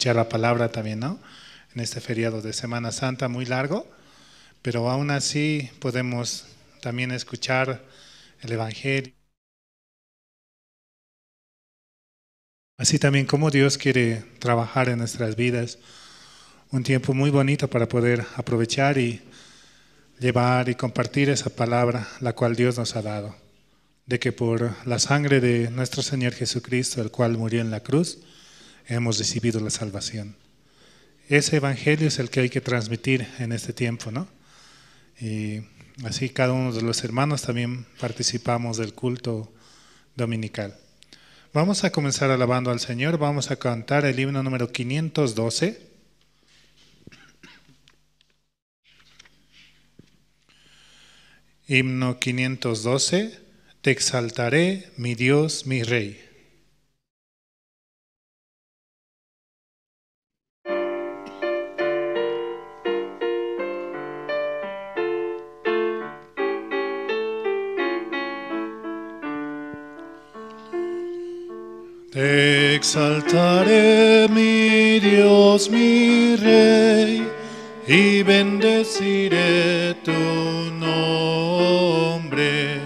escuchar la palabra también, ¿no? En este feriado de Semana Santa muy largo, pero aún así podemos también escuchar el Evangelio. Así también como Dios quiere trabajar en nuestras vidas. Un tiempo muy bonito para poder aprovechar y llevar y compartir esa palabra, la cual Dios nos ha dado. De que por la sangre de nuestro Señor Jesucristo, el cual murió en la cruz, hemos recibido la salvación. Ese evangelio es el que hay que transmitir en este tiempo, ¿no? Y así cada uno de los hermanos también participamos del culto dominical. Vamos a comenzar alabando al Señor. Vamos a cantar el himno número 512. Himno 512. Te exaltaré, mi Dios, mi Rey. Te exaltaré, mi Dios, mi Rey, y bendeciré tu nombre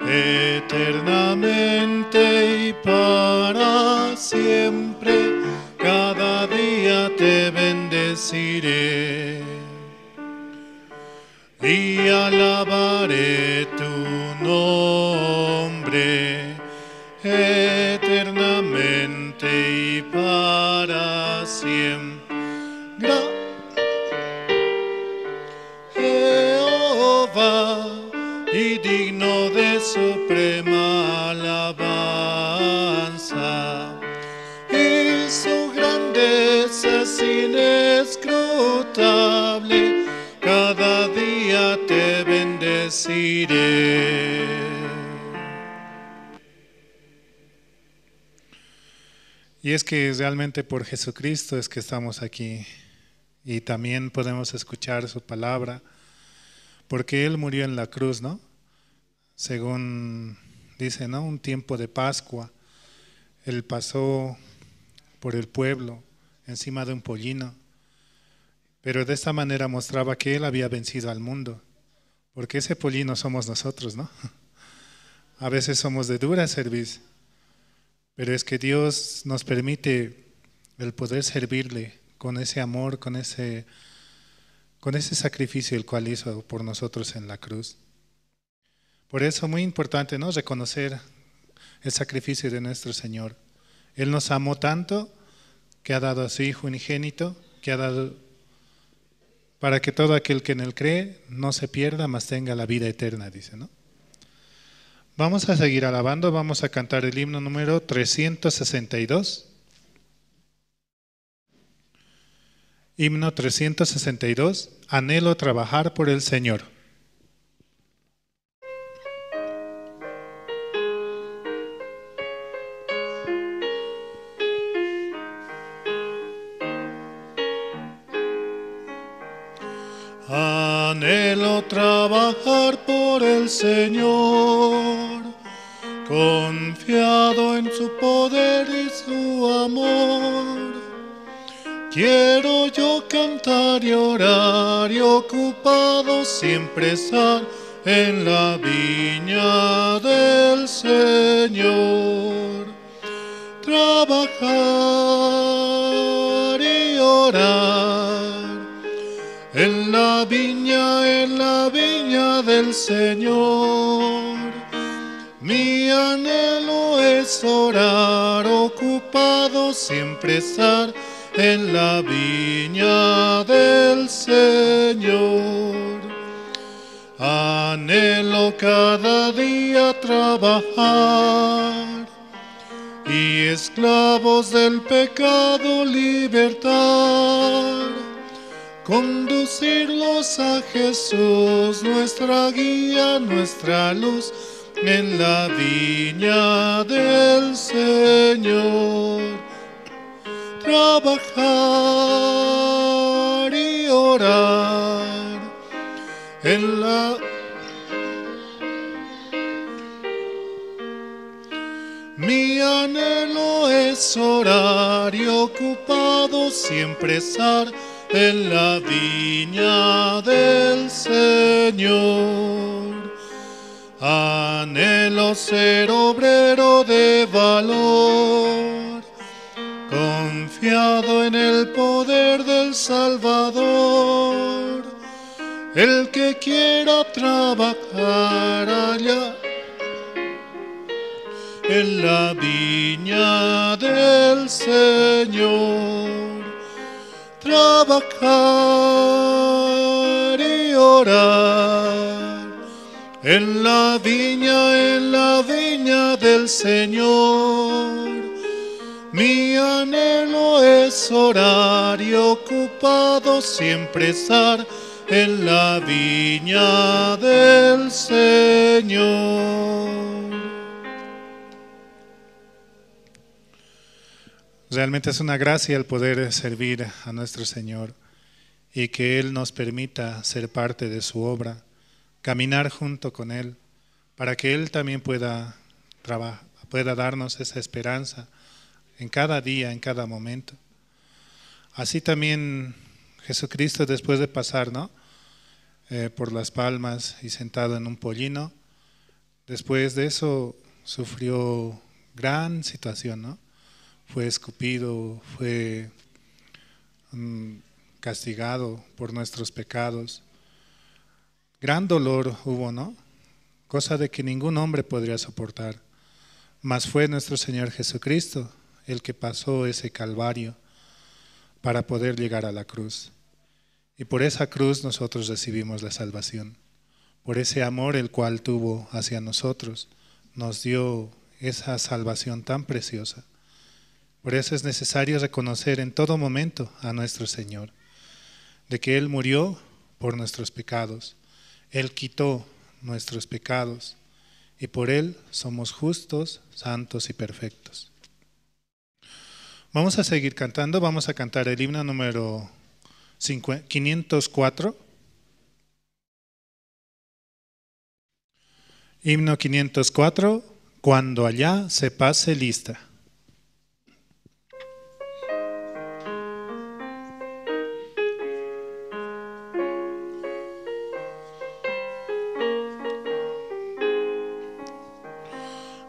eternamente y para siempre. Cada día te bendeciré y alabaré tu nombre eternamente y para siempre. Jehová, y digno de suprema alabanza, y su grandeza es inescrutable. Cada día te bendeciré. Y es que realmente por Jesucristo es que estamos aquí y también podemos escuchar su palabra, porque Él murió en la cruz, ¿no? Según dice, ¿no? Un tiempo de Pascua, Él pasó por el pueblo encima de un pollino, pero de esta manera mostraba que Él había vencido al mundo, porque ese pollino somos nosotros, ¿no? A veces somos de dura cerviz, pero es que Dios nos permite el poder servirle con ese amor, con ese sacrificio el cual hizo por nosotros en la cruz. Por eso muy importante, ¿no? Reconocer el sacrificio de nuestro Señor. Él nos amó tanto que ha dado a su Hijo unigénito, que ha dado para que todo aquel que en Él cree no se pierda, mas tenga la vida eterna, dice, ¿no? Vamos a seguir alabando, vamos a cantar el himno número 362. Himno 362, anhelo trabajar por el Señor. Anhelo trabajar por el Señor, confiado en su poder y su amor. Quiero yo cantar y orar y ocupado siempre estar en la viña del Señor. Trabajar y orar en la viña del Señor. Mi anhelo es orar, ocupado siempre estar en la viña del Señor. Anhelo cada día trabajar y esclavos del pecado libertar. Conducirlos a Jesús, nuestra guía, nuestra luz, en la viña del Señor. Trabajar y orar en la... Mi anhelo es orar y ocupar siempre estar en la viña del Señor. Anhelo ser obrero de valor, confiado en el poder del Salvador. El que quiera trabajar allá en la viña del Señor, trabajar y orar en la viña del Señor. Mi anhelo es orar y ocupado siempre estar en la viña del Señor. Realmente es una gracia el poder servir a nuestro Señor y que Él nos permita ser parte de su obra, caminar junto con Él, para que Él también pueda darnos esa esperanza en cada día, en cada momento. Así también Jesucristo, después de pasar, ¿no?, por las palmas y sentado en un pollino, después de eso sufrió gran situación, ¿no? Fue escupido, fue castigado por nuestros pecados. Gran dolor hubo, ¿no? Cosa de que ningún hombre podría soportar. Mas fue nuestro Señor Jesucristo el que pasó ese calvario para poder llegar a la cruz. Y por esa cruz nosotros recibimos la salvación. Por ese amor el cual tuvo hacia nosotros, nos dio esa salvación tan preciosa. Por eso es necesario reconocer en todo momento a nuestro Señor, de que Él murió por nuestros pecados, Él quitó nuestros pecados y por Él somos justos, santos y perfectos. Vamos a seguir cantando, vamos a cantar el himno número 504. Himno 504, cuando allá se pase lista.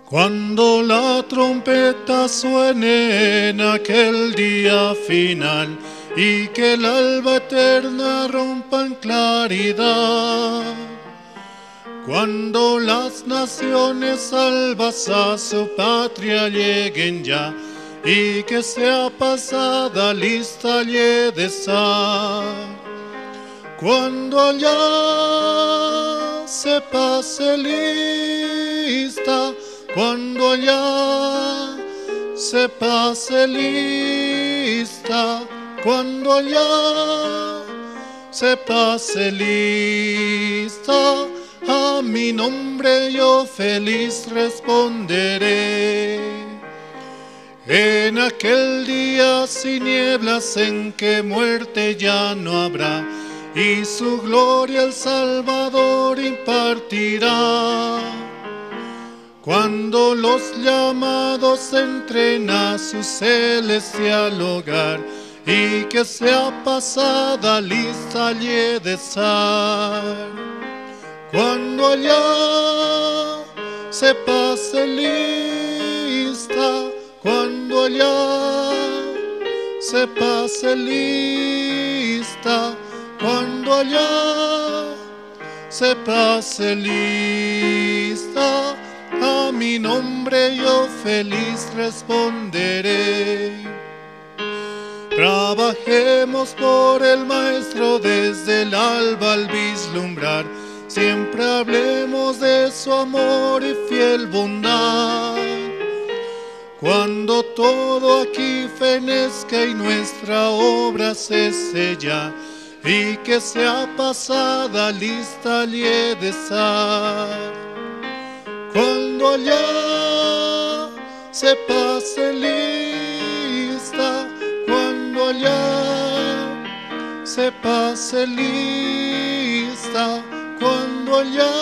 Cuando la trompeta suene en aquel día final y que el alba eterna rompa en claridad, cuando las naciones salvas a su patria lleguen ya y que sea pasada lista haya de estar, cuando allá se pase lista, cuando allá se pase lista, cuando allá se pase lista, a mi nombre yo feliz responderé. En aquel día sin nieblas en que muerte ya no habrá, y su gloria el Salvador impartirá. Cuando los llamados entren a su celestial hogar y que sea pasada lista haya de estar, cuando allá se pase lista, cuando allá se pase lista, cuando allá se pase lista, a mi nombre yo feliz responderé. Trabajemos por el Maestro desde el alba al vislumbrar, siempre hablemos de su amor y fiel bondad. Cuando todo aquí fenezca y nuestra obra cese ya, y que sea pasada lista haya de estar, cuando allá se pase lista, cuando allá se pase lista, cuando allá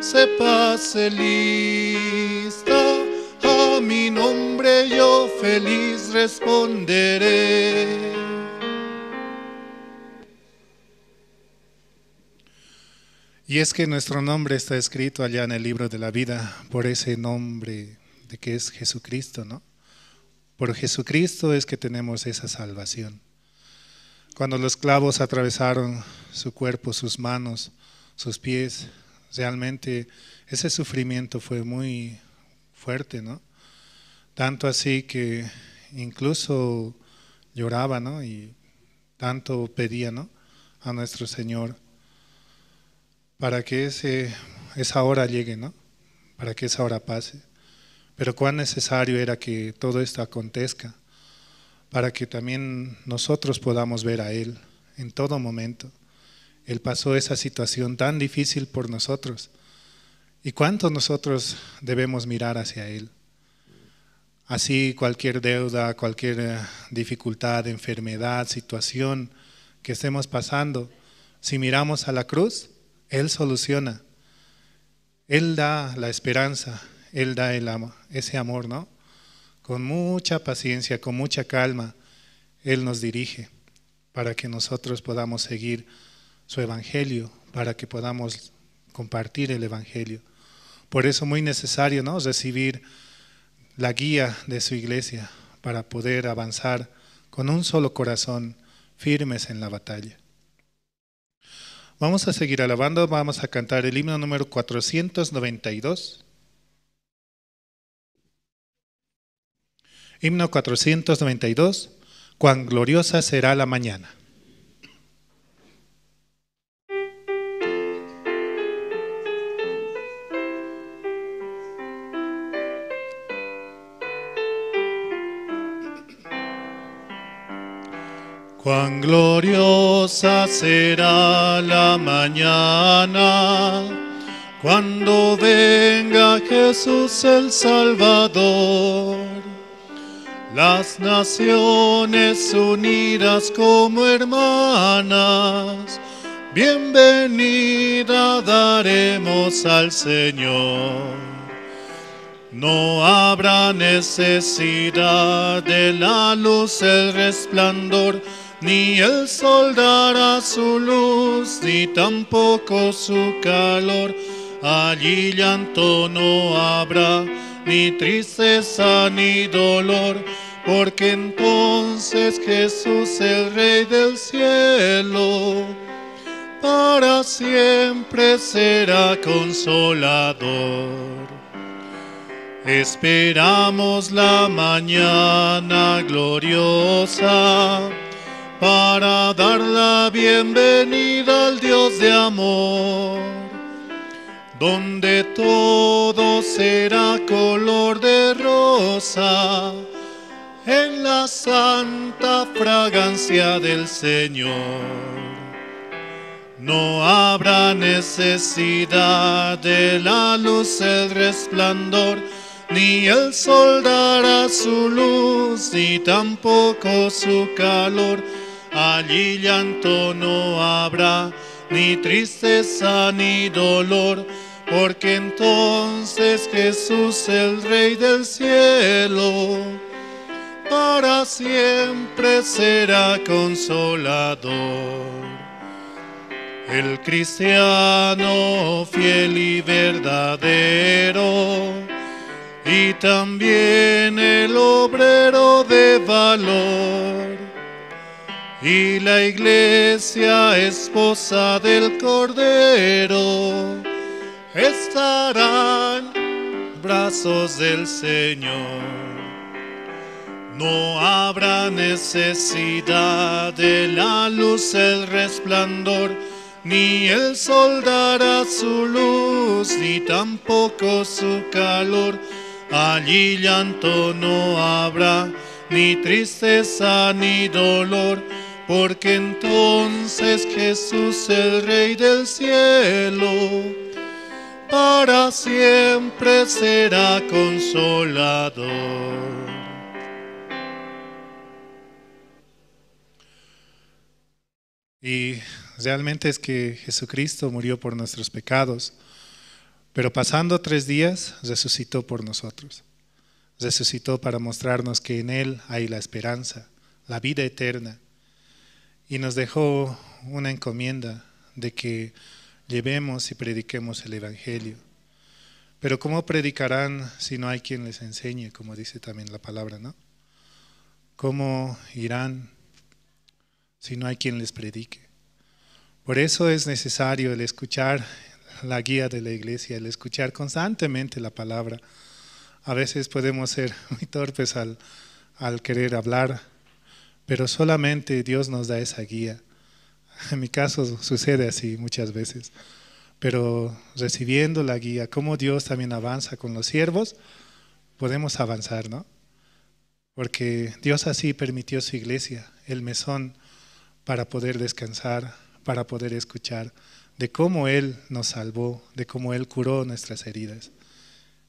se pase lista, a mi nombre yo feliz responderé. Y es que nuestro nombre está escrito allá en el libro de la vida por ese nombre de que es Jesucristo, ¿no? Por Jesucristo es que tenemos esa salvación. Cuando los clavos atravesaron su cuerpo, sus manos, sus pies, realmente ese sufrimiento fue muy fuerte, ¿no? Tanto así que incluso lloraba, ¿no? Y tanto pedía, ¿no? A nuestro Señor para que esa hora llegue, ¿no? Para que esa hora pase. Pero cuán necesario era que todo esto acontezca para que también nosotros podamos ver a Él en todo momento. Él pasó esa situación tan difícil por nosotros. ¿Y cuánto nosotros debemos mirar hacia Él? Así cualquier deuda, cualquier dificultad, enfermedad, situación que estemos pasando, si miramos a la cruz, Él soluciona. Él da la esperanza, Él da ese amor, ¿no? Con mucha paciencia, con mucha calma, Él nos dirige para que nosotros podamos seguir su evangelio, para que podamos compartir el evangelio. Por eso muy necesario, ¿no? Recibir la guía de su iglesia para poder avanzar con un solo corazón, firmes en la batalla. Vamos a seguir alabando, vamos a cantar el himno número 492. Himno 492, cuán gloriosa será la mañana. Cuán gloriosa será la mañana, cuando venga Jesús el Salvador. Las naciones unidas como hermanas, bienvenida daremos al Señor. No habrá necesidad de la luz, el resplandor, ni el sol dará su luz, ni tampoco su calor. Allí llanto no habrá, ni tristeza ni dolor, porque entonces Jesús, el Rey del cielo, para siempre será consolador. Esperamos la mañana gloriosa para dar la bienvenida al Dios de amor, donde todo será color de rosa en la santa fragancia del Señor. No habrá necesidad de la luz, el resplandor, ni el sol dará su luz, ni tampoco su calor. Allí llanto no habrá, ni tristeza ni dolor, porque entonces Jesús, el Rey del cielo, para siempre será consolador. El cristiano fiel y verdadero, y también el obrero de valor, y la iglesia esposa del Cordero, estarán en brazos del Señor. No habrá necesidad de la luz, el resplandor, ni el sol dará su luz, ni tampoco su calor. Allí llanto no habrá, ni tristeza ni dolor, porque entonces Jesús, el Rey del cielo, para siempre será consolador. Y realmente es que Jesucristo murió por nuestros pecados, pero pasando 3 días resucitó por nosotros. resucitó para mostrarnos que en Él hay la esperanza, la vida eterna, y nos dejó una encomienda de que llevemos y prediquemos el Evangelio. Pero ¿cómo predicarán si no hay quien les enseñe? Como dice también la palabra, ¿no? ¿Cómo irán si no hay quien les predique? Por eso es necesario el escuchar la guía de la iglesia, el escuchar constantemente la palabra. A veces podemos ser muy torpes al querer hablar, pero solamente Dios nos da esa guía. En mi caso sucede así muchas veces. Pero recibiendo la guía, como Dios también avanza con los siervos, podemos avanzar, ¿no? Porque Dios así permitió su iglesia, el mesón, para poder descansar, para poder escuchar de cómo Él nos salvó, de cómo Él curó nuestras heridas.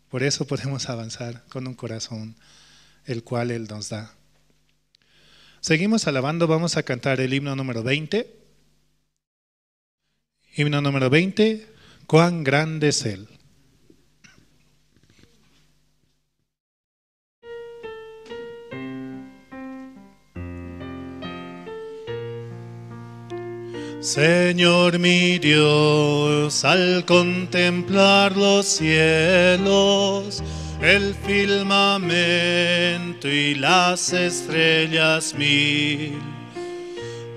Por eso podemos avanzar con un corazón, el cual Él nos da. Seguimos alabando, vamos a cantar el himno número 20. Himno número 20, cuán grande es Él. Señor mi Dios, al contemplar los cielos, el firmamento y las estrellas mil,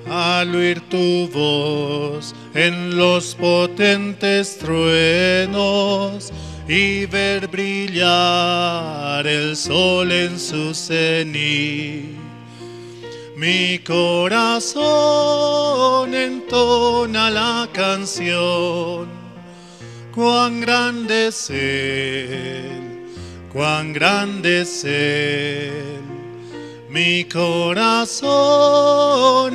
al oír tu voz en los potentes truenos y ver brillar el sol en su cenit, mi corazón entona la canción. Cuán grande es Él, cuán grande es Él. Mi corazón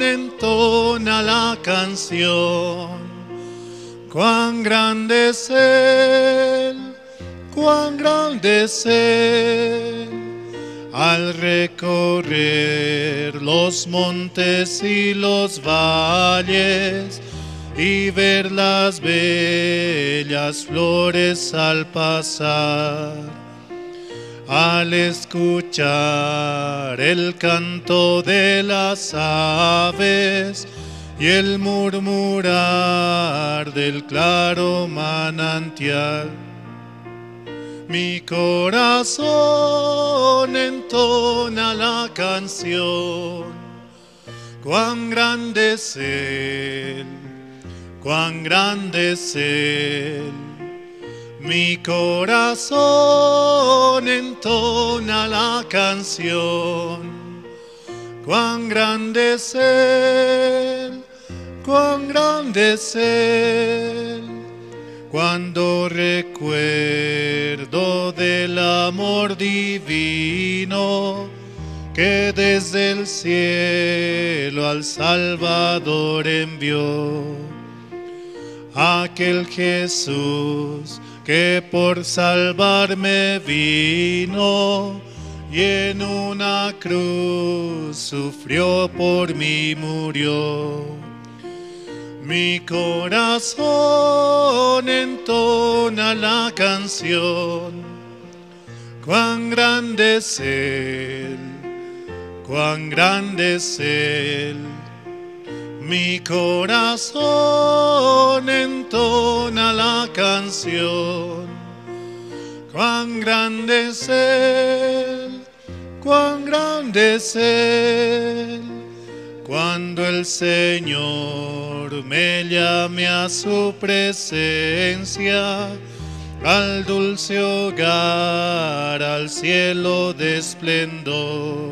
entona la canción. Cuán grande es Él, cuán grande es Él. Al recorrer los montes y los valles y ver las bellas flores al pasar, al escuchar el canto de las aves y el murmurar del claro manantial, mi corazón entona la canción. Cuán grande es Él, cuán grande es Él. Mi corazón entona la canción. Cuán grande es Él, cuán grande es Él. Cuando recuerdo del amor divino que desde el cielo al Salvador envió, aquel Jesús que por salvarme vino y en una cruz sufrió por mí, murió. Mi corazón entona la canción. Cuán grande es Él, cuán grande es Él. Mi corazón entona la canción. Cuán grande es Él, cuán grande es Él. Cuando el Señor me llame a su presencia, al dulce hogar, al cielo de esplendor,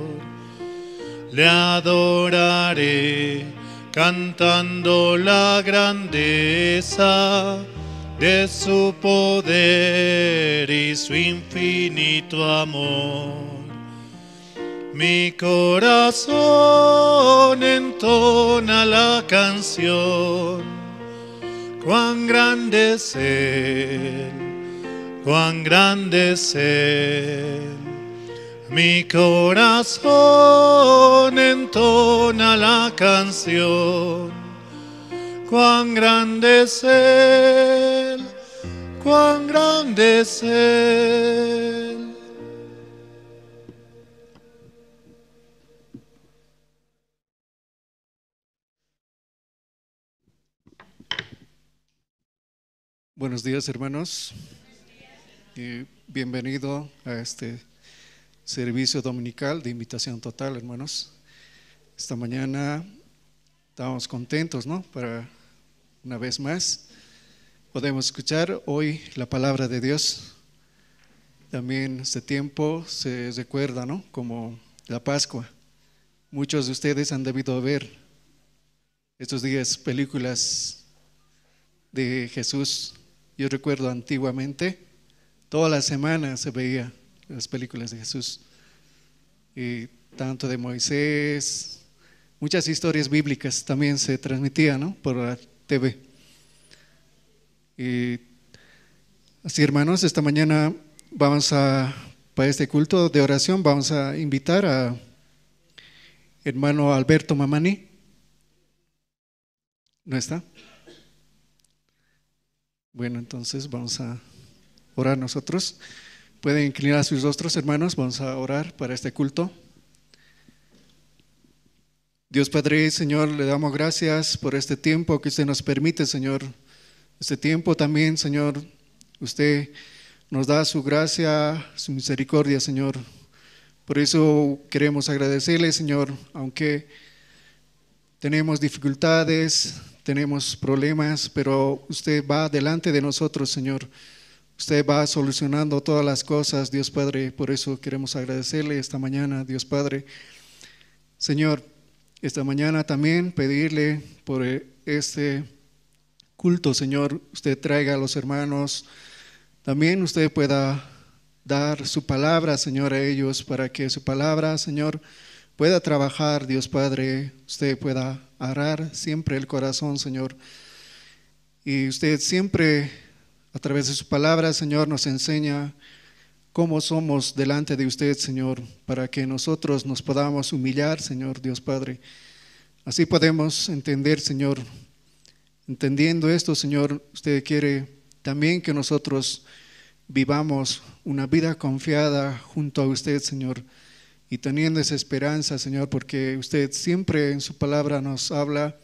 le adoraré cantando la grandeza de su poder y su infinito amor. Mi corazón entona la canción. Cuán grande es Él, cuán grande es Él. Mi corazón entona la canción. Cuán grande es Él, cuán grande es Él. Buenos días, hermanos, y bienvenido a este servicio dominical de invitación total, hermanos. Esta mañana estamos contentos, ¿no? Para una vez más podemos escuchar hoy la palabra de Dios. También este tiempo se recuerda, ¿no? Como la Pascua. Muchos de ustedes han debido ver estos días películas de Jesús. Yo recuerdo antiguamente, toda la semana se veía las películas de Jesús, y tanto de Moisés, muchas historias bíblicas también se transmitían, ¿no? Por la TV. Y así, hermanos, esta mañana para este culto de oración, vamos a invitar a hermano Alberto Mamani. ¿No está? Bueno, entonces vamos a orar nosotros. Pueden inclinar sus rostros, hermanos, vamos a orar para este culto. Dios Padre, Señor, le damos gracias por este tiempo que usted nos permite, Señor. Este tiempo también, Señor, usted nos da su gracia, su misericordia, Señor. Por eso queremos agradecerle, Señor, aunque tenemos dificultades, tenemos problemas, pero usted va delante de nosotros, Señor. Usted va solucionando todas las cosas, Dios Padre. Por eso queremos agradecerle esta mañana, Dios Padre. Señor, esta mañana también pedirle por este culto, Señor, usted traiga a los hermanos. También usted pueda dar su palabra, Señor, a ellos, para que su palabra, Señor, pueda trabajar, Dios Padre. Usted pueda arar siempre el corazón, Señor. Y usted siempre, a través de su palabra, Señor, nos enseña cómo somos delante de usted, Señor, para que nosotros nos podamos humillar, Señor, Dios Padre. Así podemos entender, Señor. Entendiendo esto, Señor, usted quiere también que nosotros vivamos una vida confiada junto a usted, Señor, y teniendo esa esperanza, Señor, porque usted siempre en su palabra nos habla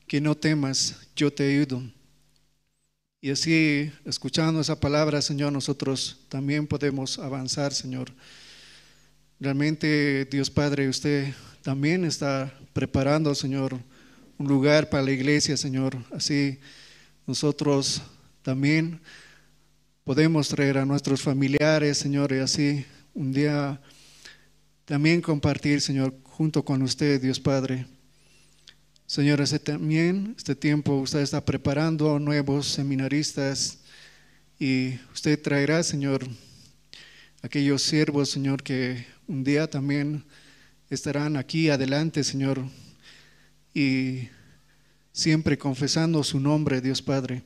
que no temas, yo te ayudo. Y así, escuchando esa palabra, Señor, nosotros también podemos avanzar, Señor. Realmente, Dios Padre, usted también está preparando, Señor, un lugar para la iglesia, Señor. Así nosotros también podemos traer a nuestros familiares, Señor, y así un día también compartir, Señor, junto con usted, Dios Padre. Señor, este tiempo usted está preparando nuevos seminaristas y usted traerá, Señor, aquellos siervos, Señor, que un día también estarán aquí adelante, Señor, y siempre confesando su nombre, Dios Padre.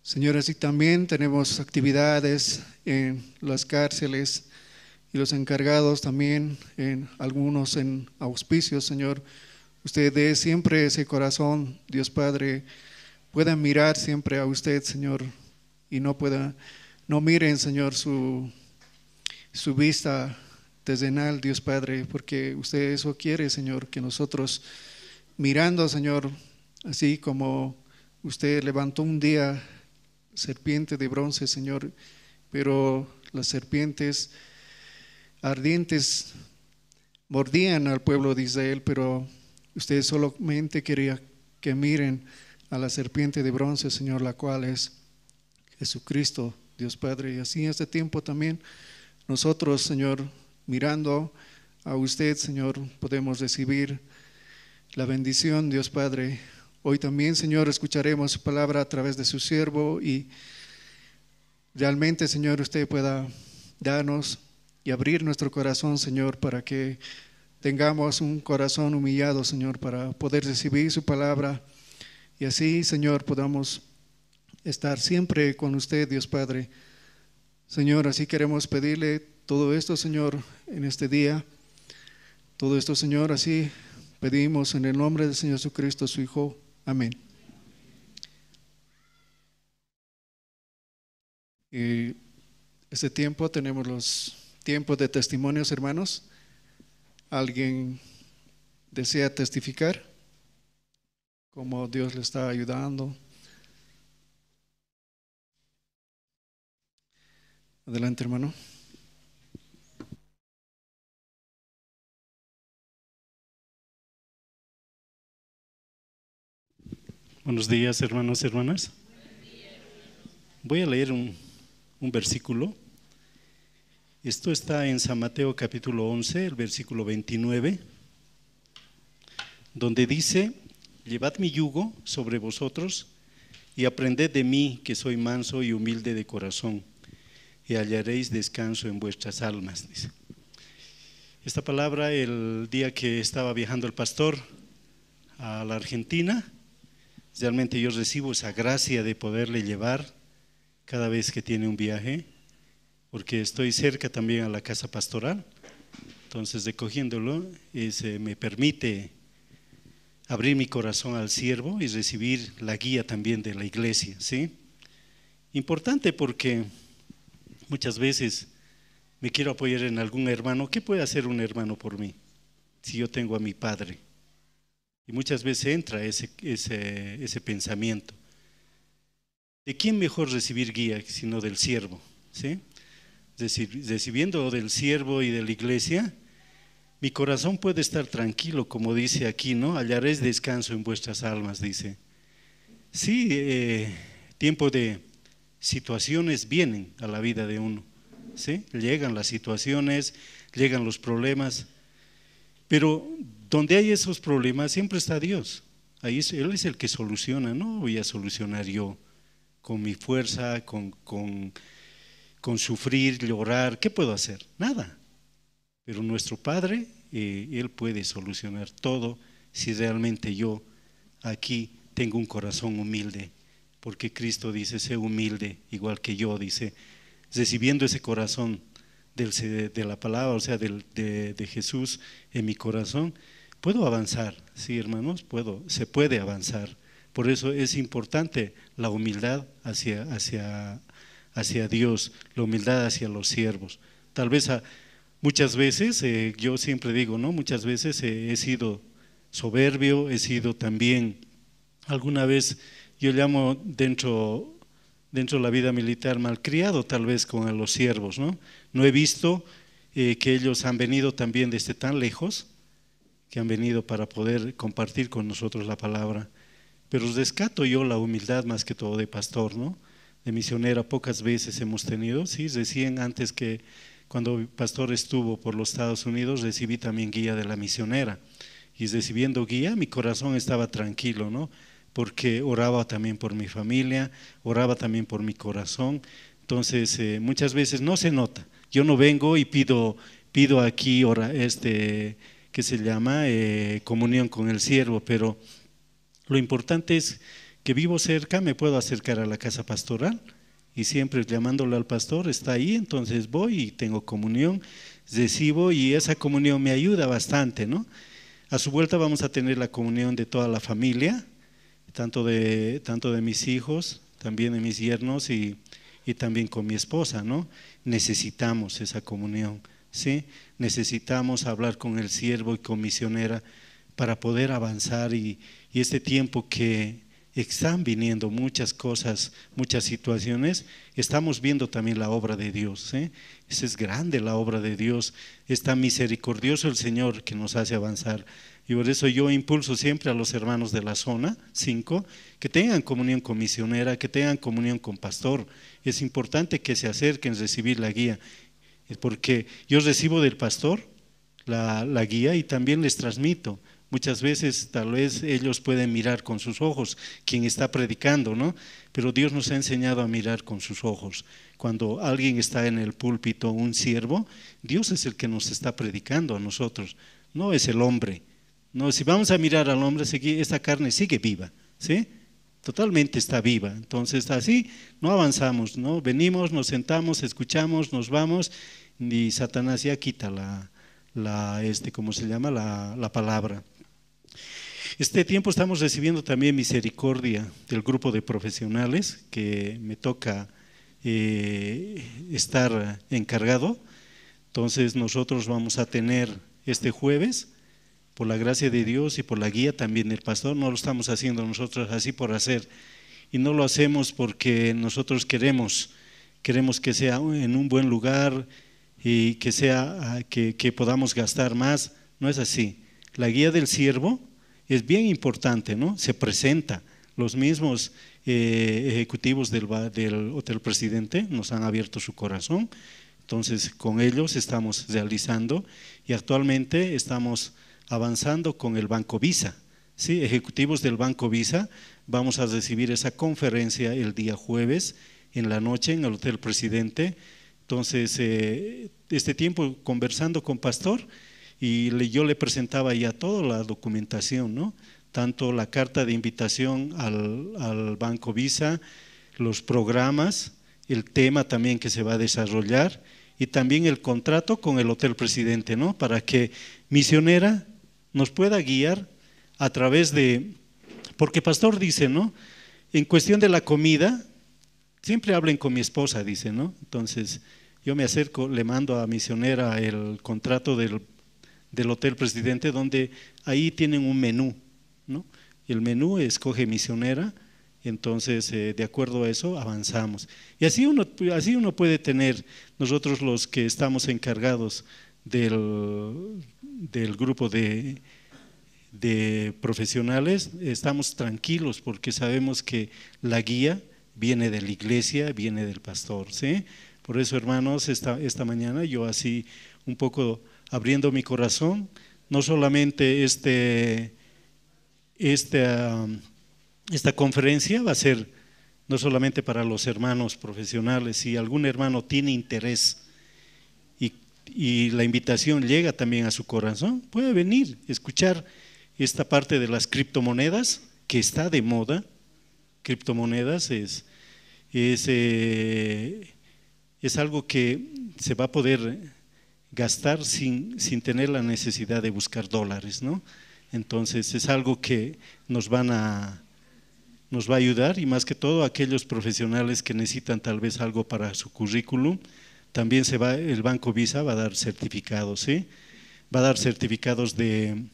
Señor, así también tenemos actividades en las cárceles y los encargados también, en algunos en auspicios, Señor. Usted dé siempre ese corazón, Dios Padre, puedan mirar siempre a usted, Señor, y no miren, Señor, su vista desdenal, Dios Padre, porque usted eso quiere, Señor, que nosotros mirando, Señor, así como usted levantó un día serpiente de bronce, Señor, pero las serpientes ardientes mordían al pueblo de Israel, pero usted solamente quería que miren a la serpiente de bronce, Señor, la cual es Jesucristo, Dios Padre. Y así en este tiempo también nosotros, Señor, mirando a usted, Señor, podemos recibir la bendición, Dios Padre. Hoy también, Señor, escucharemos su palabra a través de su siervo y realmente, Señor, usted pueda darnos y abrir nuestro corazón, Señor, para que tengamos un corazón humillado, Señor, para poder recibir su palabra y así, Señor, podamos estar siempre con usted, Dios Padre. Señor, así queremos pedirle todo esto, Señor, en este día. Todo esto, Señor, así pedimos en el nombre del Señor Jesucristo, su Hijo. Amén. Y este tiempo tenemos los tiempos de testimonios, hermanos. ¿Alguien desea testificar cómo Dios le está ayudando Adelante, hermano. Buenos días, hermanos y hermanas. Voy a leer un versículo. Esto está en San Mateo capítulo 11, el versículo 29, donde dice: llevad mi yugo sobre vosotros y aprended de mí, que soy manso y humilde de corazón, y hallaréis descanso en vuestras almas. Dice esta palabra el día que estaba viajando el pastor a la Argentina. Realmente yo recibo esa gracia de poderle llevar cada vez que tiene un viaje, porque estoy cerca también a la casa pastoral. Entonces, recogiéndolo, me permite abrir mi corazón al siervo y recibir la guía también de la iglesia, ¿sí? Importante, porque muchas veces me quiero apoyar en algún hermano. ¿Qué puede hacer un hermano por mí si yo tengo a mi padre? Y muchas veces entra ese pensamiento. ¿De quién mejor recibir guía sino del siervo? ¿Sí? Recibiendo del siervo y de la iglesia, mi corazón puede estar tranquilo, como dice aquí, ¿no? Hallaréis descanso en vuestras almas, dice. Sí, tiempo de situaciones vienen a la vida de uno, ¿sí? Llegan las situaciones, llegan los problemas, pero donde hay esos problemas siempre está Dios. Ahí Él es el que soluciona. No voy a solucionar yo con mi fuerza, con sufrir, llorar. ¿Qué puedo hacer? Nada. Pero nuestro Padre, Él puede solucionar todo si realmente yo aquí tengo un corazón humilde, porque Cristo dice: sé humilde igual que yo, dice, recibiendo ese corazón de la palabra, o sea, de Jesús en mi corazón, puedo avanzar. Sí, hermanos, se puede avanzar. Por eso es importante la humildad hacia Dios, la humildad hacia los siervos. Tal vez muchas veces, yo siempre digo, ¿no? Muchas veces he sido soberbio, he sido también, alguna vez yo llamo dentro de la vida militar malcriado, tal vez con los siervos, ¿no? No he visto que ellos han venido también desde tan lejos, que han venido para poder compartir con nosotros la palabra. Pero rescato yo la humildad más que todo de pastor, ¿no? De misionera pocas veces hemos tenido, sí, recién antes que cuando el pastor estuvo por los Estados Unidos recibí también guía de la misionera, y recibiendo guía mi corazón estaba tranquilo, ¿no? Porque oraba también por mi familia, oraba también por mi corazón. Entonces muchas veces no se nota. Yo no vengo y pido aquí que se llama comunión con el siervo, pero lo importante es que vivo cerca, me puedo acercar a la casa pastoral y siempre llamándole al pastor está ahí, entonces voy y tengo comunión, recibo, y esa comunión me ayuda bastante, ¿no? A su vuelta vamos a tener la comunión de toda la familia, tanto de mis hijos, también de mis yernos y también con mi esposa, ¿no? Necesitamos esa comunión, ¿sí? Necesitamos hablar con el siervo y con misionera para poder avanzar, y este tiempo que están viniendo muchas cosas, muchas situaciones, estamos viendo también la obra de Dios, ¿sí? Esa es grande la obra de Dios, es tan misericordioso el Señor que nos hace avanzar. Y por eso yo impulso siempre a los hermanos de la zona 5 que tengan comunión con misionera, que tengan comunión con pastor. Es importante que se acerquen a recibir la guía, porque yo recibo del pastor la guía y también les transmito. Muchas veces tal vez ellos pueden mirar con sus ojos quien está predicando, ¿no? Pero Dios nos ha enseñado a mirar con sus ojos. Cuando alguien está en el púlpito, un siervo, Dios es el que nos está predicando a nosotros, no es el hombre. No, si vamos a mirar al hombre, esta carne sigue viva, ¿sí? Totalmente está viva. Entonces así no avanzamos, ¿no? Venimos, nos sentamos, escuchamos, nos vamos, y Satanás ya quita ¿cómo se llama? La palabra. Este tiempo estamos recibiendo también misericordia del grupo de profesionales que me toca estar encargado. Entonces nosotros vamos a tener este jueves, por la gracia de Dios y por la guía también del pastor. No lo estamos haciendo nosotros así por hacer, y no lo hacemos porque nosotros queremos queremos que sea en un buen lugar y que sea que podamos gastar más. No es así. La guía del siervo es bien importante, ¿no? Se presenta. Los mismos ejecutivos del Hotel Presidente nos han abierto su corazón, entonces con ellos estamos realizando y actualmente estamos avanzando con el Banco Visa. Sí, ejecutivos del Banco Visa, vamos a recibir esa conferencia el día jueves en la noche en el Hotel Presidente. Entonces, este tiempo conversando con Pastor y yo le presentaba ya toda la documentación, ¿no? Tanto la carta de invitación al Banco Visa, los programas, el tema también que se va a desarrollar y también el contrato con el Hotel Presidente, ¿no? Para que Misionera nos pueda guiar a través de, porque Pastor dice, ¿no? En cuestión de la comida, siempre hablen con mi esposa, dice, ¿no? Entonces yo me acerco, le mando a Misionera el contrato del Hotel Presidente, donde ahí tienen un menú, ¿no? El menú escoge Misionera, entonces de acuerdo a eso avanzamos. Y así uno puede tener, nosotros los que estamos encargados del grupo de profesionales, estamos tranquilos porque sabemos que la guía viene de la iglesia, viene del pastor, ¿sí? Por eso, hermanos, esta mañana yo así un poco abriendo mi corazón, no solamente esta conferencia va a ser no solamente para los hermanos profesionales, si algún hermano tiene interés y la invitación llega también a su corazón, puede venir, escuchar esta parte de las criptomonedas que está de moda. Criptomonedas es algo que se va a poder gastar sin tener la necesidad de buscar dólares, ¿no? Entonces es algo que nos va a ayudar, y más que todo aquellos profesionales que necesitan tal vez algo para su currículum, también el Banco Visa va a dar certificados, ¿sí? Va a dar certificados de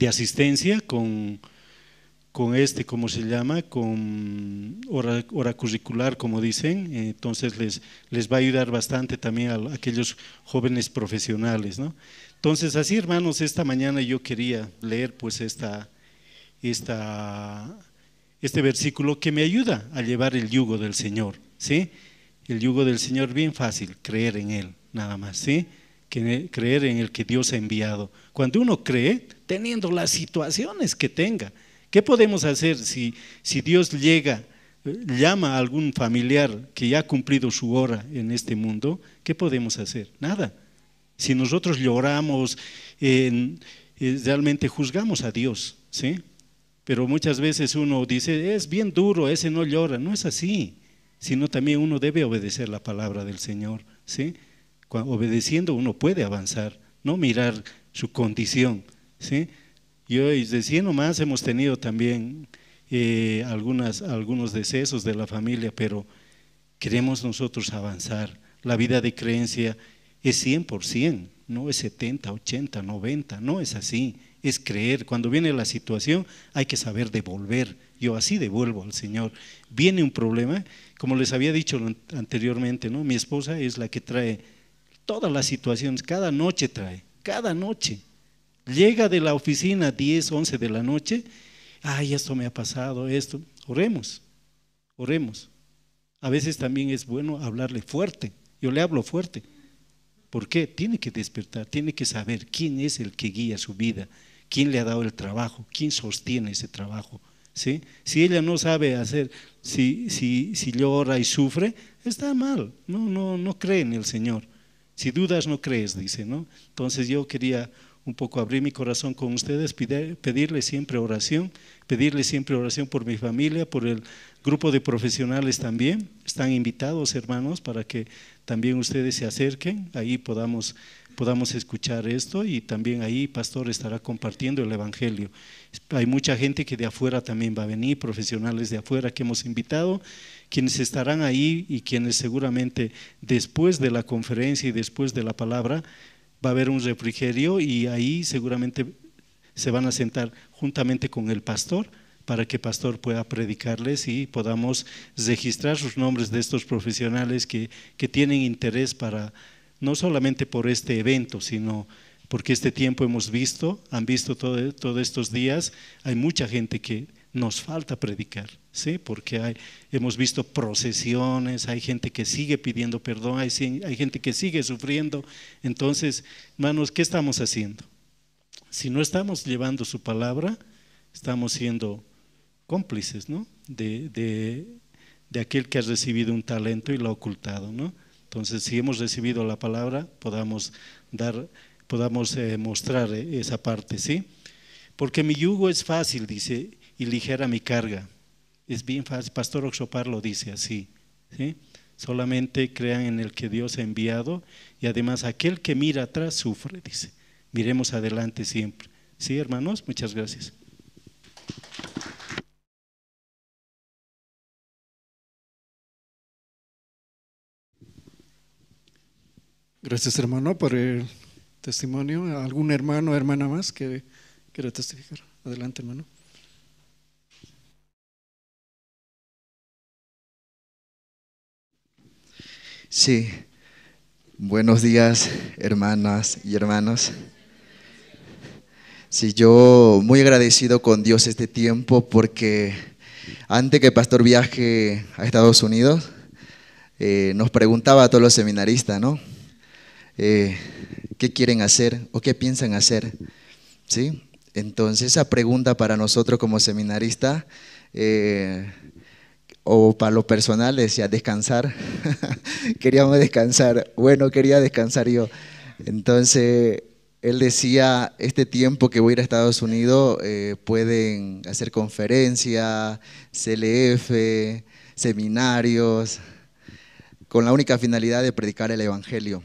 asistencia con ¿cómo se llama? Con hora curricular, como dicen. Entonces les va a ayudar bastante también a aquellos jóvenes profesionales, ¿no? Entonces así, hermanos, esta mañana yo quería leer pues este versículo que me ayuda a llevar el yugo del Señor, ¿sí? El yugo del Señor, bien fácil, creer en Él, nada más, ¿sí? Creer en el que Dios ha enviado. Cuando uno cree, teniendo las situaciones que tenga, ¿qué podemos hacer si Dios llama a algún familiar que ya ha cumplido su hora en este mundo? ¿Qué podemos hacer? Nada. Si nosotros lloramos, realmente juzgamos a Dios, ¿sí? Pero muchas veces uno dice, es bien duro, ese no llora. No es así, sino también uno debe obedecer la palabra del Señor, ¿sí? Obedeciendo uno puede avanzar, no mirar su condición, ¿sí? Y hoy recién nomás hemos tenido también algunos decesos de la familia, pero queremos nosotros avanzar. La vida de creencia es 100%, no es 70, 80, 90, no es así, es creer. Cuando viene la situación hay que saber devolver. Yo así devuelvo al Señor. Viene un problema, como les había dicho anteriormente, ¿no? Mi esposa es la que trae todas las situaciones, cada noche trae, cada noche. Llega de la oficina 10, 11 de la noche, ay, esto me ha pasado, esto. Oremos. A veces también es bueno hablarle fuerte. Yo le hablo fuerte. ¿Por qué? Tiene que despertar, tiene que saber quién es el que guía su vida, quién le ha dado el trabajo, quién sostiene ese trabajo, ¿sí? Si ella no sabe hacer, si llora y sufre, está mal, no cree en el Señor. Si dudas, no crees, dice, ¿no? Entonces yo quería un poco abrir mi corazón con ustedes, pedirle siempre oración por mi familia, por el grupo de profesionales también. Están invitados, hermanos, para que también ustedes se acerquen, ahí podamos escuchar esto, y también ahí Pastor estará compartiendo el Evangelio. Hay mucha gente que de afuera también va a venir, profesionales de afuera que hemos invitado, quienes estarán ahí y quienes seguramente después de la conferencia y después de la palabra va a haber un refrigerio, y ahí seguramente se van a sentar juntamente con el pastor para que pastor pueda predicarles y podamos registrar sus nombres de estos profesionales que tienen interés para, no solamente por este evento, sino porque este tiempo han visto todos estos días, hay mucha gente que nos falta predicar, ¿sí? Porque hemos visto procesiones, hay gente que sigue pidiendo perdón, hay gente que sigue sufriendo. Entonces, hermanos, ¿qué estamos haciendo? Si no estamos llevando su palabra, estamos siendo cómplices, ¿no? de aquel que ha recibido un talento y lo ha ocultado, ¿no? Entonces, si hemos recibido la palabra, podamos mostrar esa parte, ¿sí? Porque mi yugo es fácil, dice, y ligera mi carga. Es bien fácil, Pastor Oxopar lo dice así, ¿sí? Solamente crean en el que Dios ha enviado, y además aquel que mira atrás sufre, dice. Miremos adelante siempre. ¿Sí, hermanos? Muchas gracias. Gracias, hermano, por el testimonio. ¿Algún hermano o hermana más que quiera testificar? Adelante, hermano. Sí, buenos días, hermanas y hermanos. Sí, yo muy agradecido con Dios este tiempo, porque antes que el pastor viaje a Estados Unidos, nos preguntaba a todos los seminaristas, ¿no? ¿Qué quieren hacer o qué piensan hacer? ¿Sí? Entonces esa pregunta para nosotros como seminaristas, o para lo personal, decía descansar. Queríamos descansar. Bueno, quería descansar yo. Entonces él decía, este tiempo que voy a ir a Estados Unidos, pueden hacer conferencias, CLF, seminarios, con la única finalidad de predicar el evangelio.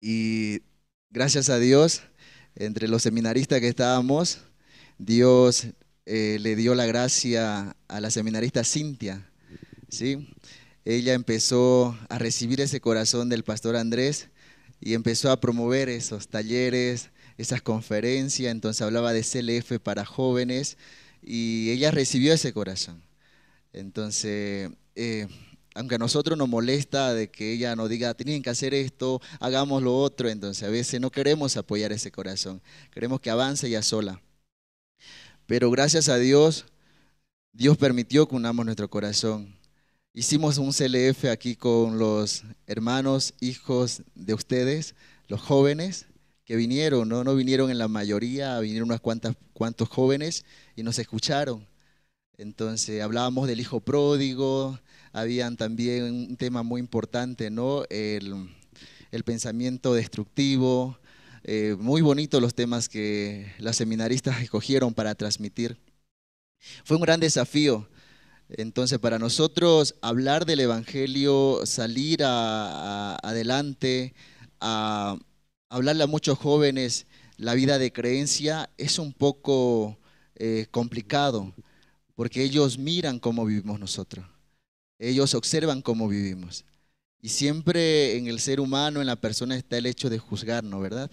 Y gracias a Dios, entre los seminaristas que estábamos, Dios le dio la gracia a la seminarista Cintia, ¿sí? Ella empezó a recibir ese corazón del pastor Andrés y empezó a promover esos talleres, esas conferencias. Entonces hablaba de CLF para jóvenes y ella recibió ese corazón. Entonces, aunque a nosotros nos molesta de que ella nos diga, tienen que hacer esto, hagamos lo otro, entonces a veces no queremos apoyar ese corazón, queremos que avance ella sola. Pero gracias a Dios, Dios permitió que unamos nuestro corazón. Hicimos un CLF aquí con los hermanos, hijos de ustedes, los jóvenes que vinieron, no vinieron en la mayoría, vinieron unos cuantos jóvenes y nos escucharon. Entonces hablábamos del hijo pródigo, habían también un tema muy importante, ¿no? El pensamiento destructivo. Muy bonitos los temas que las seminaristas escogieron para transmitir. Fue un gran desafío. Entonces, para nosotros hablar del evangelio, salir adelante, a hablarle a muchos jóvenes la vida de creencia, es un poco complicado, porque ellos miran cómo vivimos nosotros, ellos observan cómo vivimos. Y siempre en el ser humano, en la persona, está el hecho de juzgarnos, ¿verdad?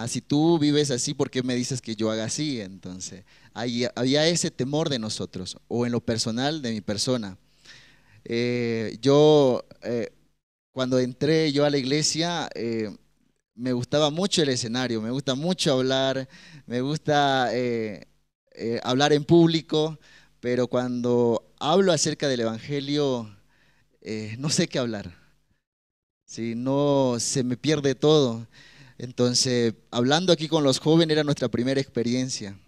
Si tú vives así, ¿por qué me dices que yo haga así? Entonces, había ese temor de nosotros, o en lo personal de mi persona. Cuando entré yo a la iglesia, me gustaba mucho el escenario, me gusta mucho hablar, me gusta hablar en público, pero cuando hablo acerca del evangelio, no sé qué hablar. Si no, se me pierde todo. Entonces, hablando aquí con los jóvenes era nuestra primera experiencia.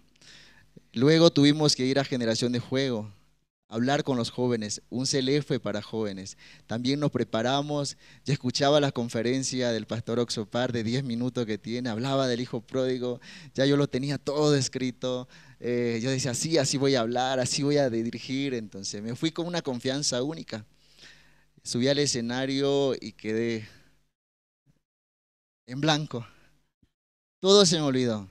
Luego tuvimos que ir a Generación de Fuego, hablar con los jóvenes, un CLF para jóvenes. También nos preparamos, ya escuchaba la conferencia del pastor Oxopar de 10 minutos que tiene, hablaba del hijo pródigo, ya yo lo tenía todo escrito. Yo decía, sí, así voy a hablar, así voy a dirigir. Entonces me fui con una confianza única. Subí al escenario y quedé en blanco. Todo se me olvidó.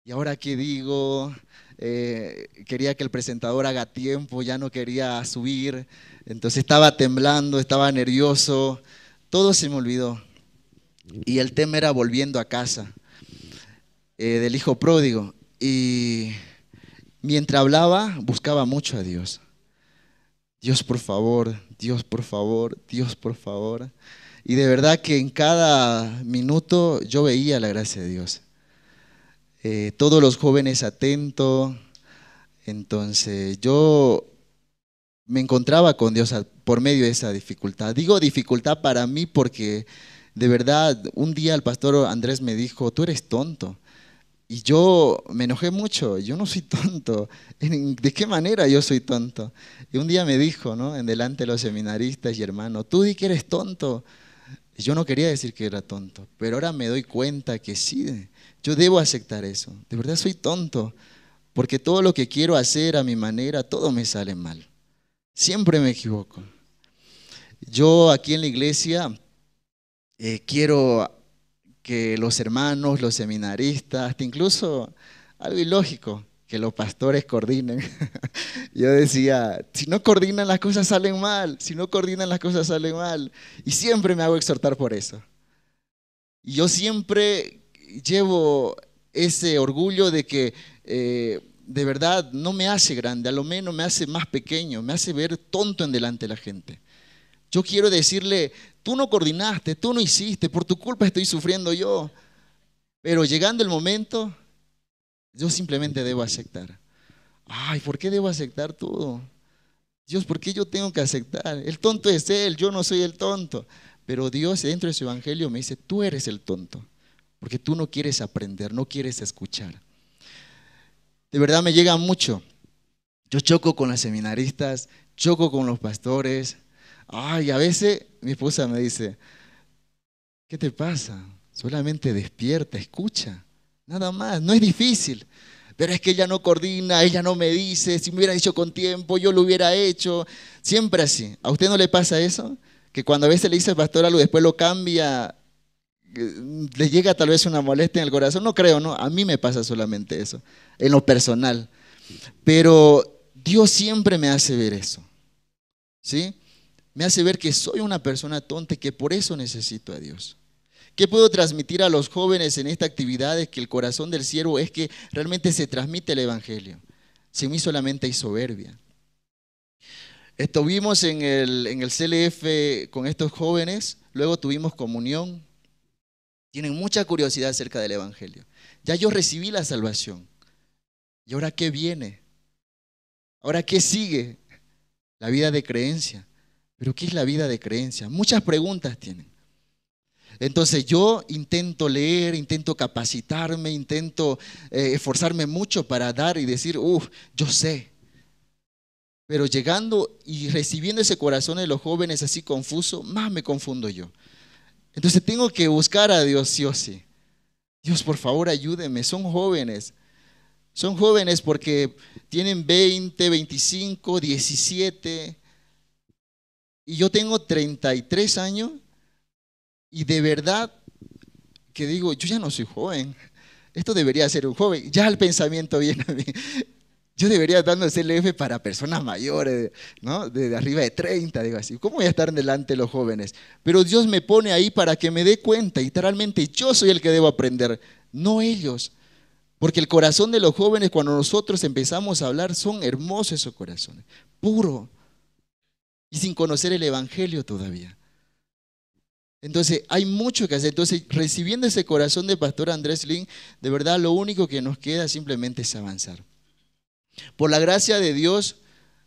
¿Y ahora qué digo? Quería que el presentador haga tiempo, ya no quería subir. Entonces estaba temblando, estaba nervioso. Todo se me olvidó. Y el tema era volviendo a casa, del hijo pródigo. Y mientras hablaba, buscaba mucho a Dios. Dios, por favor, Dios, por favor, Dios, por favor. Y de verdad que en cada minuto yo veía la gracia de Dios. Todos los jóvenes atentos. Entonces yo me encontraba con Dios por medio de esa dificultad. Digo dificultad para mí porque de verdad un día el pastor Andrés me dijo, tú eres tonto. Y yo me enojé mucho, yo no soy tonto. ¿De qué manera yo soy tonto? Y un día me dijo, ¿no?, en delante de los seminaristas y hermanos, tú di que eres tonto. Y yo no quería decir que era tonto, pero ahora me doy cuenta que sí, yo debo aceptar eso. De verdad soy tonto, porque todo lo que quiero hacer a mi manera, todo me sale mal. Siempre me equivoco. Yo aquí en la iglesia quiero que los hermanos, los seminaristas, hasta incluso algo ilógico, que los pastores coordinen. Yo decía, si no coordinan las cosas salen mal, si no coordinan las cosas salen mal. Y siempre me hago exhortar por eso. Y yo siempre llevo ese orgullo de que de verdad no me hace grande, a lo menos me hace más pequeño, me hace ver tonto en delante de la gente. Yo quiero decirle, tú no coordinaste, tú no hiciste, por tu culpa estoy sufriendo yo. Pero llegando el momento, yo simplemente debo aceptar. Ay, ¿por qué debo aceptar todo? Dios, ¿por qué yo tengo que aceptar? El tonto es Él, yo no soy el tonto. Pero Dios dentro de su evangelio me dice, tú eres el tonto, porque tú no quieres aprender, no quieres escuchar. De verdad me llega mucho. Yo choco con las seminaristas, choco con los pastores. Ay, a veces mi esposa me dice, ¿qué te pasa? Solamente despierta, escucha, nada más, no es difícil. Pero es que ella no coordina, ella no me dice, si me hubiera dicho con tiempo, yo lo hubiera hecho. Siempre así. ¿A usted no le pasa eso? Que cuando a veces le dice al pastor algo, después lo cambia, le llega tal vez una molestia en el corazón. No creo, ¿no? A mí me pasa solamente eso, en lo personal. Pero Dios siempre me hace ver eso, ¿sí? Me hace ver que soy una persona tonta y que por eso necesito a Dios. ¿Qué puedo transmitir a los jóvenes en esta actividad? Es que el corazón del siervo es que realmente se transmite el evangelio. Sin mí solamente hay soberbia. Estuvimos en el CLF con estos jóvenes, luego tuvimos comunión. Tienen mucha curiosidad acerca del evangelio. Ya yo recibí la salvación. ¿Y ahora qué viene? ¿Ahora qué sigue? La vida de creencia. ¿Pero qué es la vida de creencia? Muchas preguntas tienen. Entonces yo intento leer, intento capacitarme, intento esforzarme mucho para dar y decir, yo sé. Pero llegando y recibiendo ese corazón de los jóvenes así confuso, más me confundo yo. Entonces tengo que buscar a Dios sí o sí. Dios, por favor, ayúdeme, son jóvenes. Son jóvenes porque tienen 20, 25, 17. Y yo tengo 33 años y de verdad que digo, yo ya no soy joven. Esto debería ser un joven. Ya el pensamiento viene a mí. Yo debería estar dando CLF para personas mayores, ¿no? De arriba de 30, digo así. ¿Cómo voy a estar delante de los jóvenes? Pero Dios me pone ahí para que me dé cuenta. Y realmente yo soy el que debo aprender, no ellos. Porque el corazón de los jóvenes, cuando nosotros empezamos a hablar, son hermosos esos corazones, puro. Y sin conocer el evangelio todavía. Entonces hay mucho que hacer. Entonces recibiendo ese corazón de pastor Andrés Lin, de verdad lo único que nos queda simplemente es avanzar. Por la gracia de Dios,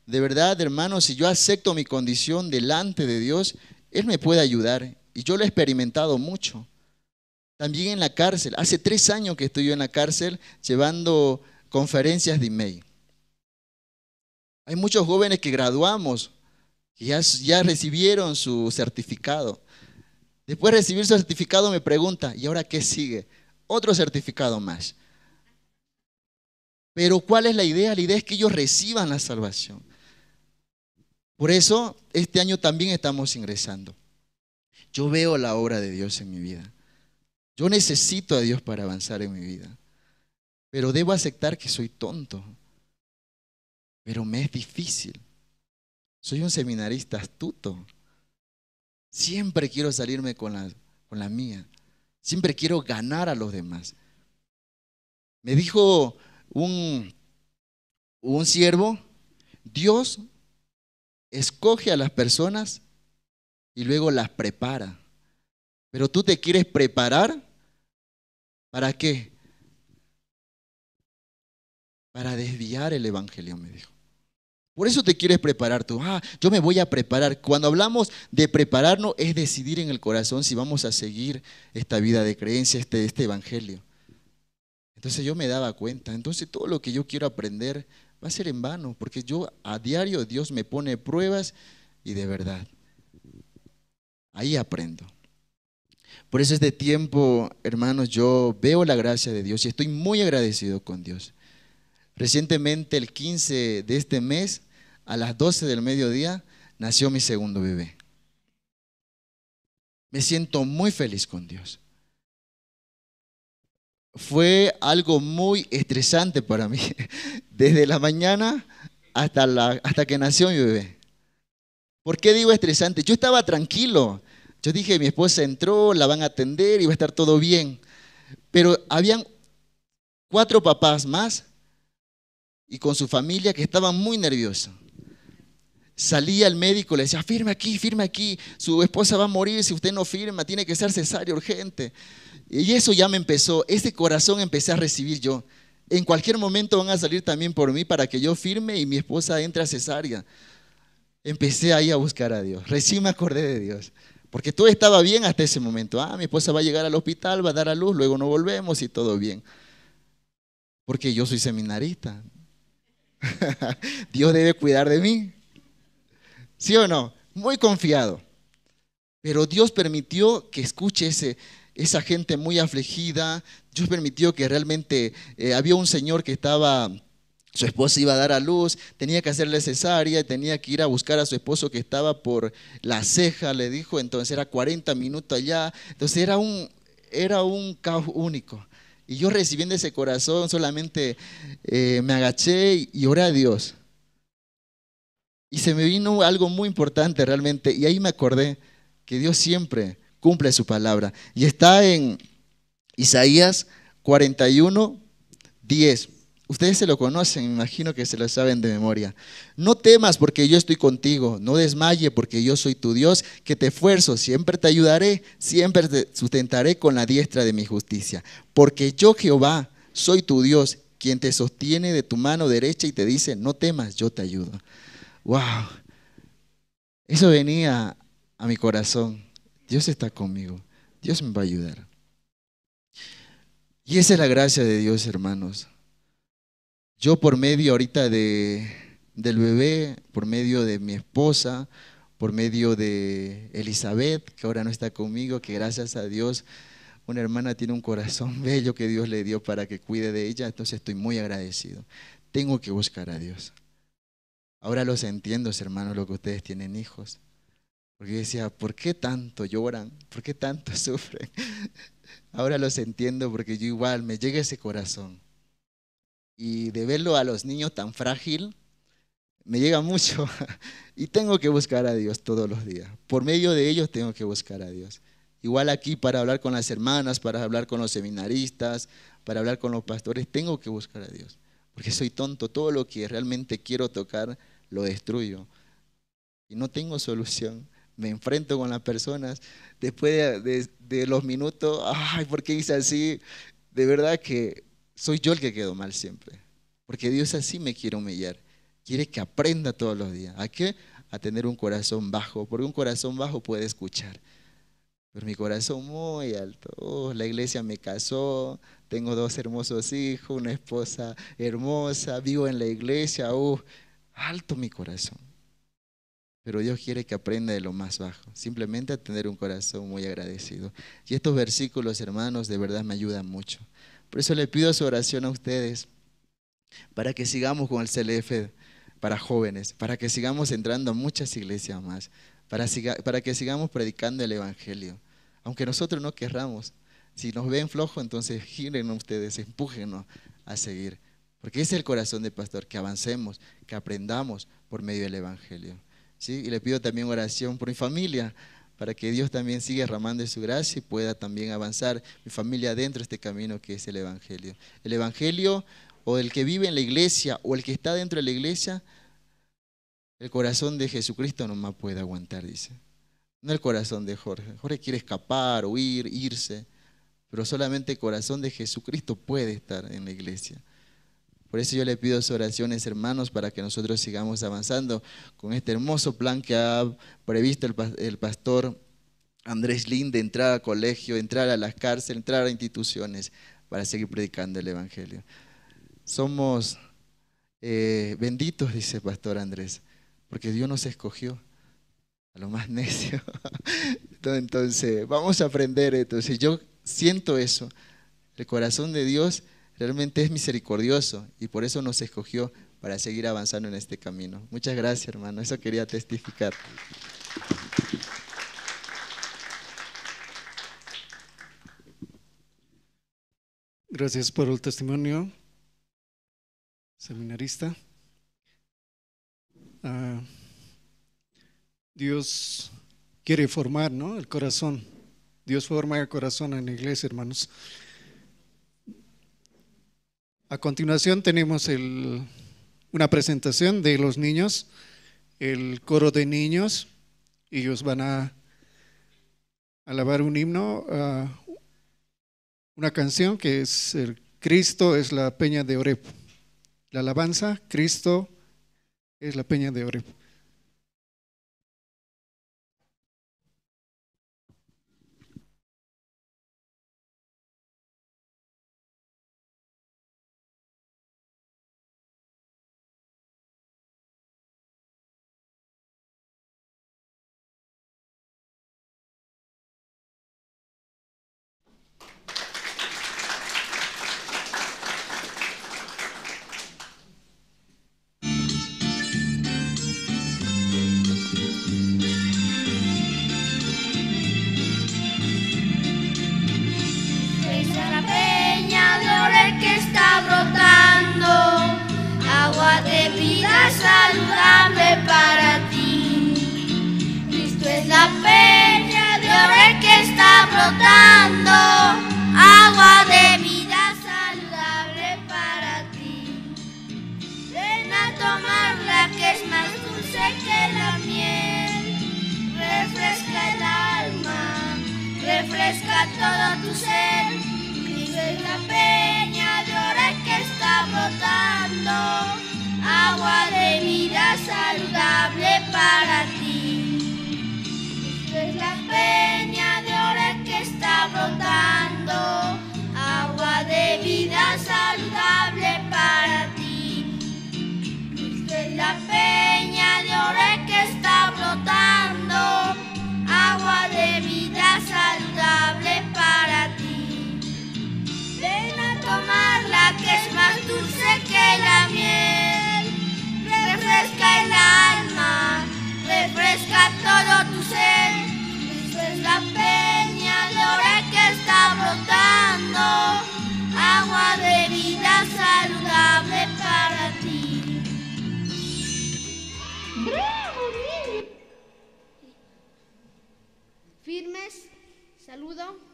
de verdad hermanos, si yo acepto mi condición delante de Dios, Él me puede ayudar. Y yo lo he experimentado mucho. También en la cárcel. Hace 3 años que estoy yo en la cárcel llevando conferencias de email. Hay muchos jóvenes que graduamos, que ya recibieron su certificado. Después de recibir su certificado me pregunta, ¿y ahora qué sigue? Otro certificado más. Pero ¿cuál es la idea? La idea es que ellos reciban la salvación. Por eso este año también estamos ingresando. Yo veo la obra de Dios en mi vida. Yo necesito a Dios para avanzar en mi vida. Pero debo aceptar que soy tonto. Pero me es difícil. Soy un seminarista astuto. Siempre quiero salirme con la mía. Siempre quiero ganar a los demás. Me dijo un un siervo, Dios escoge a las personas y luego las prepara. Pero tú te quieres preparar, ¿para qué? Para desviar el evangelio, me dijo. Por eso te quieres preparar tú. Yo me voy a preparar. Cuando hablamos de prepararnos, es decidir en el corazón si vamos a seguir esta vida de creencia, este evangelio. Entonces yo me daba cuenta. Entonces todo lo que yo quiero aprender va a ser en vano, porque yo a diario Dios me pone pruebas y de verdad, ahí aprendo. Por eso este tiempo, hermanos, yo veo la gracia de Dios y estoy muy agradecido con Dios. Recientemente, el 15 de este mes, a las 12 del mediodía, nació mi segundo bebé. Me siento muy feliz con Dios. Fue algo muy estresante para mí, desde la mañana hasta que nació mi bebé. ¿Por qué digo estresante? Yo estaba tranquilo. Yo dije, mi esposa entró, la van a atender y va a estar todo bien. Pero habían 4 papás más y con su familia que estaban muy nerviosos. Salía el médico, le decía, firme aquí, su esposa va a morir si usted no firma, tiene que ser cesárea urgente. Y eso ya me empezó, ese corazón empecé a recibir yo. En cualquier momento van a salir también por mí para que yo firme y mi esposa entre a cesárea. Empecé ahí a buscar a Dios, recién me acordé de Dios. Porque todo estaba bien hasta ese momento. Mi esposa va a llegar al hospital, va a dar a luz, luego no volvemos y todo bien. Porque yo soy seminarista. Dios debe cuidar de mí. ¿Sí o no? Muy confiado. Pero Dios permitió que escuche esa gente muy afligida. Dios permitió que realmente había un señor que estaba, su esposa iba a dar a luz, tenía que hacerle cesárea, tenía que ir a buscar a su esposo que estaba por La Ceja, le dijo, entonces era 40 minutos allá. Entonces era un caos único. Y yo recibiendo ese corazón solamente me agaché y oré a Dios. Y se me vino algo muy importante realmente. Y ahí me acordé que Dios siempre cumple su palabra. Y está en Isaías 41:10. Ustedes se lo conocen, me imagino que se lo saben de memoria. No temas porque yo estoy contigo, no desmaye porque yo soy tu Dios, que te esfuerzo, siempre te ayudaré, siempre te sustentaré con la diestra de mi justicia. Porque yo, Jehová, soy tu Dios, quien te sostiene de tu mano derecha y te dice, no temas, yo te ayudo. ¡Wow! Eso venía a mi corazón. Dios está conmigo, Dios me va a ayudar. Y esa es la gracia de Dios, hermanos. Yo por medio ahorita del bebé, por medio de mi esposa, por medio de Elizabeth, que ahora no está conmigo, que gracias a Dios una hermana tiene un corazón bello que Dios le dio para que cuide de ella, entonces estoy muy agradecido. Tengo que buscar a Dios. Ahora los entiendo, hermanos, lo que ustedes tienen hijos. Porque yo decía, ¿por qué tanto lloran? ¿Por qué tanto sufren? Ahora los entiendo porque yo igual me llega ese corazón. Y de verlo a los niños tan frágil, me llega mucho. Y tengo que buscar a Dios todos los días. Por medio de ellos tengo que buscar a Dios. Igual aquí para hablar con las hermanas, para hablar con los seminaristas, para hablar con los pastores, tengo que buscar a Dios. Porque soy tonto, todo lo que realmente quiero tocar lo destruyo. Y no tengo solución. Me enfrento con las personas. Después de los minutos, ay, ¿por qué hice así? De verdad que soy yo el que quedo mal siempre. Porque Dios así me quiere humillar. Quiere que aprenda todos los días. ¿A qué? A tener un corazón bajo. Porque un corazón bajo puede escuchar. Pero mi corazón muy alto. La iglesia me casó. Tengo 2 hermosos hijos, una esposa hermosa. Vivo en la iglesia. Alto mi corazón. Pero Dios quiere que aprenda de lo más bajo, simplemente a tener un corazón muy agradecido. Y estos versículos, hermanos, de verdad me ayudan mucho. Por eso le pido su oración a ustedes, para que sigamos con el CLF para jóvenes, para que sigamos entrando a muchas iglesias más, para que sigamos predicando el Evangelio. Aunque nosotros no querramos, si nos ven flojos, entonces giren ustedes, empújenos a seguir. Porque ese es el corazón del pastor, que avancemos, que aprendamos por medio del Evangelio. ¿Sí? Y le pido también oración por mi familia, para que Dios también siga derramando de su gracia y pueda también avanzar mi familia dentro de este camino que es el Evangelio. El Evangelio o el que vive en la iglesia o el que está dentro de la iglesia, el corazón de Jesucristo nomás puede aguantar, dice. No el corazón de Jorge. Jorge quiere escapar, huir, irse, pero solamente el corazón de Jesucristo puede estar en la iglesia. Por eso yo le pido sus oraciones, hermanos, para que nosotros sigamos avanzando con este hermoso plan que ha previsto el pastor Andrés Lin, de entrar al colegio, entrar a las cárceles, entrar a instituciones para seguir predicando el evangelio. Somos benditos, dice el pastor Andrés, porque Dios nos escogió a lo más necio. Entonces, vamos a aprender. Entonces, yo siento eso. El corazón de Dios realmente es misericordioso y por eso nos escogió para seguir avanzando en este camino. Muchas gracias, hermano. Eso quería testificar. Gracias por el testimonio, seminarista. Dios quiere formar, ¿no?, el corazón. Dios forma el corazón en la iglesia, hermanos. A continuación tenemos una presentación de los niños, el coro de niños. Ellos van a alabar un himno, una canción que es el Cristo es la peña de Oreb. La alabanza, Cristo es la peña de Oreb. Saludable para ti. Cristo es la peña de Oreb que está brotando, agua de vida saludable para ti. Ven a tomarla que es más dulce que la miel, refresca el alma, refresca todo tu ser. Cristo es la peña de Oreb que está brotando, agua de vida saludable para ti. Cristo es la peña de Oreb que está brotando, agua de vida saludable para ti. Cristo es la peña de Oreb que está brotando, agua de vida saludable para ti. Ven a tomarla que es más dulce que la miel, refresca el alma, refresca todo tu ser. Cristo es la peña de Oreb que está brotando, agua de vida saludable para ti. Firmes, saludo.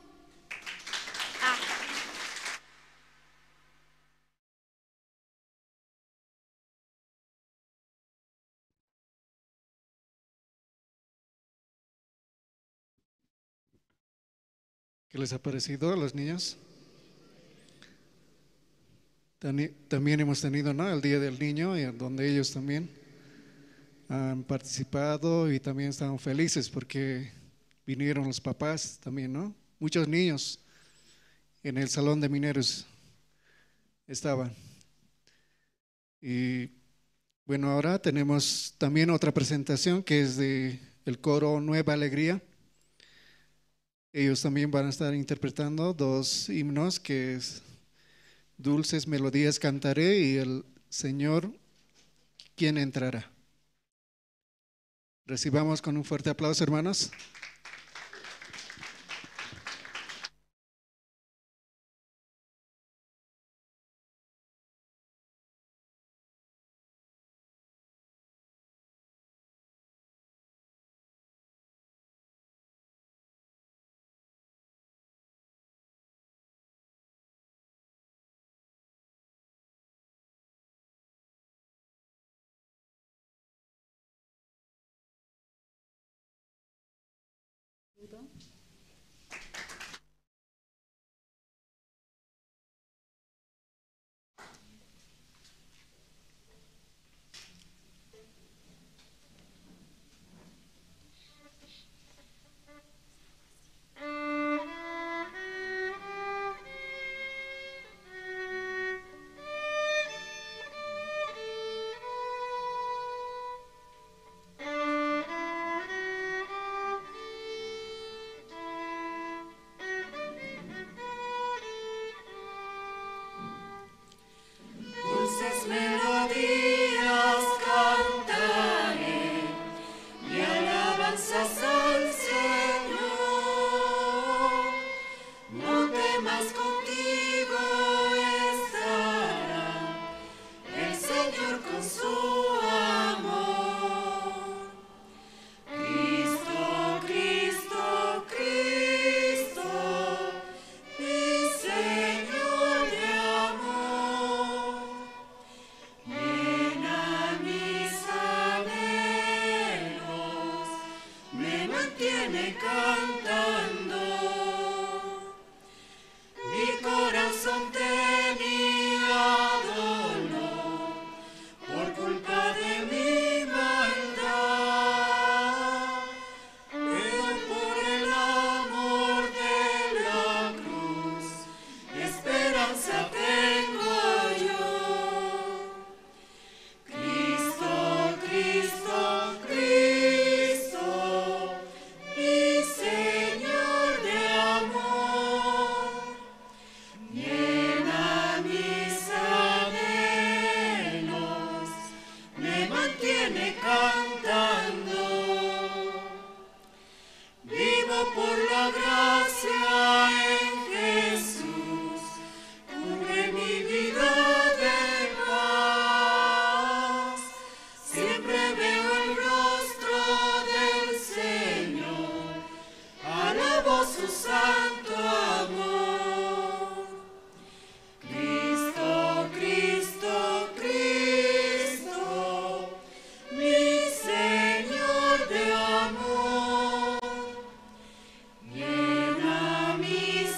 ¿Qué les ha parecido a los niños? También hemos tenido, ¿no?, el Día del Niño, donde ellos también han participado y también estaban felices porque vinieron los papás también, ¿no? Muchos niños en el Salón de Mineros estaban. Y bueno, ahora tenemos también otra presentación que es de el coro Nueva Alegría. Ellos también van a estar interpretando dos himnos que es Dulces Melodías Cantaré y el Señor, ¿quién entrará? Recibamos con un fuerte aplauso, hermanos. Dulces melodías cantaré, mi alabanzas al Señor. No temas, contigo estará el Señor con su amor. Cristo, Cristo, Cristo, mi Señor de amor, llena mis anhelos, me mantiene cantando. Mi corazón tenía dolor por culpa de mi maldad, pero por el amor de la cruz, esperanza tengo yo. Cristo, Cristo, Cristo, mi Señor de amor, llena mis anhelos, me mantiene cantando. Vivo por la gracia en Jesús, cubre mi vida de paz. Siempre veo el rostro del Señor, alabo su santo amor. Cristo, Cristo, Cristo, mi Señor de amor, llena mis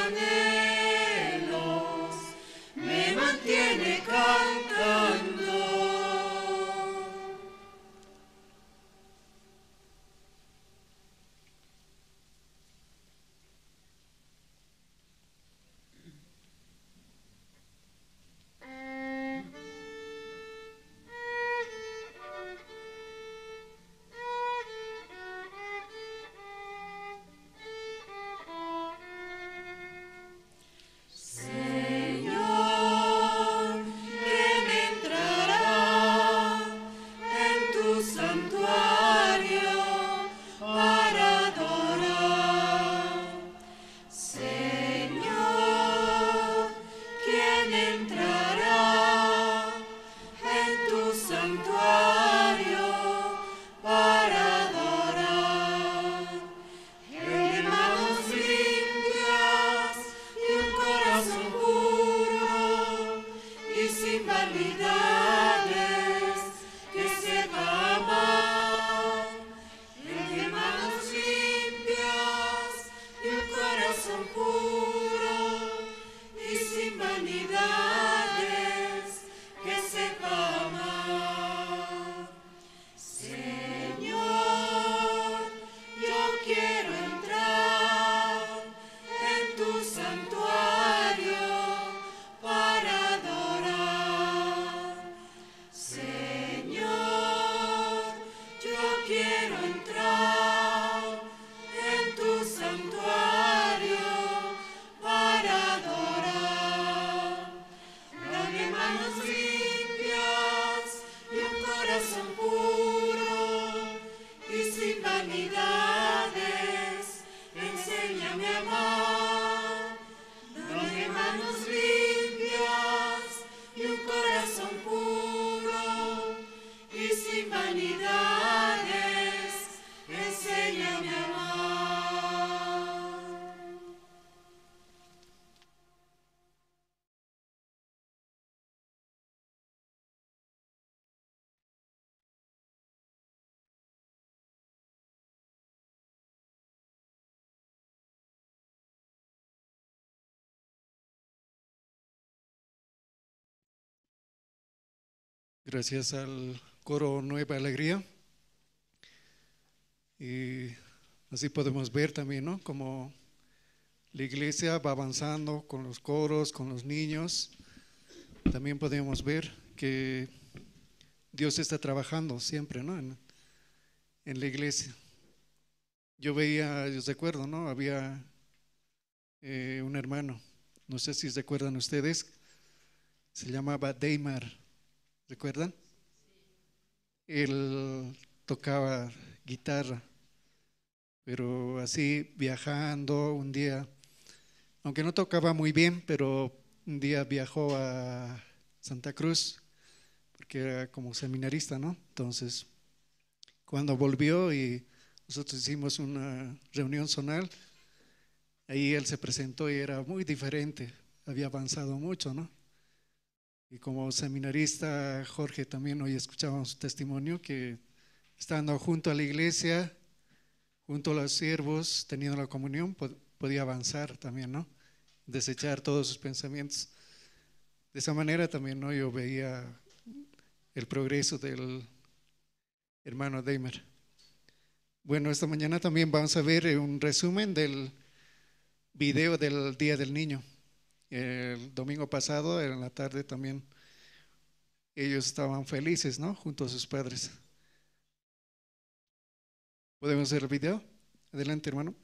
anhelos, me mantiene cantando. Señor, ¿quién entrará en tu santuario para adorar? Señor, ¿quién entrará en tu santuario para adorar? El de manos limpias y un corazón puro y sin vanidades, que sepa amar. El de manos limpias y un corazón puro y sin vanidades, que sepa amar. Señor, yo quiero entrar en tu santuario para adorar. Señor, yo quiero entrar en tu santuario para adorar. Dame manos limpias y un corazón puro y sin vanidades, enséñame a amar. Dame manos limpias y un corazón puro y sin vanidades, enséñame a amar. gracias al coro Nueva Alegría. Y así podemos ver también, ¿no? Como la iglesia va avanzando con los coros, con los niños. También podemos ver que Dios está trabajando siempre, ¿no? En la iglesia. Yo recuerdo, ¿no? Había un hermano, no sé si recuerdan ustedes, se llamaba Deimar, ¿recuerdan? Él tocaba guitarra, pero así viajando un día, aunque no tocaba muy bien, pero un día viajó a Santa Cruz, porque era como seminarista, ¿no? Entonces, cuando volvió y nosotros hicimos una reunión zonal, ahí él se presentó y era muy diferente, había avanzado mucho, ¿no? Y como seminarista, Jorge, también hoy escuchábamos su testimonio, que estando junto a la iglesia, junto a los siervos, teniendo la comunión, podía avanzar también, ¿no? Desechar todos sus pensamientos. De esa manera también, ¿no? Yo veía el progreso del hermano Deimar. Bueno, esta mañana también vamos a ver un resumen del video del Día del Niño. El domingo pasado, en la tarde también, ellos estaban felices, ¿no? Junto a sus padres. ¿Podemos ver el video? Adelante, hermano.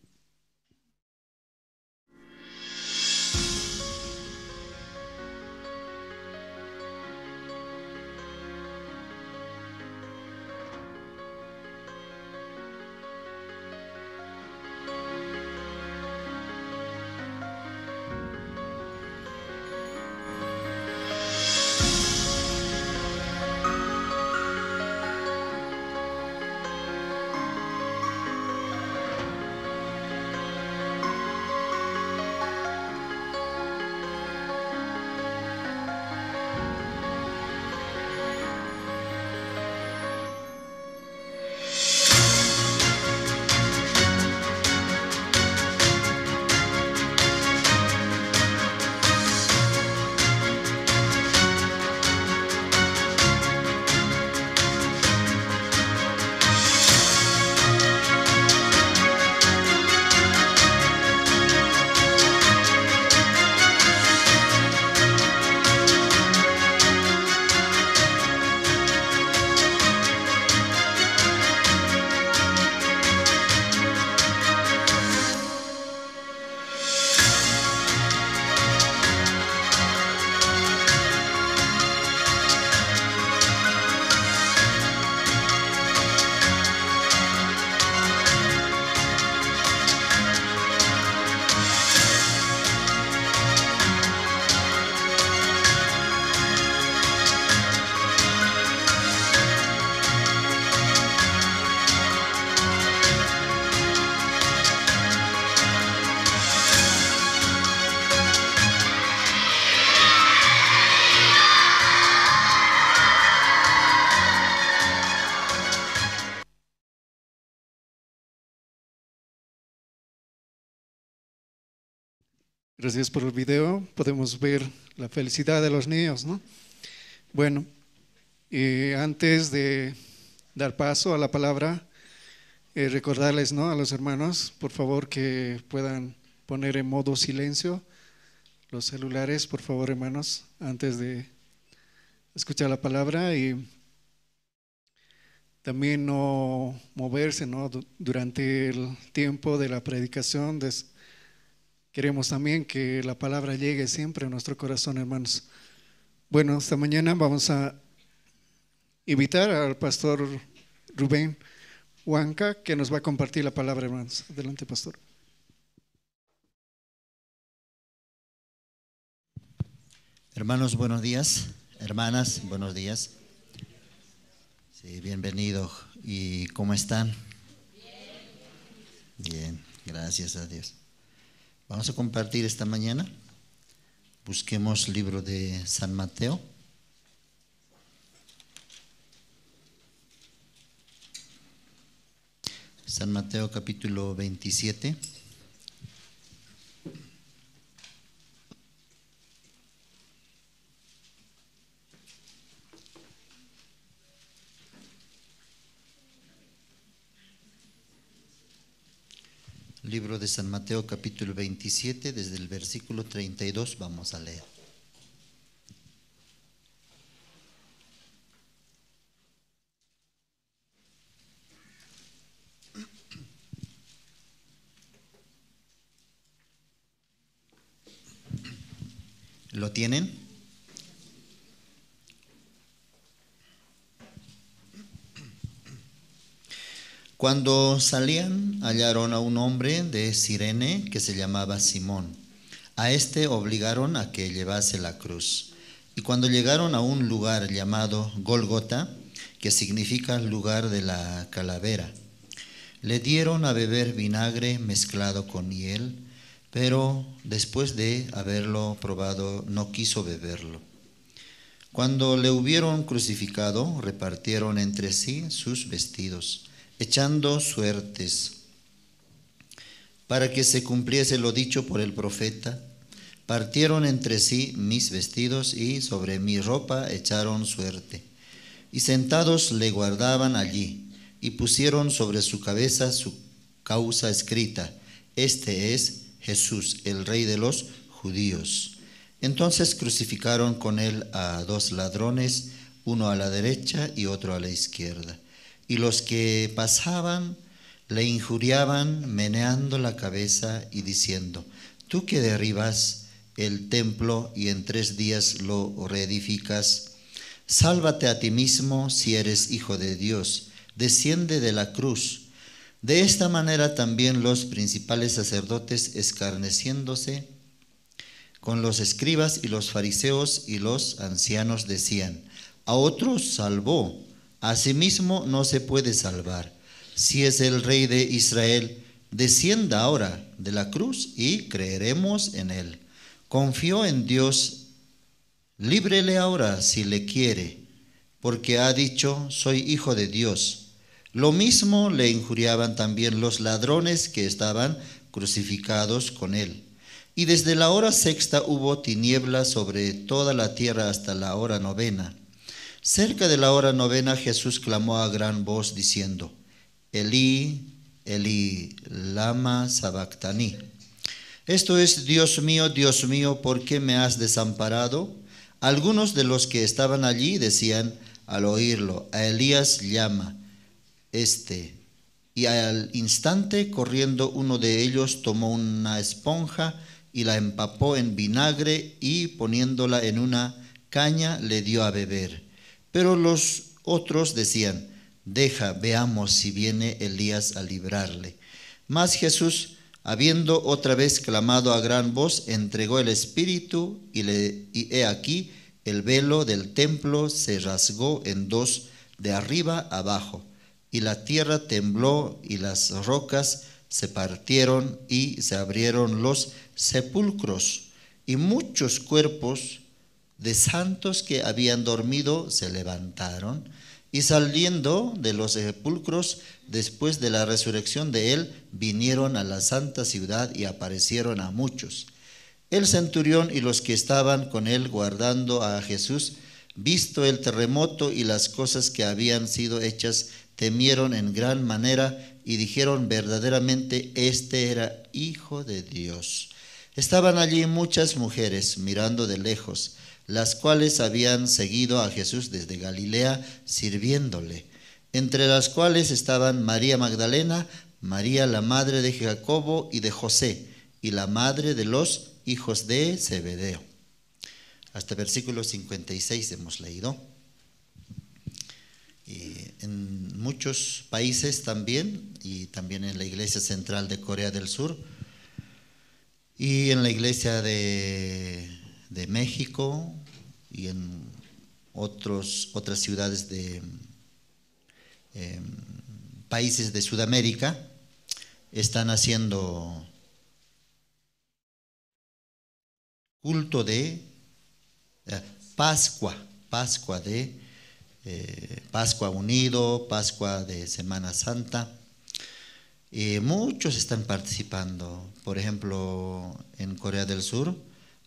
Gracias por el video. Podemos ver la felicidad de los niños, ¿no? Bueno, antes de dar paso a la palabra, recordarles, ¿no? A los hermanos, por favor, que puedan poner en modo silencio los celulares, por favor, hermanos, antes de escuchar la palabra, y también no moverse, ¿no? Durante el tiempo de la predicación. Queremos también que la palabra llegue siempre a nuestro corazón, hermanos. Bueno, esta mañana vamos a invitar al pastor Rubén Huanca, que nos va a compartir la palabra, hermanos. Adelante, pastor. Hermanos, buenos días. Hermanas, buenos días. Sí, bienvenidos. ¿Y cómo están? Bien, gracias a Dios. Vamos a compartir esta mañana. Busquemos el libro de San Mateo. San Mateo capítulo 27. Libro de San Mateo capítulo 27, desde el versículo 32 vamos a leer. ¿Lo tienen? Cuando salían, hallaron a un hombre de Cirene que se llamaba Simón. A este obligaron a que llevase la cruz. Y cuando llegaron a un lugar llamado Gólgota, que significa lugar de la calavera, le dieron a beber vinagre mezclado con miel, pero después de haberlo probado no quiso beberlo. Cuando le hubieron crucificado, repartieron entre sí sus vestidos, echando suertes, para que se cumpliese lo dicho por el profeta: partieron entre sí mis vestidos y sobre mi ropa echaron suerte. Y sentados le guardaban allí, y pusieron sobre su cabeza su causa escrita: Este es Jesús, el Rey de los judíos. Entonces crucificaron con él a dos ladrones, uno a la derecha y otro a la izquierda. Y los que pasaban le injuriaban, meneando la cabeza y diciendo: Tú que derribas el templo y en 3 días lo reedificas, sálvate a ti mismo si eres hijo de Dios, desciende de la cruz. De esta manera también los principales sacerdotes, escarneciéndose con los escribas y los fariseos y los ancianos, decían: A otros salvó, a sí mismo no se puede salvar. Si es el Rey de Israel, descienda ahora de la cruz y creeremos en él. Confió en Dios, líbrele ahora si le quiere, porque ha dicho: soy hijo de Dios. Lo mismo le injuriaban también los ladrones que estaban crucificados con él. Y desde la hora 6 hubo tinieblas sobre toda la tierra hasta la hora 9. Cerca de la hora 9 Jesús clamó a gran voz diciendo: Elí, Elí, lama sabactani. Esto es: Dios mío, ¿por qué me has desamparado? Algunos de los que estaban allí decían al oírlo: a Elías llama este. Y al instante, corriendo, uno de ellos tomó una esponja y la empapó en vinagre y poniéndola en una caña le dio a beber. Pero los otros decían: deja, veamos si viene Elías a librarle. Mas Jesús, habiendo otra vez clamado a gran voz, entregó el espíritu y he aquí el velo del templo se rasgó en 2 de arriba abajo, y la tierra tembló y las rocas se partieron y se abrieron los sepulcros, y muchos cuerpos de santos que habían dormido se levantaron, y saliendo de los sepulcros después de la resurrección de él, vinieron a la santa ciudad y aparecieron a muchos. El centurión y los que estaban con él guardando a Jesús, visto el terremoto y las cosas que habían sido hechas, temieron en gran manera y dijeron: verdaderamente este era Hijo de Dios. Estaban allí muchas mujeres mirando de lejos, las cuales habían seguido a Jesús desde Galilea sirviéndole, entre las cuales estaban María Magdalena, María la madre de Jacobo y de José, y la madre de los hijos de Zebedeo. Hasta versículo 56 hemos leído. Y en muchos países también, y también en la Iglesia Central de Corea del Sur, y en la Iglesia de México, y en otras ciudades de países de Sudamérica, están haciendo culto de Pascua unido, Pascua de Semana Santa. Muchos están participando. Por ejemplo, en Corea del Sur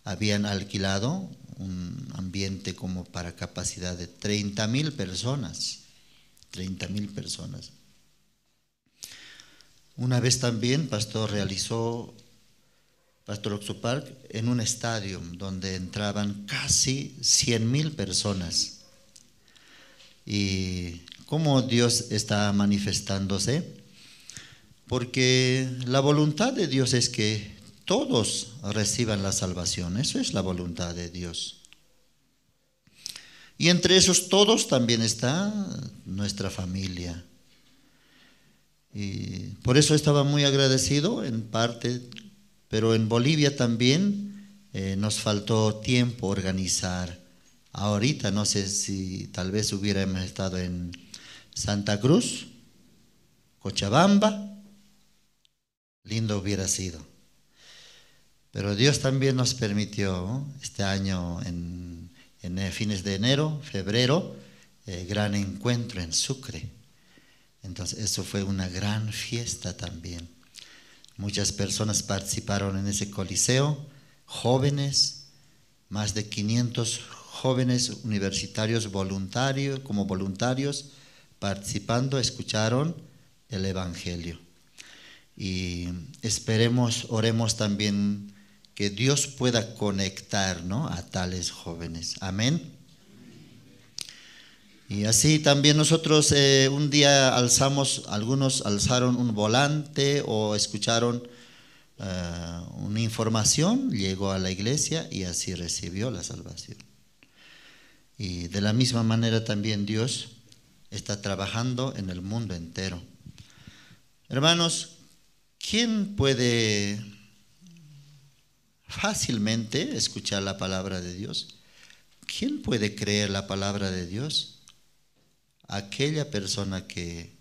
habían alquilado un ambiente como para capacidad de 30,000 personas. 30,000 personas. Una vez también, pastor, realizó, Pastor Oxopark, en un estadio donde entraban casi 100,000 personas. Y cómo Dios está manifestándose, porque la voluntad de Dios es que todos reciban la salvación. Eso es la voluntad de Dios. Y entre esos todos también está nuestra familia. Y por eso estaba muy agradecido en parte, pero en Bolivia también nos faltó tiempo organizar. Ahorita no sé si tal vez hubiéramos estado en Santa Cruz, Cochabamba, lindo hubiera sido. Pero Dios también nos permitió este año en fines de enero, febrero, gran encuentro en Sucre. Entonces eso fue una gran fiesta también. Muchas personas participaron en ese coliseo, jóvenes, más de 500 jóvenes universitarios como voluntarios, participando, escucharon el Evangelio. Y esperemos, oremos también que Dios pueda conectar, ¿no?, a tales jóvenes. Amén. Y así también nosotros un día algunos alzaron un volante o escucharon una información, llegó a la iglesia y así recibió la salvación. Y de la misma manera también Dios está trabajando en el mundo entero. Hermanos, ¿quién puede fácilmente escuchar la palabra de Dios? ¿Quién puede creer la palabra de Dios? Aquella persona que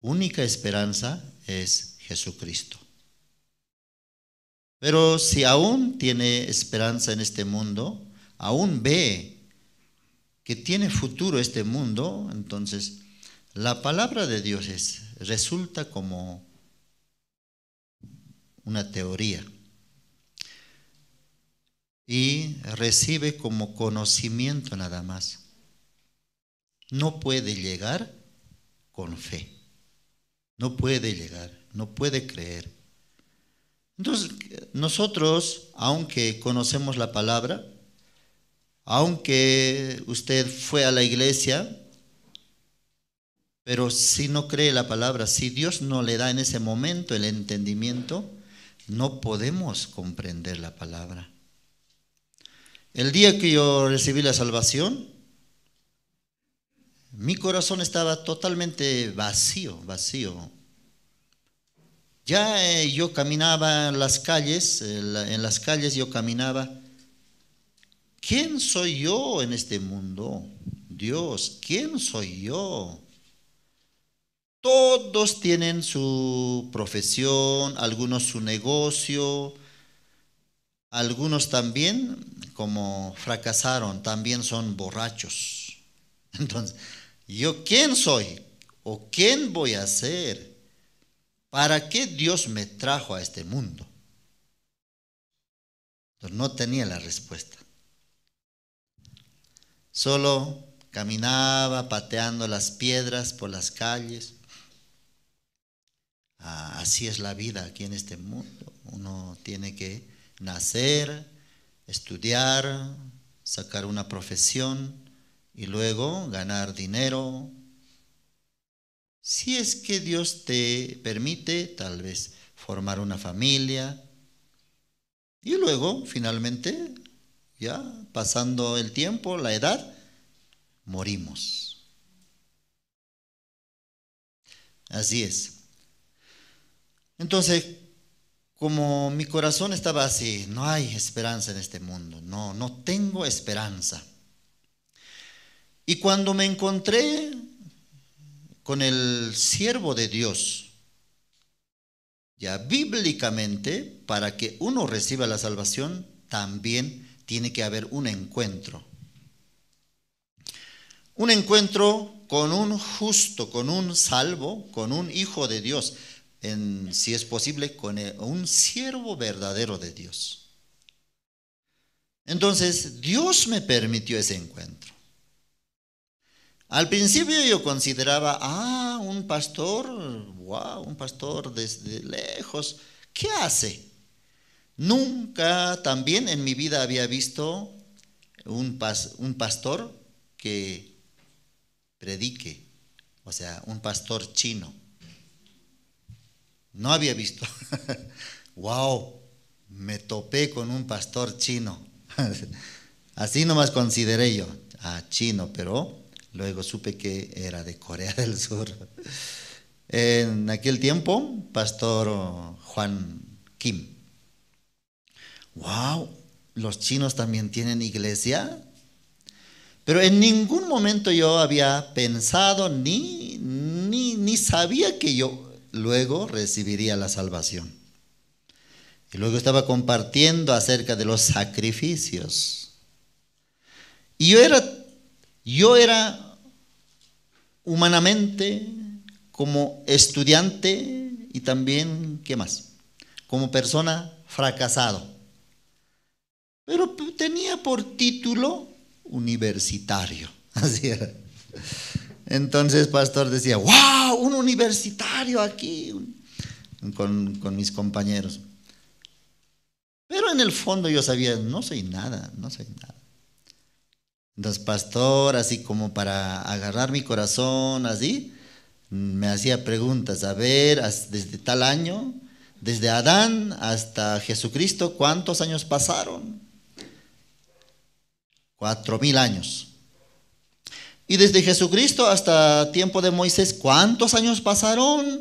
única esperanza es Jesucristo. Pero si aún tiene esperanza en este mundo, aún ve que tiene futuro este mundo, entonces la palabra de Dios resulta como una teoría y recibe como conocimiento nada más. No puede llegar con fe, no puede llegar, no puede creer. Entonces nosotros, aunque conocemos la palabra, aunque usted fue a la iglesia, pero si no cree la palabra, si Dios no le da en ese momento el entendimiento, no podemos comprender la palabra. El día que yo recibí la salvación, mi corazón estaba totalmente vacío. Ya yo caminaba en las calles yo caminaba. ¿Quién soy yo en este mundo? Dios, ¿quién soy yo? Todos tienen su profesión, algunos su negocio, algunos también, como fracasaron, también son borrachos. Entonces, ¿yo quién soy? ¿O quién voy a ser? ¿Para qué Dios me trajo a este mundo? Entonces, no tenía la respuesta. Solo caminaba pateando las piedras por las calles. Así es la vida aquí en este mundo. Uno tiene que nacer, estudiar, sacar una profesión y luego ganar dinero. Si es que Dios te permite, tal vez formar una familia y luego finalmente, ya pasando el tiempo, la edad, morimos. Así es. Entonces, como mi corazón estaba así, no hay esperanza en este mundo, no tengo esperanza. Y cuando me encontré con el siervo de Dios, ya bíblicamente, para que uno reciba la salvación, también tiene que haber un encuentro. Un encuentro con un justo, con un salvo, con un hijo de Dios. Si es posible, con un siervo verdadero de Dios. Entonces, Dios me permitió ese encuentro. Al principio yo consideraba, un pastor, wow, un pastor desde lejos, ¿qué hace? Nunca también en mi vida había visto un pastor que predique, o sea, un pastor chino. No había visto. Wow, me topé con un pastor chino. Así nomás consideré yo, chino, pero luego supe que era de Corea del Sur. En aquel tiempo, pastor Juan Kim. Wow, los chinos también tienen iglesia. Pero en ningún momento yo había pensado ni sabía que yo luego recibiría la salvación. Y luego estaba compartiendo acerca de los sacrificios. Y yo era humanamente, como estudiante y también, ¿qué más? Como persona fracasado. Pero tenía por título universitario. Así era. Entonces pastor decía, wow, un universitario aquí, con mis compañeros. Pero en el fondo yo sabía, no soy nada. Entonces pastor, así como para agarrar mi corazón, así, me hacía preguntas, a ver, desde tal año, desde Adán hasta Jesucristo, ¿cuántos años pasaron? 4,000 años. Y desde Jesucristo hasta tiempo de Moisés, ¿cuántos años pasaron?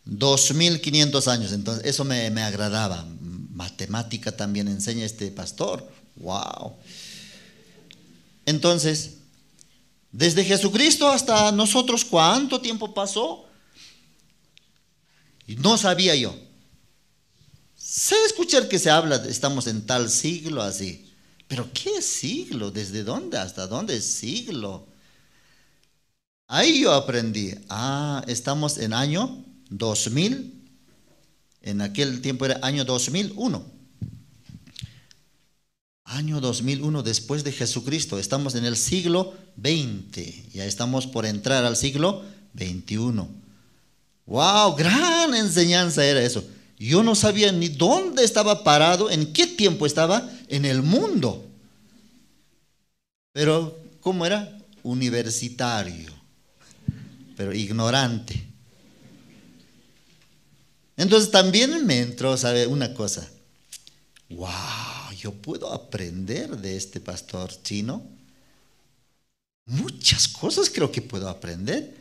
2,500 años. Entonces eso me agradaba. Matemática también enseña este pastor. Wow. Entonces, desde Jesucristo hasta nosotros, ¿cuánto tiempo pasó? Y no sabía yo. Sé escuchar que se habla, estamos en tal siglo así. Pero ¿qué siglo? ¿Desde dónde? ¿Hasta dónde es siglo? Ahí yo aprendí. Estamos en año 2000. En aquel tiempo era año 2001. Año 2001 después de Jesucristo. Estamos en el siglo XX. Ya estamos por entrar al siglo XXI. ¡Wow! Gran enseñanza era eso. Yo no sabía ni dónde estaba parado, en qué tiempo estaba en el mundo. Pero, ¿cómo era? Universitario, pero ignorante. Entonces también me entró, ¿sabe? Una cosa. ¡Wow! Yo puedo aprender de este pastor chino. Muchas cosas creo que puedo aprender.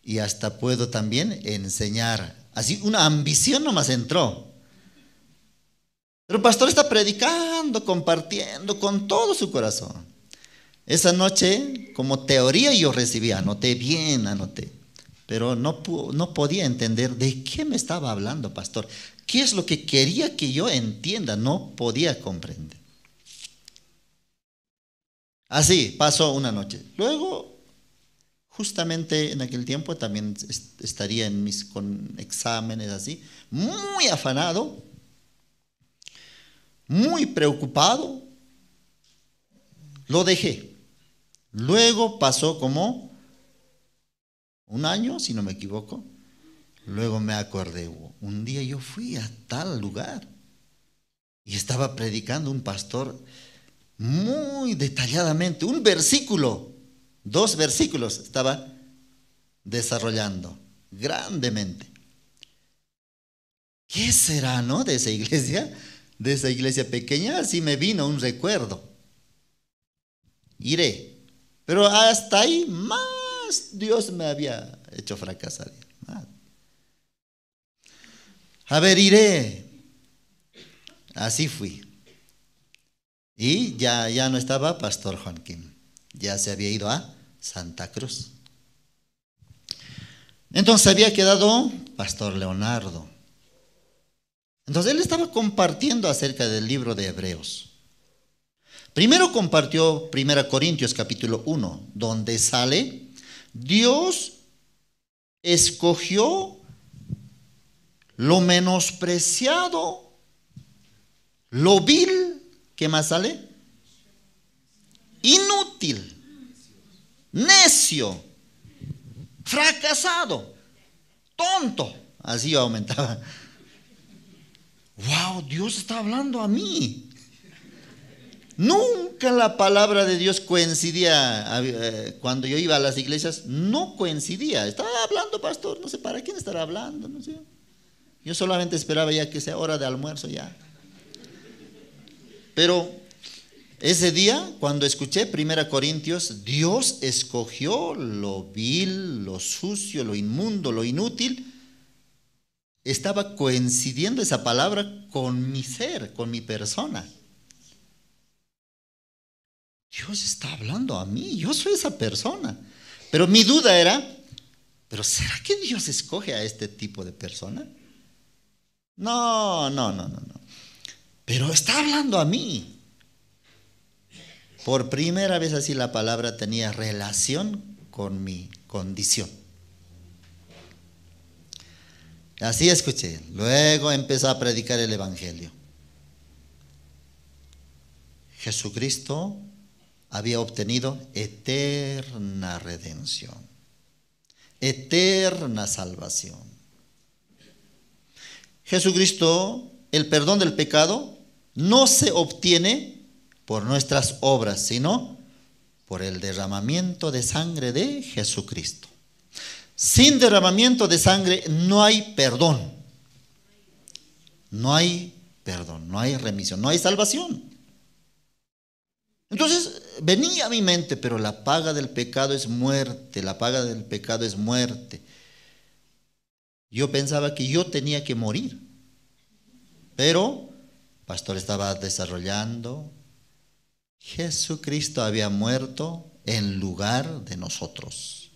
Y hasta puedo también enseñar. Así una ambición nomás entró. Pero el pastor está predicando, compartiendo con todo su corazón. Esa noche, como teoría yo recibí, anoté. Pero no podía entender de qué me estaba hablando, pastor. ¿Qué es lo que quería que yo entienda? No podía comprender. Así pasó una noche. Luego, justamente en aquel tiempo también estaría con exámenes así, muy afanado, muy preocupado. Lo dejé. Luego pasó como un año, si no me equivoco. Luego me acordé, un día yo fui a tal lugar y estaba predicando un pastor muy detalladamente, un versículo, 2 versículos estaba desarrollando grandemente. ¿Qué será, no? De esa iglesia pequeña, así me vino un recuerdo. Iré, pero hasta ahí más Dios me había hecho fracasar. A ver, iré. Así fui. Y ya no estaba pastor Juan Kim. Ya se había ido a Santa Cruz. Entonces había quedado pastor Leonardo. Entonces él estaba compartiendo acerca del libro de Hebreos. Primero compartió 1 Corintios capítulo 1, donde sale, Dios escogió lo menospreciado, lo vil, ¿qué más sale? Inútil, necio, fracasado, tonto. Así yo aumentaba. Wow, Dios está hablando a mí. Nunca la palabra de Dios coincidía. Cuando yo iba a las iglesias, no coincidía. Estaba hablando, pastor, no sé para quién estará hablando, no sé. Yo solamente esperaba ya que sea hora de almuerzo ya. Pero ese día, cuando escuché 1 Corintios, Dios escogió lo vil, lo sucio, lo inmundo, lo inútil. Estaba coincidiendo esa palabra con mi ser, con mi persona. Dios está hablando a mí, yo soy esa persona. Pero mi duda era, ¿pero será que Dios escoge a este tipo de persona? No. Pero está hablando a mí. Por primera vez así la palabra tenía relación con mi condición. Así escuché. Luego empezó a predicar el Evangelio. Jesucristo había obtenido eterna redención, eterna salvación. Jesucristo, el perdón del pecado no se obtiene por nuestras obras, sino por el derramamiento de sangre de Jesucristo. Sin derramamiento de sangre no hay perdón. No hay perdón, no hay remisión, no hay salvación. Entonces venía a mi mente, pero la paga del pecado es muerte, la paga del pecado es muerte. Yo pensaba que yo tenía que morir, pero el pastor estaba desarrollando. Jesucristo había muerto en lugar de nosotros,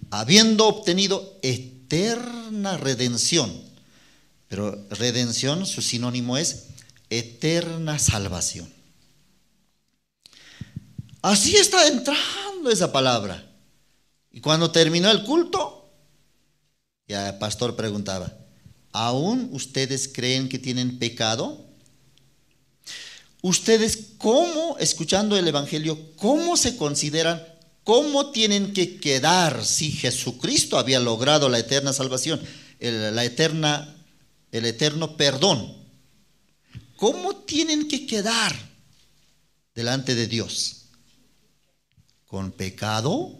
habiendo obtenido eterna redención. Pero redención, su sinónimo es eterna salvación. Así está entrando esa palabra. Y cuando terminó el culto, ya el pastor preguntaba, ¿aún ustedes creen que tienen pecado? Ustedes, ¿cómo, escuchando el Evangelio, cómo se consideran, cómo tienen que quedar si Jesucristo había logrado la eterna salvación, el eterno perdón? ¿Cómo tienen que quedar delante de Dios? ¿Con pecado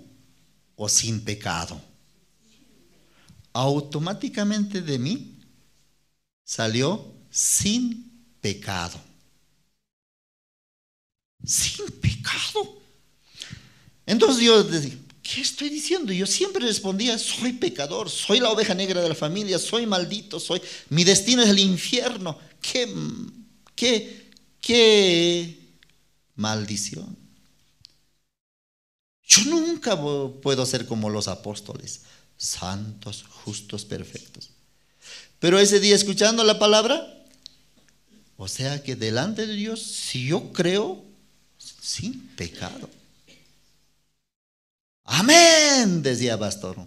o sin pecado? Automáticamente de mí salió sin pecado. Sin pecado. Entonces yo decía, ¿qué estoy diciendo? Yo siempre respondía, soy pecador, soy la oveja negra de la familia, soy maldito, mi destino es el infierno. ¡Qué maldición! Yo nunca puedo ser como los apóstoles, santos, justos, perfectos. Pero ese día escuchando la palabra, o sea que delante de Dios, si yo creo, sin pecado. Amén, decía pastor.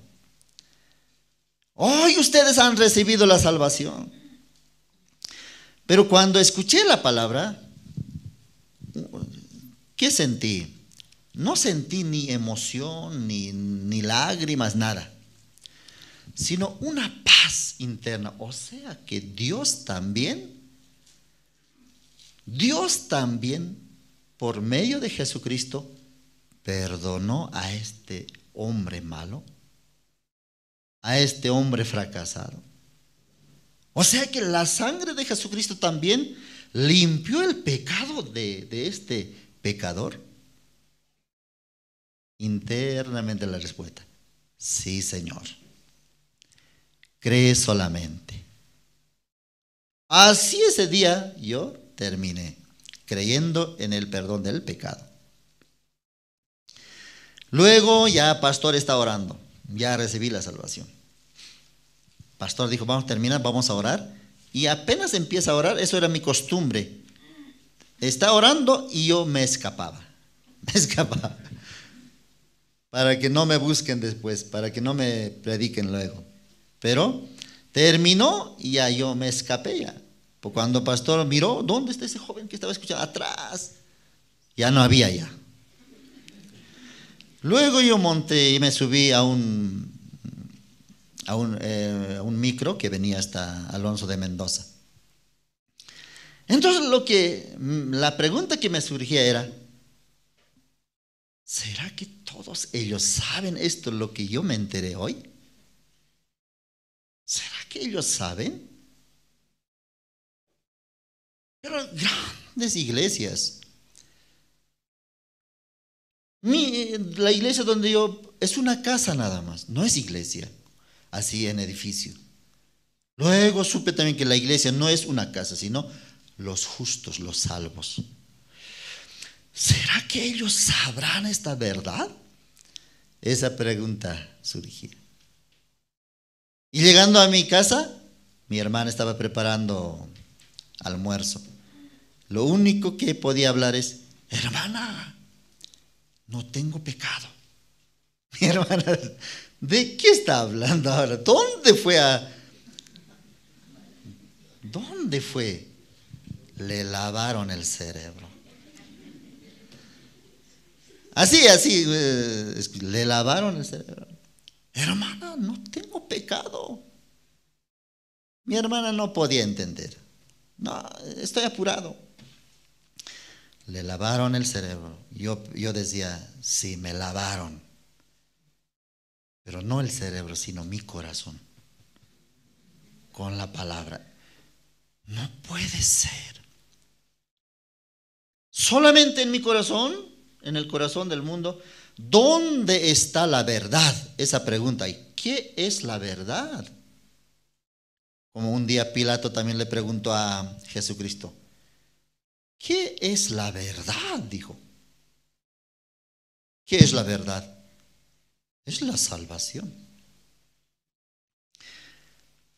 Hoy ustedes han recibido la salvación. Pero cuando escuché la palabra, ¿qué sentí? No sentí ni emoción, ni lágrimas, nada, sino una paz interna. O sea que Dios también, por medio de Jesucristo, perdonó a este hombre malo, a este hombre fracasado. O sea que la sangre de Jesucristo también limpió el pecado de este pecador. Internamente la respuesta, sí, Señor. Cree solamente. Así ese día yo terminé creyendo en el perdón del pecado. Luego ya pastor está orando, ya recibí la salvación. Pastor dijo, vamos a terminar, vamos a orar. Y apenas empieza a orar, eso era mi costumbre. Está orando y yo me escapaba. Para que no me busquen después, para que no me prediquen luego. Pero terminó y ya yo me escapé ya. Pues cuando el pastor miró, ¿dónde está ese joven que estaba escuchando? Atrás. Ya no había ya. Luego yo monté y me subí a un a un micro que venía hasta Alonso de Mendoza. Entonces la pregunta que me surgía era, ¿será que todos ellos saben esto, lo que yo me enteré hoy? ¿Será que ellos saben? Pero grandes iglesias. La iglesia donde yo, es una casa nada más, no es iglesia, así en edificio. Luego supe también que la iglesia no es una casa, sino los justos, los salvos. ¿Será que ellos sabrán esta verdad? Esa pregunta surgía. Y llegando a mi casa, mi hermana estaba preparando almuerzo. Lo único que podía hablar es, hermana, no tengo pecado. Mi hermana, ¿de qué está hablando ahora? ¿Dónde fue? Le lavaron el cerebro. Así, le lavaron el cerebro. Hermana, no tengo pecado. Mi hermana no podía entender. No, estoy apurado. Le lavaron el cerebro. Yo decía, sí, me lavaron. Pero no el cerebro, sino mi corazón. Con la palabra. No puede ser. Solamente en mi corazón, en el corazón del mundo, ¿dónde está la verdad? Esa pregunta. ¿Y qué es la verdad? Como un día Pilato también le preguntó a Jesucristo, ¿qué es la verdad? Dijo. ¿Qué es la verdad? Es la salvación.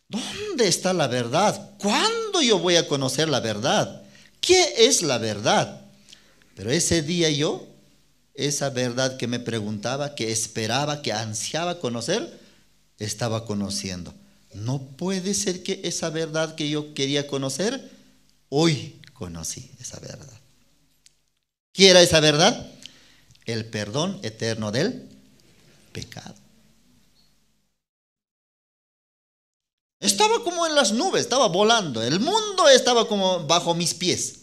¿Dónde está la verdad? ¿Cuándo yo voy a conocer la verdad? ¿Qué es la verdad? Pero ese día esa verdad que me preguntaba, que esperaba, que ansiaba conocer, estaba conociendo. No puede ser que esa verdad que yo quería conocer, hoy conocí esa verdad. ¿Qué era esa verdad? El perdón eterno del pecado. Estaba como en las nubes, estaba volando. El mundo estaba como bajo mis pies.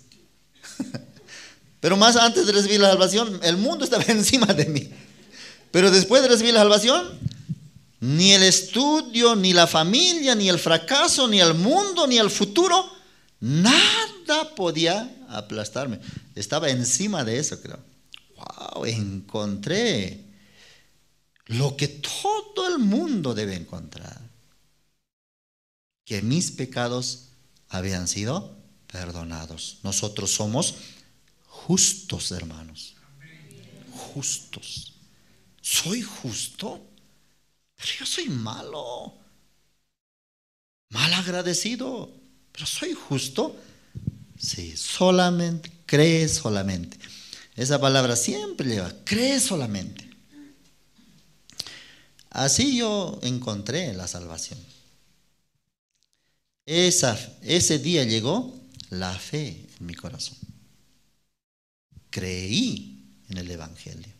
Pero más antes de recibir la salvación, el mundo estaba encima de mí. Pero después de recibir la salvación, ni el estudio, ni la familia, ni el fracaso, ni el mundo, ni el futuro, nada podía aplastarme. Estaba encima de eso, creo. Wow, encontré lo que todo el mundo debe encontrar. Que mis pecados habían sido perdonados. Nosotros somos justos, hermanos. Justos. ¿Soy justo? Pero yo soy malo. Mal agradecido. Pero soy justo. Sí, solamente, cree solamente. Esa palabra siempre lleva, cree solamente. Así yo encontré la salvación. Ese día llegó la fe en mi corazón. Creí en el Evangelio.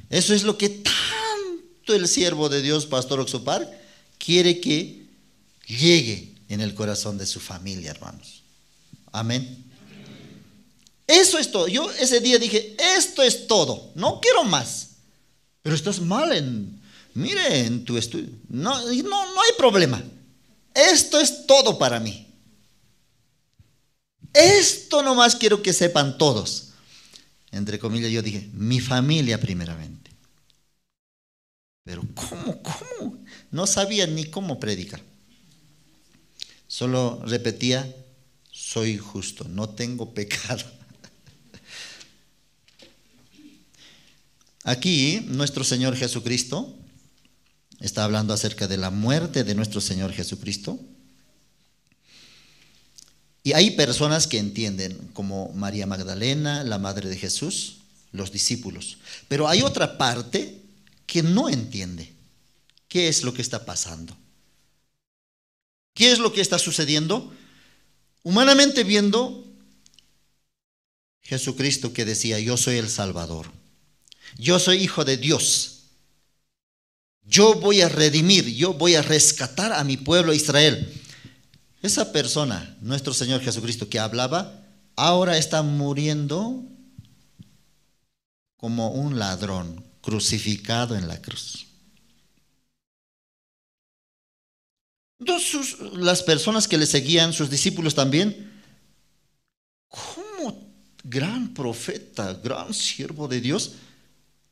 Eso es lo que tanto el siervo de Dios, Pastor Oxopar, quiere que llegue en el corazón de su familia, hermanos. Amén. Eso es todo. Yo ese día dije, esto es todo, no quiero más. Pero estás mal en tu estudio. No hay problema. Esto es todo para mí. Esto nomás quiero que sepan todos. Entre comillas yo dije, mi familia primeramente. Pero ¿cómo? No sabía ni cómo predicar. Solo repetía, soy justo, no tengo pecado. Aquí nuestro Señor Jesucristo está hablando acerca de la muerte de nuestro Señor Jesucristo. Y hay personas que entienden, como María Magdalena, la madre de Jesús, los discípulos. Pero hay otra parte que no entiende. ¿Qué es lo que está pasando? ¿Qué es lo que está sucediendo? Humanamente viendo, Jesucristo que decía, yo soy el Salvador. Yo soy hijo de Dios. yo voy a redimir, yo voy a rescatar a mi pueblo Israel. Esa persona, nuestro Señor Jesucristo que hablaba, ahora está muriendo como un ladrón crucificado en la cruz. Entonces, las personas que le seguían, sus discípulos también, ¿cómo gran profeta, gran siervo de Dios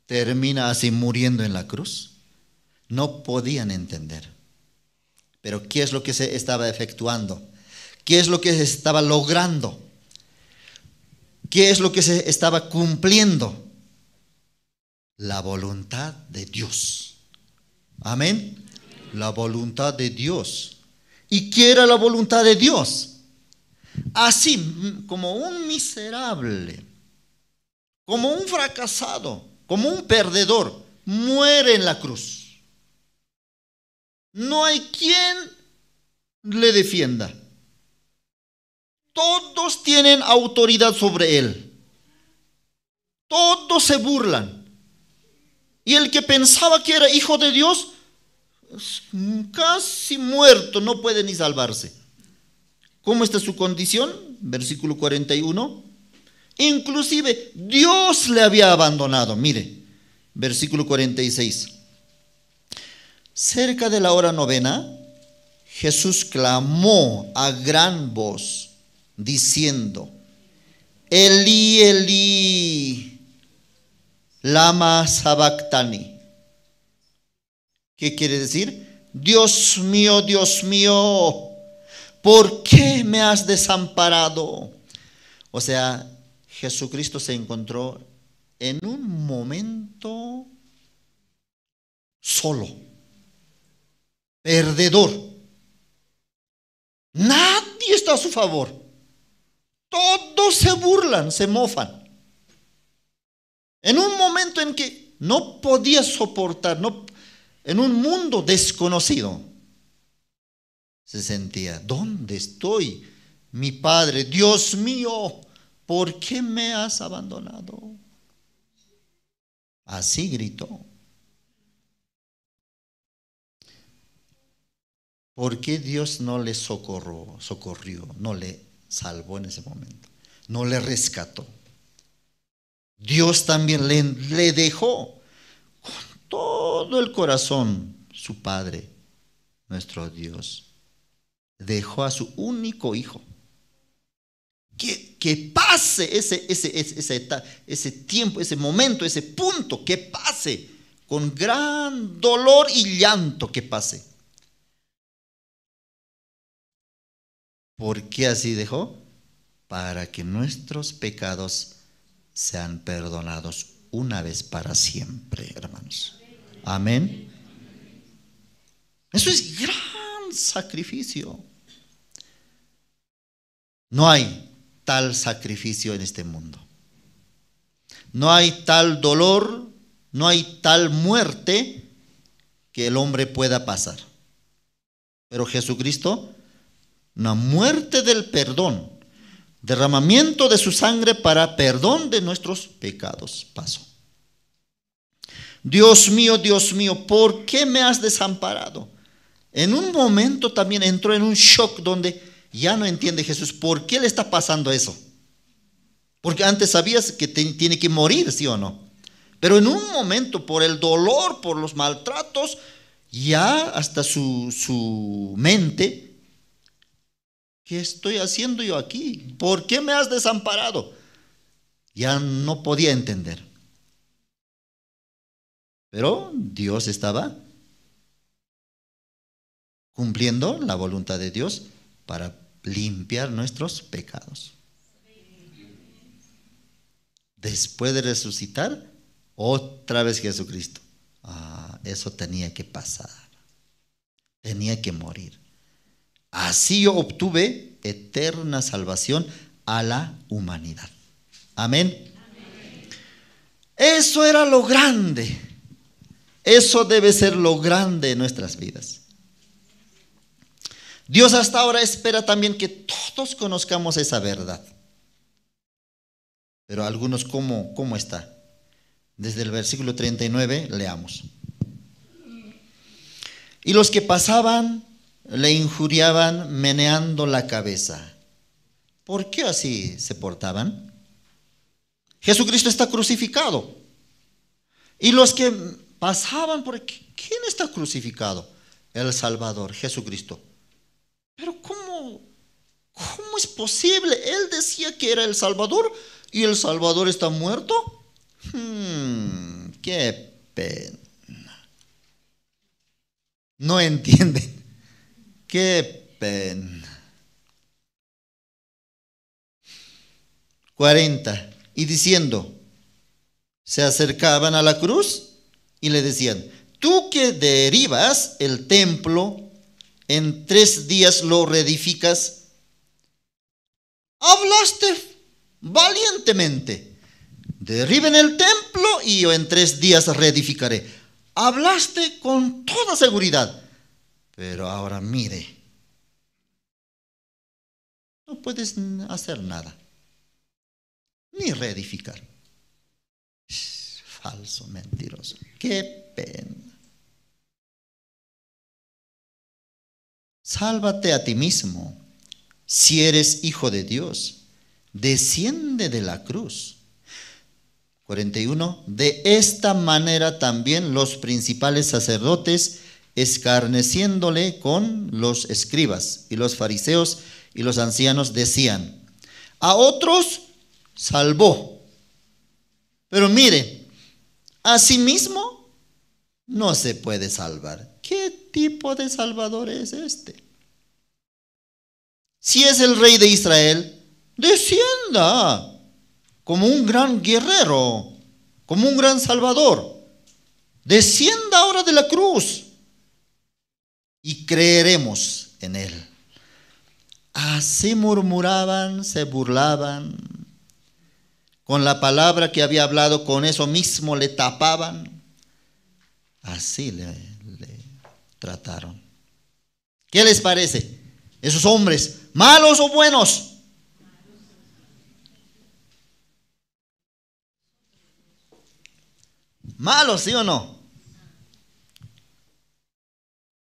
termina así muriendo en la cruz? No podían entender. Pero ¿qué es lo que se estaba efectuando? ¿Qué es lo que se estaba logrando? ¿Qué es lo que se estaba cumpliendo? La voluntad de Dios. Amén. La voluntad de Dios. ¿Y qué era la voluntad de Dios? Así como un miserable, como un fracasado, como un perdedor, muere en la cruz. No hay quien le defienda. Todos tienen autoridad sobre él. Todos se burlan. Y el que pensaba que era hijo de Dios, casi muerto, no puede ni salvarse. ¿Cómo está su condición? Versículo 41. Inclusive Dios le había abandonado. Mire, versículo 46. Cerca de la hora novena, Jesús clamó a gran voz, diciendo: Elí, Elí, lama sabactani. ¿Qué quiere decir? Dios mío, ¿por qué me has desamparado? O sea, Jesucristo se encontró en un momento solo, perdedor. Nadie está a su favor. Todos se burlan, se mofan. En un momento en que no podía soportar, en un mundo desconocido, se sentía: ¿dónde estoy? Mi Padre, Dios mío, ¿por qué me has abandonado? Así gritó. ¿Por qué Dios no le socorrió, no le salvó en ese momento? No le rescató. Dios también le dejó con todo el corazón. Su Padre, nuestro Dios, dejó a su único hijo. Que pase ese tiempo, ese momento, ese punto, que pase con gran dolor y llanto, que pase. ¿Por qué así dejó? Para que nuestros pecados sean perdonados una vez para siempre, hermanos. Amén. Eso es gran sacrificio. No hay tal sacrificio en este mundo. No hay tal dolor, no hay tal muerte que el hombre pueda pasar. Pero Jesucristo, una muerte del perdón, derramamiento de su sangre para perdón de nuestros pecados, pasó. Dios mío, ¿por qué me has desamparado? En un momento también entró en un shock donde ya no entiende Jesús por qué le está pasando eso. Porque antes sabías que tiene que morir, ¿sí o no? Pero en un momento, por el dolor, por los maltratos, ya hasta su mente: ¿qué estoy haciendo yo aquí? ¿Por qué me has desamparado? Ya no podía entender. Pero Dios estaba cumpliendo la voluntad de Dios para limpiar nuestros pecados. Después de resucitar, otra vez Jesucristo. Eso tenía que pasar. Tenía que morir. Así yo obtuve eterna salvación a la humanidad. Amén. Amén. Eso era lo grande. Eso debe ser lo grande en nuestras vidas. Dios hasta ahora espera también que todos conozcamos esa verdad. Pero algunos, ¿cómo está? Desde el versículo 39 leamos. y los que pasaban le injuriaban meneando la cabeza. ¿Por qué así se portaban? Jesucristo está crucificado. Y los que pasaban por aquí, ¿quién está crucificado? El Salvador, Jesucristo. Pero ¿cómo es posible? Él decía que era el Salvador y el Salvador está muerto. Qué pena. No entienden. Qué pena. 40. Y diciendo, se acercaban a la cruz y le decían: tú que derribas el templo, en 3 días lo reedificas. Hablaste valientemente. Derriben el templo y yo en 3 días reedificaré. Hablaste con toda seguridad. Pero ahora mire, no puedes hacer nada, ni reedificar. Falso, mentiroso. Qué pena. Sálvate a ti mismo. Si eres hijo de Dios, desciende de la cruz. 41. De esta manera también los principales sacerdotes, escarneciéndole con los escribas y los fariseos y los ancianos, decían: a otros salvó, pero miren, a sí mismo no se puede salvar. ¿Qué tipo de salvador es este? Si es el rey de Israel, descienda como un gran guerrero, como un gran salvador. Descienda ahora de la cruz y creeremos en él. Así murmuraban, se burlaban. Con la palabra que había hablado, con eso mismo le tapaban. Así le trataron. ¿Qué les parece? Esos hombres, ¿malos o buenos? ¿Malos, sí o no?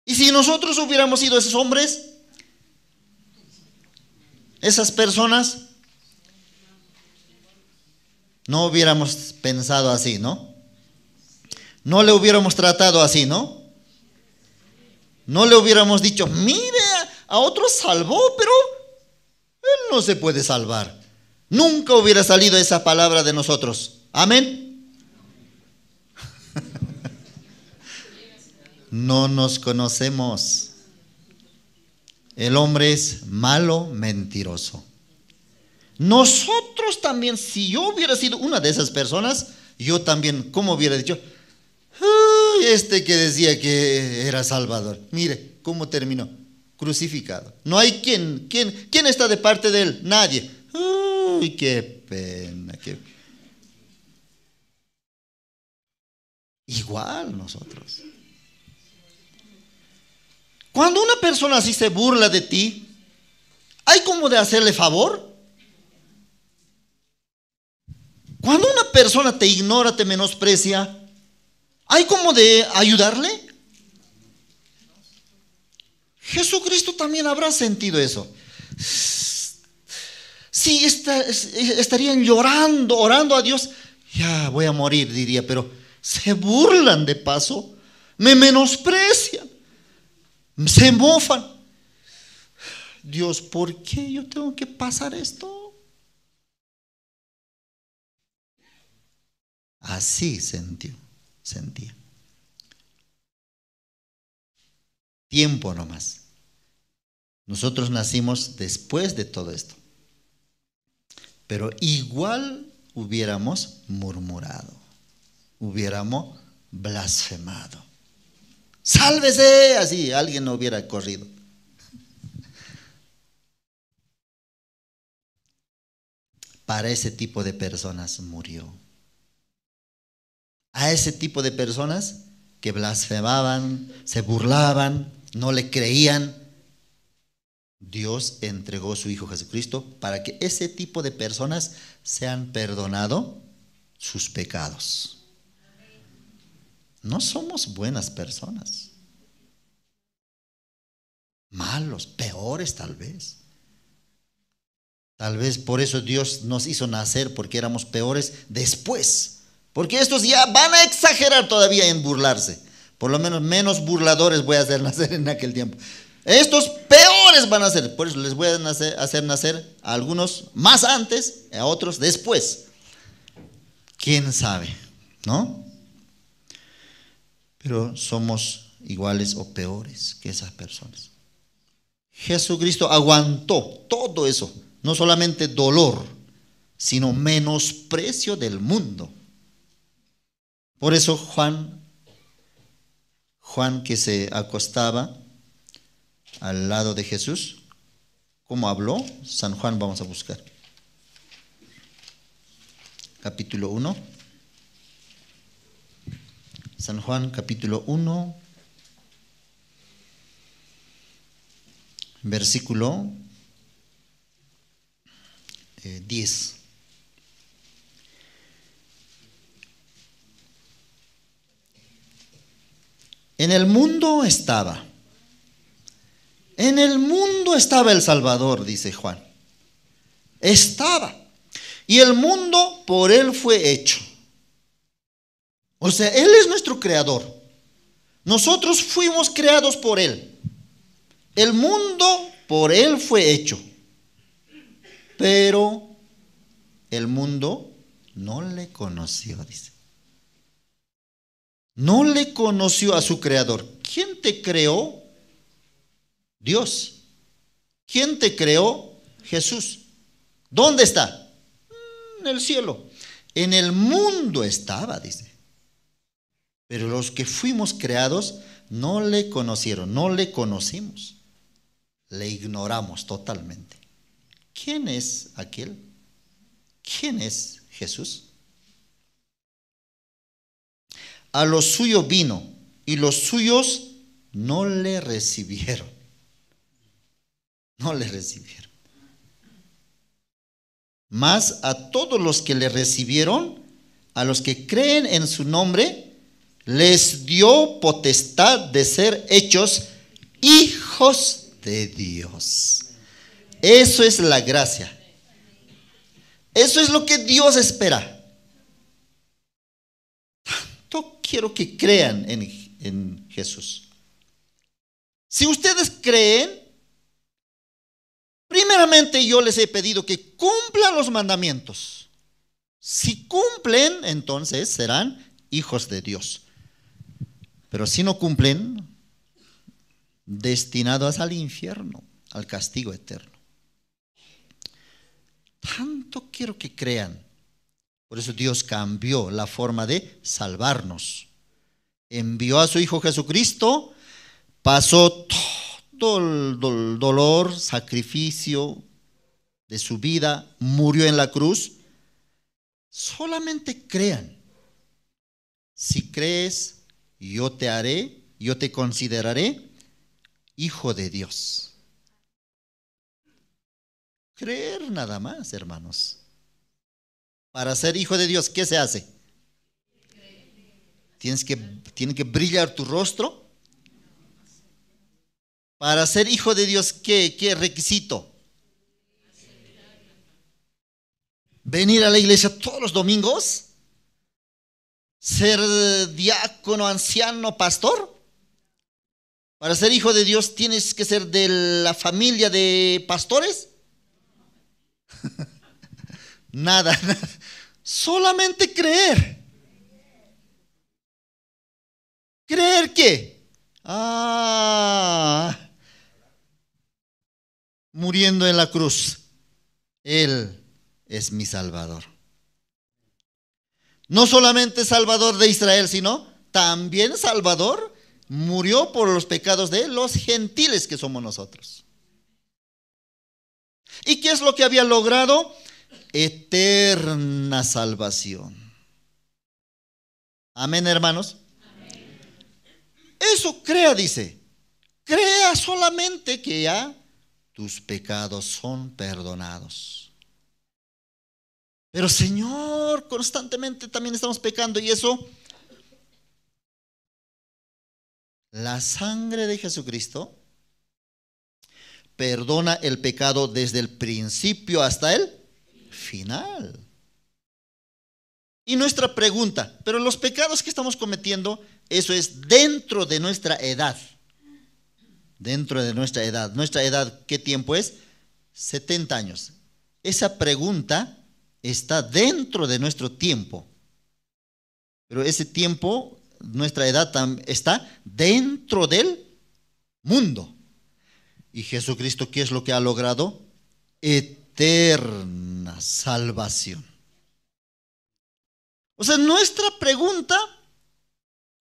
¿Y si nosotros hubiéramos sido esos hombres? Esas personas, no hubiéramos pensado así, ¿no? No le hubiéramos tratado así, ¿no? No le hubiéramos dicho: mire, a otros salvó, pero él no se puede salvar. Nunca hubiera salido esa palabra de nosotros. Amén. No nos conocemos. El hombre es malo, mentiroso. Nosotros también, si yo hubiera sido una de esas personas, yo también, ¿cómo hubiera dicho? Este que decía que era Salvador, mire cómo terminó, crucificado. No hay ¿quién está de parte de él? Nadie. Uy, qué pena. Igual nosotros. Cuando una persona así se burla de ti, ¿hay como de hacerle favor? Cuando una persona te ignora, te menosprecia, ¿hay como de ayudarle? Jesucristo también habrá sentido eso. Sí, estarían llorando, orando a Dios. Ya voy a morir, diría, pero se burlan de paso, me menosprecian, se mofan. Dios, ¿por qué yo tengo que pasar esto? Así sentía. Tiempo nomás. Nosotros nacimos después de todo esto. Pero igual hubiéramos murmurado, hubiéramos blasfemado. ¡Sálvese! Así alguien no hubiera corrido. Para ese tipo de personas murió. A ese tipo de personas que blasfemaban, se burlaban, no le creían, Dios entregó a su Hijo Jesucristo para que ese tipo de personas sean perdonados sus pecados. No somos buenas personas. malos, peores tal vez. Tal vez por eso Dios nos hizo nacer, porque éramos peores después. Porque estos ya van a exagerar todavía en burlarse. Por lo menos burladores voy a hacer nacer en aquel tiempo. Estos peores van a ser, por eso les voy a hacer nacer a algunos más antes, a otros después. ¿Quién sabe? ¿No? Pero somos iguales o peores que esas personas. Jesucristo aguantó todo eso, no solamente dolor, sino menosprecio del mundo. Por eso Juan que se acostaba al lado de Jesús, ¿cómo habló? San Juan, vamos a buscar. Capítulo 1. San Juan, capítulo 1, versículo 10. En el mundo estaba el Salvador, dice Juan. Estaba. Y el mundo por Él fue hecho. O sea, Él es nuestro creador. Nosotros fuimos creados por Él. El mundo por Él fue hecho. Pero el mundo no le conoció, dice. No le conoció a su creador. ¿Quién te creó? Dios. ¿Quién te creó? Jesús. ¿Dónde está? En el cielo. En el mundo estaba, dice. Pero los que fuimos creados no le conocieron, no le conocimos. Le ignoramos totalmente. ¿Quién es aquel? ¿Quién es Jesús? A los suyos vino y los suyos no le recibieron. No le recibieron. Mas a todos los que le recibieron, a los que creen en su nombre, les dio potestad de ser hechos hijos de Dios. Eso es la gracia. Eso es lo que Dios espera. Tanto quiero que crean en Jesús. Si ustedes creen, primeramente yo les he pedido que cumplan los mandamientos. Si cumplen, entonces serán hijos de Dios. Pero si no cumplen, destinados al infierno, al castigo eterno. Tanto quiero que crean. Por eso Dios cambió la forma de salvarnos. Envió a su Hijo Jesucristo, pasó todo el dolor, sacrificio de su vida, murió en la cruz. Solamente crean. Si crees, yo te haré, yo te consideraré hijo de Dios. Creer nada más, hermanos. Para ser hijo de Dios, ¿qué se hace? Tiene que brillar tu rostro. Para ser hijo de Dios, ¿qué requisito? Venir a la iglesia todos los domingos. Ser diácono, anciano, pastor. Para ser hijo de Dios tienes que ser de la familia de pastores. Nada. Solamente creer. ¿Creer qué? Muriendo en la cruz. Él es mi Salvador. No solamente Salvador de Israel, sino también Salvador murió por los pecados de los gentiles que somos nosotros. ¿Y qué es lo que había logrado? Eterna salvación. Amén, hermanos. Amén. Eso crea, dice. Crea solamente que ya tus pecados son perdonados. Pero Señor, constantemente también estamos pecando y eso, la sangre de Jesucristo perdona el pecado desde el principio hasta el final. Y nuestra pregunta, pero los pecados que estamos cometiendo, eso es dentro de nuestra edad. Dentro de nuestra edad. ¿Nuestra edad qué tiempo es? 70 años. Esa pregunta está dentro de nuestro tiempo. Pero ese tiempo, nuestra edad está dentro del mundo. ¿Y Jesucristo qué es lo que ha logrado? Eterna salvación. O sea, nuestra pregunta,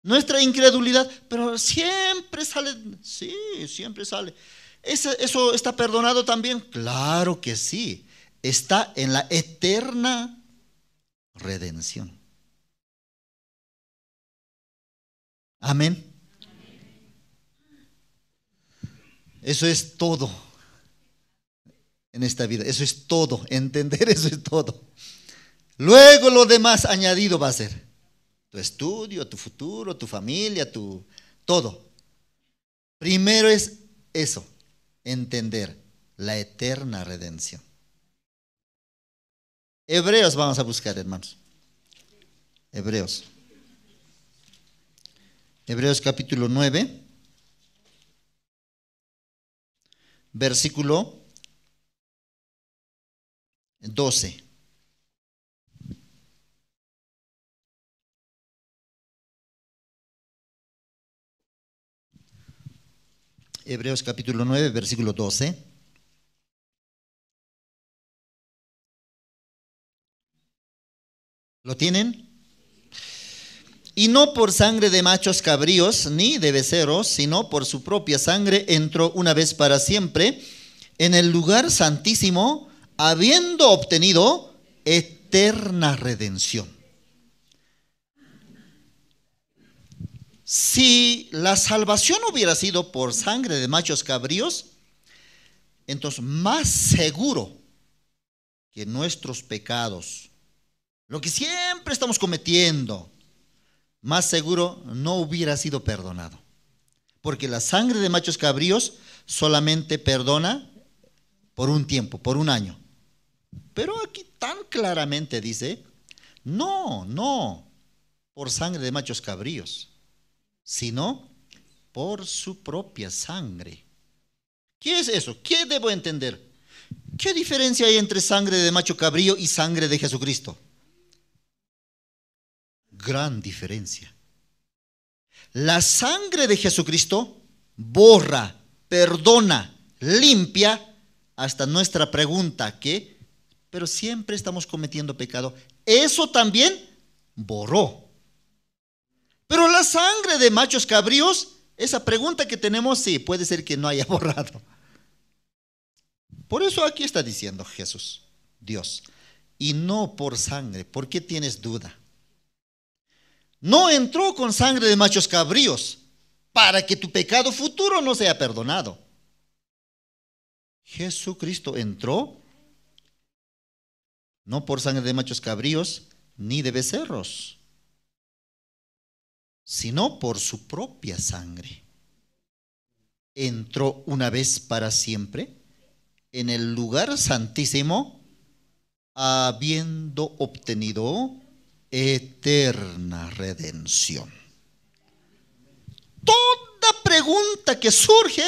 nuestra incredulidad, pero siempre sale, sí, siempre sale. ¿Eso está perdonado también? Claro que sí. Está en la eterna redención. Amén. Eso es todo en esta vida. Eso es todo. Entender eso es todo. Luego lo demás añadido va a ser tu estudio, tu futuro, tu familia, tu todo. Primero es eso, entender la eterna redención. Hebreos vamos a buscar, hermanos. Hebreos capítulo 9, versículo 12. Hebreos capítulo 9, versículo 12. ¿Lo tienen? Y no por sangre de machos cabríos ni de becerros, sino por su propia sangre entró una vez para siempre en el lugar santísimo, habiendo obtenido eterna redención. Si la salvación hubiera sido por sangre de machos cabríos, entonces más seguro que nuestros pecados, lo que siempre estamos cometiendo, más seguro no hubiera sido perdonado. Porque la sangre de machos cabríos solamente perdona por un tiempo, por un año. Pero aquí tan claramente dice, no por sangre de machos cabríos, sino por su propia sangre. ¿Qué es eso? ¿Qué debo entender? ¿Qué diferencia hay entre sangre de macho cabrío y sangre de Jesucristo? Gran diferencia. La sangre de Jesucristo borra, perdona, limpia hasta nuestra pregunta, ¿qué? Pero siempre estamos cometiendo pecado. Eso también borró. Pero la sangre de machos cabríos, esa pregunta que tenemos, sí, puede ser que no haya borrado. Por eso aquí está diciendo Jesús, Dios, y no por sangre. ¿Por qué tienes duda? No entró con sangre de machos cabríos para que tu pecado futuro no sea perdonado. Jesucristo entró no por sangre de machos cabríos ni de becerros, sino por su propia sangre. Entró una vez para siempre en el lugar santísimo, habiendo obtenido eterna redención. Toda pregunta que surge,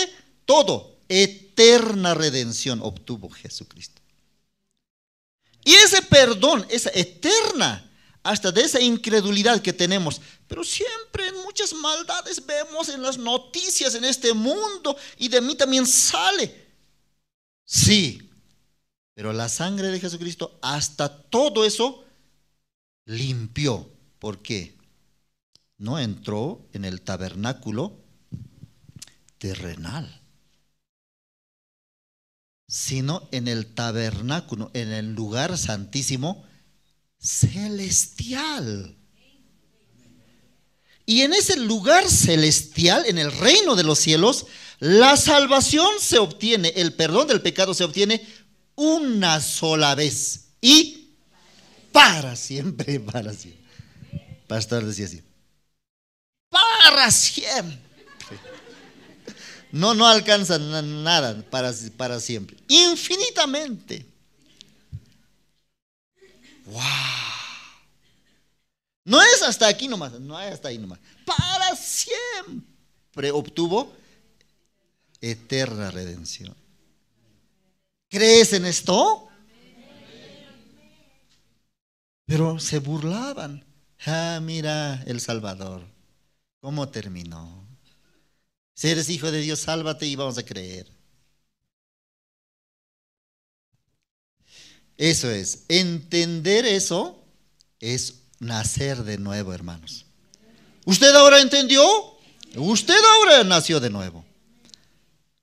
todo, eterna redención obtuvo Jesucristo. Y ese perdón, esa eterna, hasta de esa incredulidad que tenemos, pero siempre en muchas maldades vemos en las noticias en este mundo, y de mí también sale. Sí, pero la sangre de Jesucristo hasta todo eso limpió. ¿Por qué? No entró en el tabernáculo terrenal, sino en el tabernáculo, en el lugar santísimo celestial. Y en ese lugar celestial, en el reino de los cielos, la salvación se obtiene, el perdón del pecado se obtiene una sola vez y para siempre, para siempre. Pastor decía así, para siempre. No alcanza nada para siempre. Infinitamente. ¡Wow! No es hasta aquí nomás, no es hasta ahí nomás. Para siempre obtuvo eterna redención. ¿Crees en esto? Pero se burlaban. Ah, mira el Salvador, ¿cómo terminó? Si eres hijo de Dios, sálvate y vamos a creer. Eso es, entender eso es nacer de nuevo, hermanos. ¿Usted ahora entendió? Usted ahora nació de nuevo.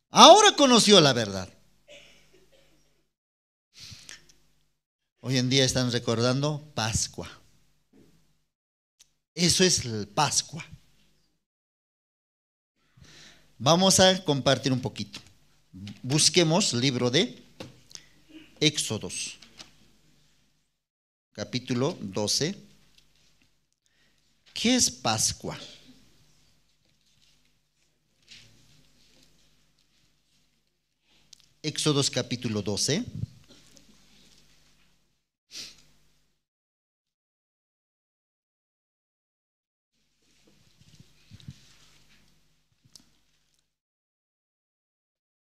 Ahora conoció la verdad. Hoy en día están recordando Pascua. Eso es el Pascua. Vamos a compartir un poquito. Busquemos libro de Éxodos, capítulo 12. ¿Qué es Pascua? Éxodos capítulo 12.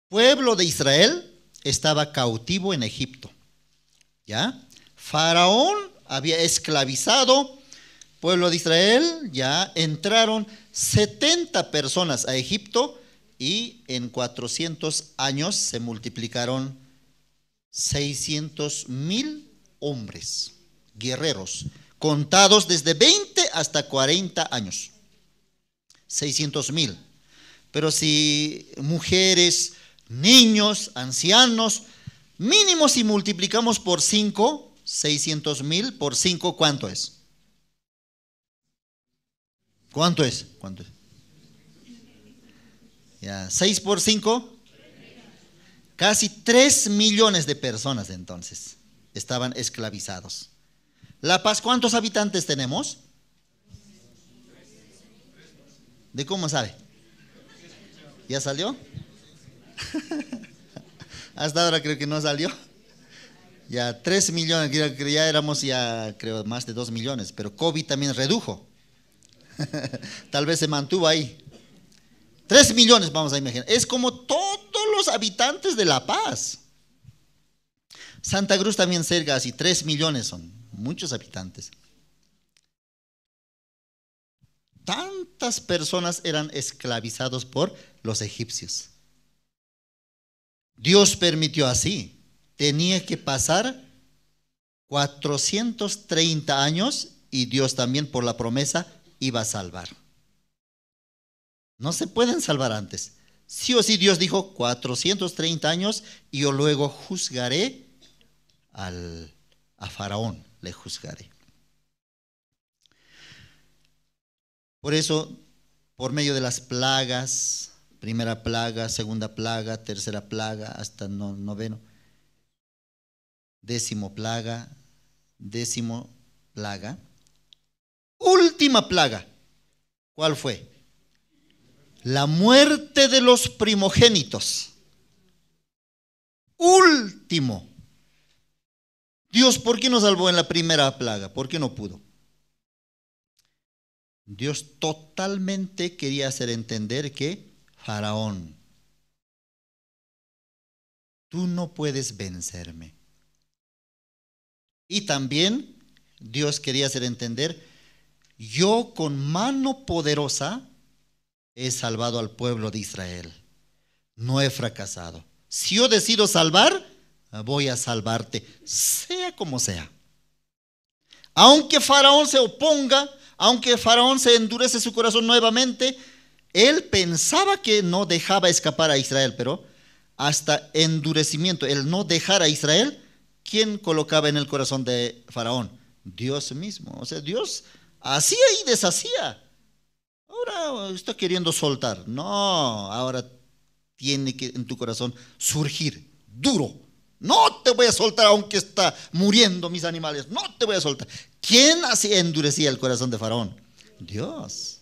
Pueblo de Israel estaba cautivo en Egipto. ¿Ya? Faraón había esclavizado pueblo de Israel, ya entraron 70 personas a Egipto y en 400 años se multiplicaron 600,000 hombres, guerreros, contados desde 20 hasta 40 años. 600,000. Pero si mujeres, niños, ancianos, mínimo si multiplicamos por 5, 600,000 por 5, ¿cuánto es? ¿Cuánto es? ¿Cuánto es? Ya, 6 por 5, casi 3 millones de personas entonces estaban esclavizados. La Paz, ¿cuántos habitantes tenemos? ¿De cómo sabe? ¿Ya salió? Hasta ahora creo que no salió. Ya 3 millones, ya éramos creo más de 2 millones, pero COVID también redujo. Tal vez se mantuvo ahí. 3 millones vamos a imaginar. Es como todos los habitantes de La Paz. Santa Cruz también cerca, así 3 millones son, muchos habitantes. Tantas personas eran esclavizados por los egipcios. Dios permitió así. Tenía que pasar 430 años y Dios también por la promesa iba a salvar. No se pueden salvar antes. Sí o sí Dios dijo 430 años y yo luego juzgaré a Faraón, le juzgaré. Por eso, por medio de las plagas, primera plaga, segunda plaga, tercera plaga, hasta noveno, 10ª plaga, 10ª plaga, última plaga, ¿cuál fue? La muerte de los primogénitos. Último. Dios, ¿por qué no salvó en la primera plaga? ¿Por qué no pudo? Dios totalmente quería hacer entender que Faraón, tú no puedes vencerme. Y también Dios quería hacer entender, yo con mano poderosa he salvado al pueblo de Israel. No he fracasado. Si yo decido salvar, voy a salvarte, sea como sea. Aunque Faraón se oponga, aunque Faraón se endurece su corazón nuevamente, él pensaba que no dejaba escapar a Israel, pero hasta endurecimiento, el no dejar a Israel, ¿quién colocaba en el corazón de Faraón? Dios mismo. O sea, Dios hacía y deshacía. Ahora está queriendo soltar. No, ahora tiene que en tu corazón surgir duro. No te voy a soltar aunque está muriendo mis animales. No te voy a soltar. ¿Quién así endurecía el corazón de Faraón? Dios.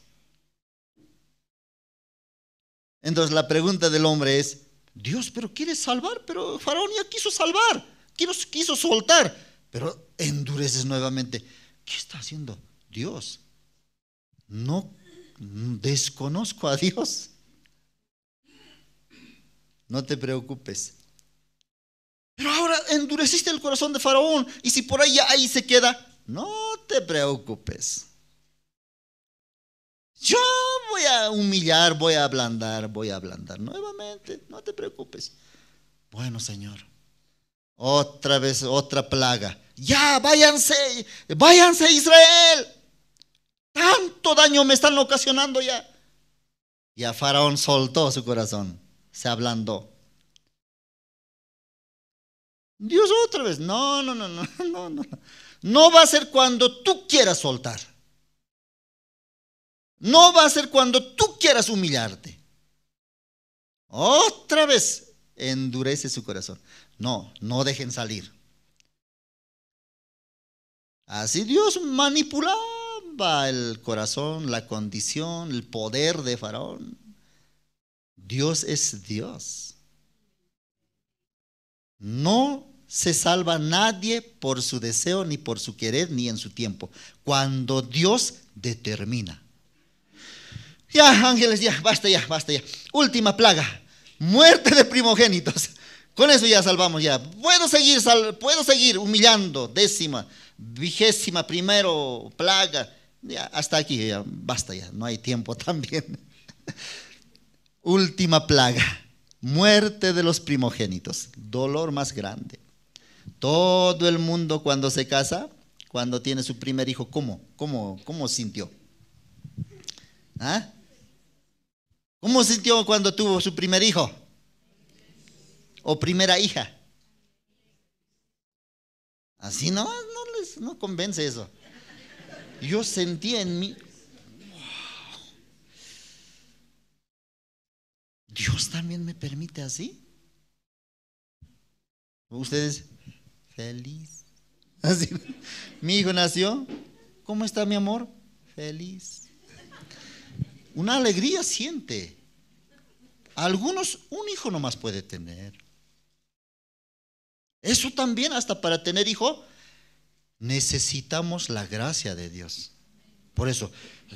Entonces la pregunta del hombre es, Dios, pero quiere salvar, pero Faraón ya quiso salvar, quiso soltar, pero endureces nuevamente. ¿Qué está haciendo Dios? No desconozco a Dios. No te preocupes. Pero ahora endureciste el corazón de Faraón, y si por ahí se queda, no te preocupes. Yo voy a humillar, voy a ablandar nuevamente, no te preocupes. Bueno, Señor, otra vez otra plaga. Ya, váyanse Israel. Tanto daño me están ocasionando ya. Y a Faraón soltó su corazón, se ablandó. Dios otra vez, no. No va a ser cuando tú quieras soltar. No va a ser cuando tú quieras humillarte. Otra vez endurece su corazón. No dejen salir. Así Dios manipulaba el corazón, la condición, el poder de Faraón. Dios es Dios. No se salva nadie por su deseo, ni por su querer, ni en su tiempo. Cuando Dios determina. Ya, ángeles, ya, basta ya. Última plaga, muerte de primogénitos. Con eso ya salvamos ya. Puedo seguir humillando. 21ª plaga. Ya, hasta aquí ya, basta ya, no hay tiempo también. Última plaga, muerte de los primogénitos. Dolor más grande. Todo el mundo cuando se casa, cuando tiene su primer hijo, ¿cómo sintió? ¿Ah? ¿Cómo sintió cuando tuvo su primer hijo? ¿O primera hija? Así no convence eso. Yo sentía en mí, wow, Dios también me permite así. Ustedes, feliz. Así, mi hijo nació, ¿cómo está mi amor? Feliz. Una alegría siente. Algunos un hijo nomás puede tener. Eso también, hasta para tener hijo, necesitamos la gracia de Dios. Por eso,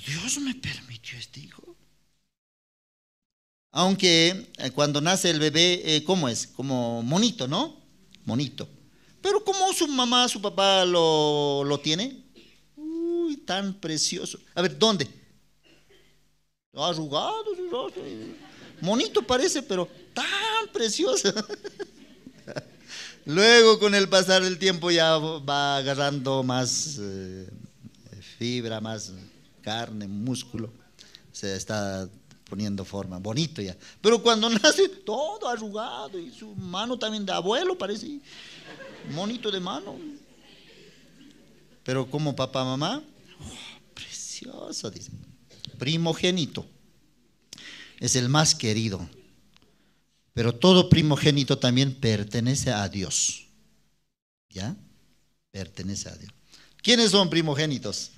Dios me permitió este hijo. Aunque cuando nace el bebé, ¿cómo es? Como monito, ¿no? Monito. Pero como su mamá, su papá lo tiene, uy, tan precioso. A ver, ¿dónde? Arrugado, monito parece, pero tan precioso. Luego con el pasar del tiempo ya va agarrando más fibra, más carne, músculo. Se está poniendo forma, bonito ya. Pero cuando nace todo arrugado, y su mano también de abuelo parece monito de mano. Pero como papá, mamá, precioso, dice. Primogénito es el más querido, pero todo primogénito también pertenece a Dios. ¿Ya? Pertenece a Dios. ¿Quiénes son primogénitos?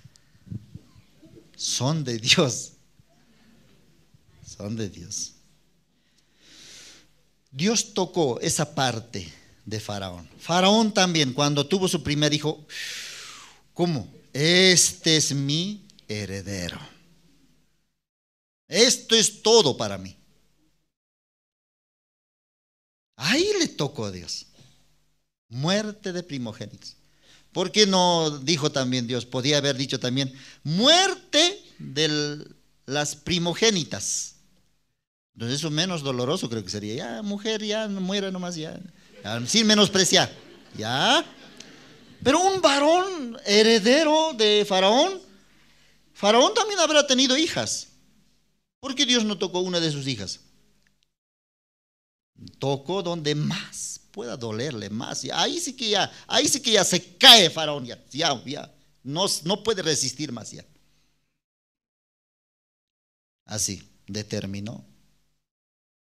Son de Dios. Son de Dios. Dios tocó esa parte de Faraón. Faraón también, cuando tuvo su primer hijo, ¿cómo? Este es mi heredero. Esto es todo para mí. Ahí le tocó a Dios. Muerte de primogénitos. ¿Por qué no dijo también Dios? Podía haber dicho también muerte de las primogénitas. Entonces eso menos doloroso creo que sería. Ya, mujer, ya muera nomás, ya sin menospreciar. Ya. Pero un varón heredero de Faraón, Faraón también habrá tenido hijas. ¿Por qué Dios no tocó una de sus hijas? Tocó donde más pueda dolerle más. Ahí sí que ya se cae Faraón, ya no puede resistir más ya. Así determinó.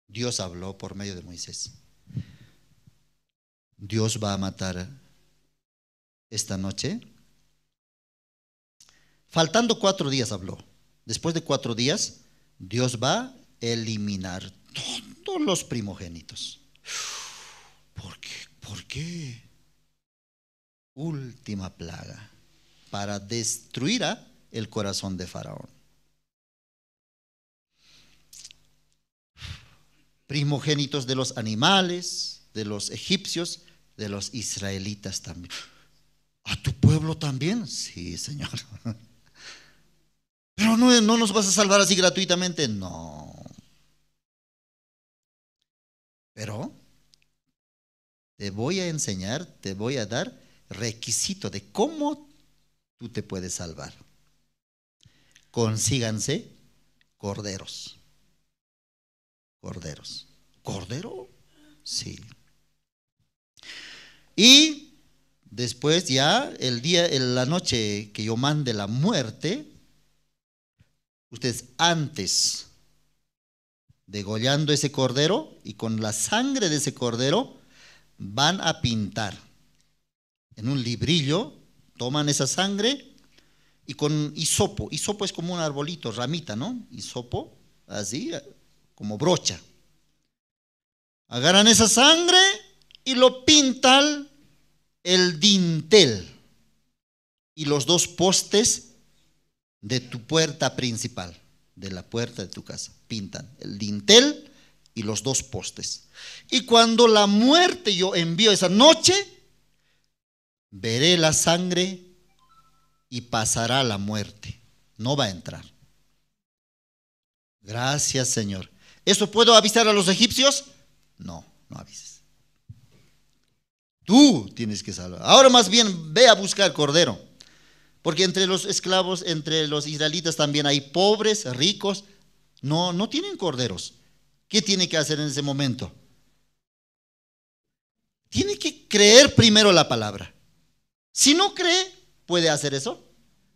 Dios habló por medio de Moisés. Dios va a matar esta noche. Faltando 4 días habló. Después de 4 días, Dios va eliminar todos los primogénitos. ¿Por qué? ¿Por qué? Última plaga, para destruir el corazón de Faraón. Primogénitos de los animales, de los egipcios, de los israelitas también. ¿A tu pueblo también? Sí, Señor. Pero no nos vas a salvar así gratuitamente. No. Pero te voy a enseñar, te voy a dar requisito de cómo tú te puedes salvar. Consíganse corderos. Corderos. ¿Cordero? Sí. Y después ya la noche que yo mande la muerte, ustedes antes degollando ese cordero y con la sangre de ese cordero van a pintar en un librillo, toman esa sangre y con hisopo. Hisopo es como un arbolito, ramita, ¿no? Hisopo, así como brocha. Agarran esa sangre y lo pintan el dintel y los dos postes de tu puerta principal, de la puerta de tu casa. Pintan el dintel y los dos postes. Y cuando la muerte yo envío esa noche, veré la sangre y pasará la muerte. No va a entrar. Gracias, Señor. ¿Eso puedo avisar a los egipcios? No, no avises. Tú tienes que salvar. Ahora más bien ve a buscar cordero. Porque entre los esclavos, entre los israelitas también hay pobres, ricos. No tienen corderos. ¿Qué tiene que hacer en ese momento? Tiene que creer primero la palabra. Si no cree, ¿puede hacer eso?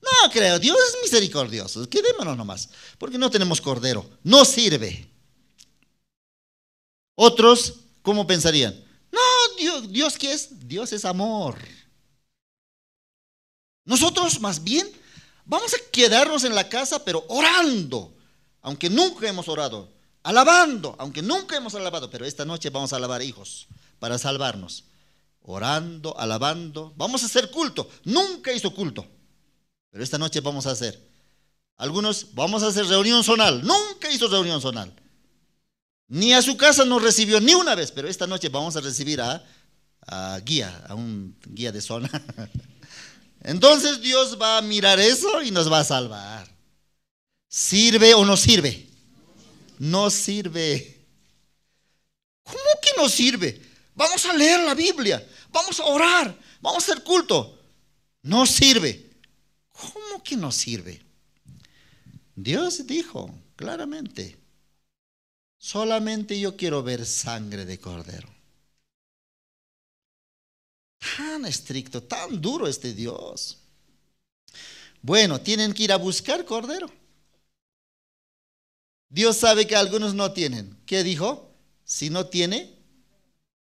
No creo, Dios es misericordioso. Quedémonos nomás, porque no tenemos cordero. No sirve. Otros, ¿cómo pensarían? No, Dios ¿qué es? Dios es amor. Nosotros más bien vamos a quedarnos en la casa, pero orando, aunque nunca hemos orado, alabando, aunque nunca hemos alabado, pero esta noche vamos a alabar, hijos, para salvarnos. Orando, alabando, vamos a hacer culto. Nunca hizo culto, pero esta noche vamos a hacer. Algunos vamos a hacer reunión zonal. Nunca hizo reunión zonal. Ni a su casa nos recibió ni una vez, pero esta noche vamos a recibir a un guía de zona. Entonces Dios va a mirar eso y nos va a salvar. ¿Sirve o no sirve? No sirve. ¿Cómo que no sirve? Vamos a leer la Biblia, vamos a orar, vamos a hacer culto. No sirve. ¿Cómo que no sirve? Dios dijo claramente: solamente yo quiero ver sangre de cordero. Tan estricto, tan duro este Dios. Bueno, tienen que ir a buscar cordero. Dios sabe que algunos no tienen. ¿Qué dijo? Si no tiene,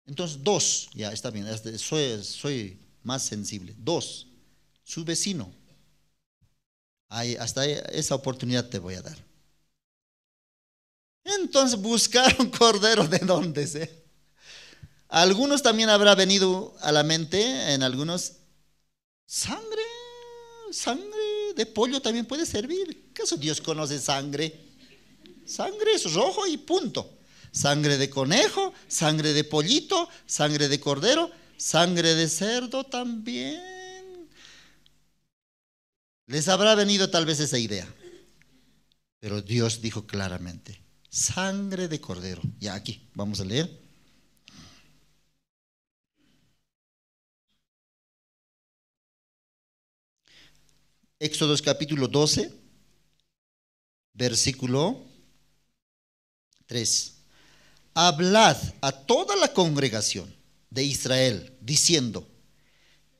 entonces 2. Ya está bien, soy más sensible. 2. Su vecino. Hasta esa oportunidad te voy a dar. Entonces buscaron cordero de donde sea. Algunos también habrá venido a la mente, en algunos, sangre de pollo también puede servir. ¿Acaso Dios conoce sangre? Sangre es rojo y punto. Sangre de conejo, sangre de pollito, sangre de cordero, sangre de cerdo también. Les habrá venido tal vez esa idea. Pero Dios dijo claramente: sangre de cordero. Ya aquí, vamos a leer. Éxodo capítulo 12, versículo 3. Hablad a toda la congregación de Israel, diciendo: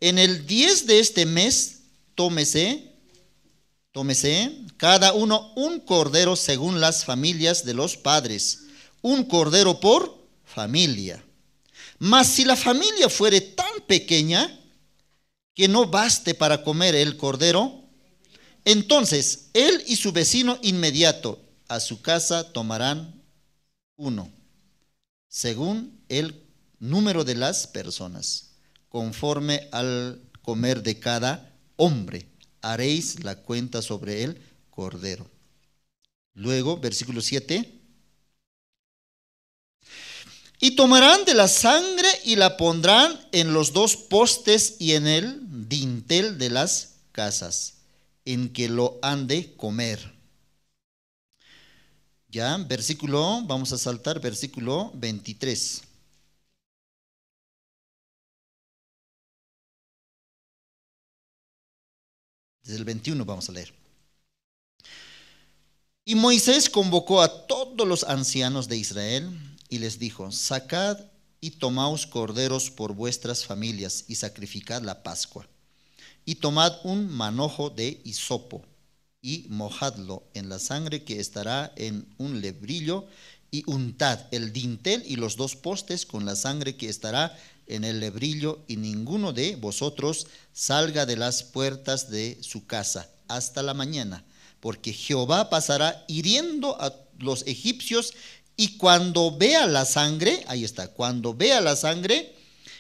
en el 10 de este mes, tómese cada uno un cordero según las familias de los padres, un cordero por familia. Mas si la familia fuere tan pequeña que no baste para comer el cordero, entonces él y su vecino inmediato a su casa tomarán uno, según el número de las personas, conforme al comer de cada hombre, haréis la cuenta sobre el cordero. Luego, versículo 7. Y tomarán de la sangre y la pondrán en los dos postes y en el dintel de las casas, en que lo han de comer. Ya, vamos a saltar versículo 23. Desde el 21 vamos a leer. Y Moisés convocó a todos los ancianos de Israel y les dijo: sacad y tomaos corderos por vuestras familias y sacrificad la Pascua. Y tomad un manojo de hisopo y mojadlo en la sangre que estará en un lebrillo, y untad el dintel y los dos postes con la sangre que estará en el lebrillo, y ninguno de vosotros salga de las puertas de su casa hasta la mañana, porque Jehová pasará hiriendo a los egipcios, y cuando vea la sangre, ahí está, cuando vea la sangre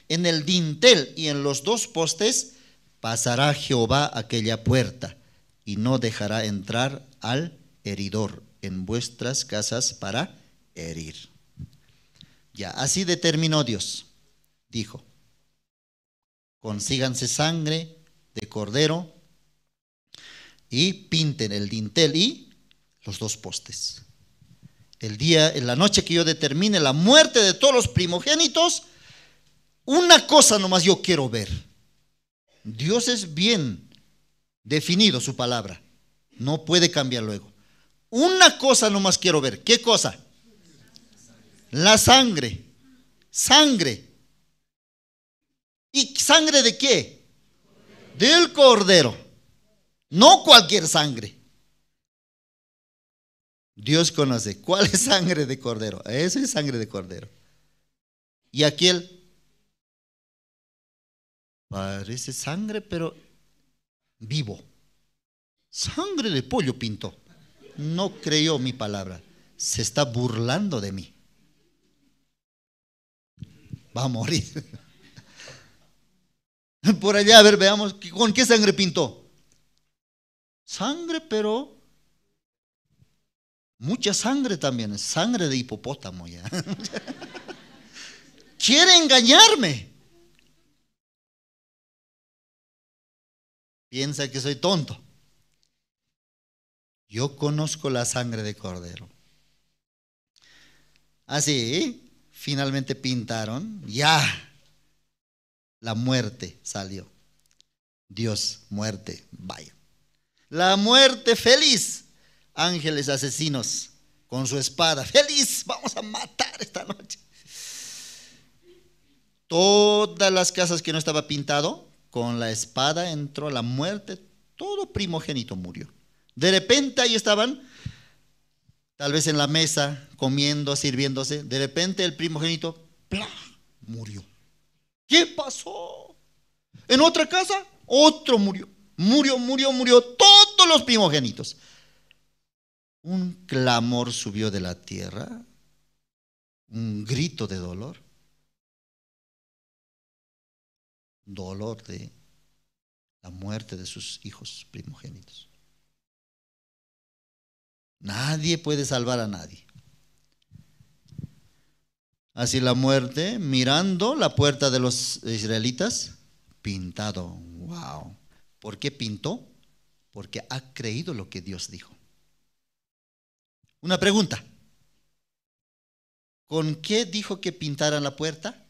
en el dintel y en los dos postes, pasará Jehová aquella puerta y no dejará entrar al heridor en vuestras casas para herir. Ya, así determinó Dios. Dijo: consíganse sangre de cordero y pinten el dintel y los dos postes. En la noche que yo determine la muerte de todos los primogénitos, una cosa nomás yo quiero ver. Dios es bien definido, su palabra, no puede cambiar luego. Una cosa nomás quiero ver. ¿Qué cosa? La sangre. Sangre. ¿Y sangre de qué? Del cordero. No cualquier sangre. Dios conoce cuál es sangre de cordero. Eso es sangre de cordero. Y aquel parece sangre, pero vivo. Sangre de pollo pintó. No creyó mi palabra. Se está burlando de mí. Va a morir. Por allá, a ver, veamos, ¿con qué sangre pintó? Sangre, pero mucha sangre también, sangre de hipopótamo ya. Quiere engañarme. Piensa que soy tonto. Yo conozco la sangre de cordero. Así, finalmente pintaron, ya. La muerte salió. Dios, muerte, vaya. La muerte feliz. Ángeles asesinos con su espada. Feliz, vamos a matar esta noche. Todas las casas que no estaba pintado, con la espada entró la muerte. Todo primogénito murió. De repente ahí estaban, tal vez en la mesa, comiendo, sirviéndose. De repente el primogénito, ¡plá!, murió. ¿Qué pasó? En otra casa, otro murió. Murió todos los primogénitos. Un clamor subió de la tierra, un grito de dolor. Dolor de la muerte de sus hijos primogénitos. Nadie puede salvar a nadie. Así la muerte, mirando la puerta de los israelitas, pintado. Wow. ¿Por qué pintó? Porque ha creído lo que Dios dijo. Una pregunta. ¿Con qué dijo que pintaran la puerta?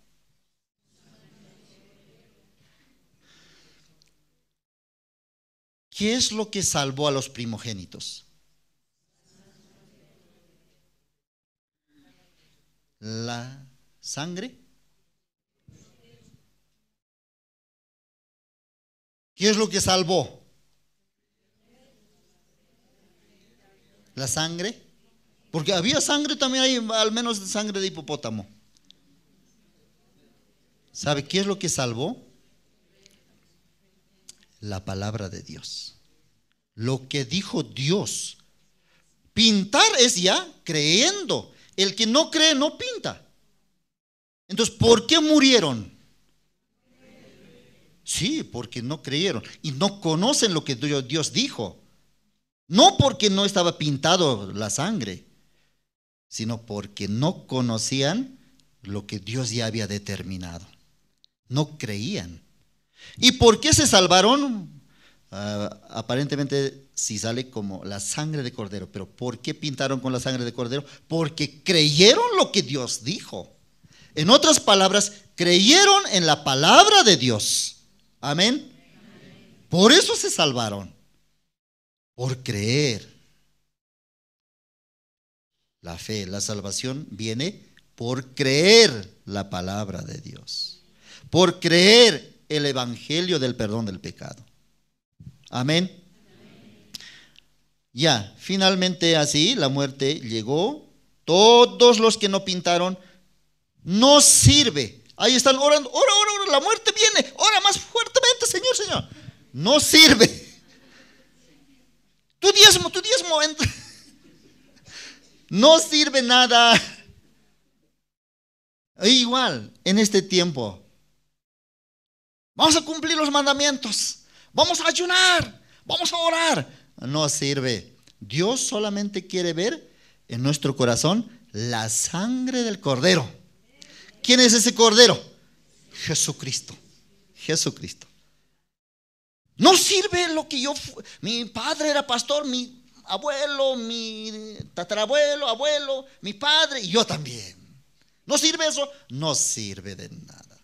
¿Qué es lo que salvó a los primogénitos? La sangre. ¿Qué es lo que salvó? La sangre. Porque había sangre también, hay al menos sangre de hipopótamo. ¿Sabe qué es lo que salvó? La palabra de Dios. Lo que dijo Dios. Pintar es ya creyendo. El que no cree no pinta. Entonces, ¿por qué murieron? Sí, porque no creyeron y no conocen lo que Dios dijo. No porque no estaba pintado la sangre, sino porque no conocían lo que Dios ya había determinado. No creían. ¿Y por qué se salvaron? Aparentemente sí sale como la sangre de cordero, pero ¿por qué pintaron con la sangre de cordero? Porque creyeron lo que Dios dijo. En otras palabras, creyeron en la palabra de Dios. Amén. Por eso se salvaron. Por creer. La fe, la salvación viene por creer la palabra de Dios. Por creer el evangelio del perdón del pecado. Amén. Ya, finalmente así la muerte llegó. Todos los que no pintaron, no sirve. Ahí están orando, ora, la muerte viene, ora más fuertemente, Señor. No sirve. Tu diezmo. No sirve nada. E igual, en este tiempo, vamos a cumplir los mandamientos, vamos a ayunar, vamos a orar. No sirve. Dios solamente quiere ver en nuestro corazón la sangre del Cordero. ¿Quién es ese Cordero? Jesucristo. No sirve lo que mi padre era pastor, mi abuelo, mi tatarabuelo, abuelo, mi padre y yo también. ¿No sirve eso? No sirve de nada.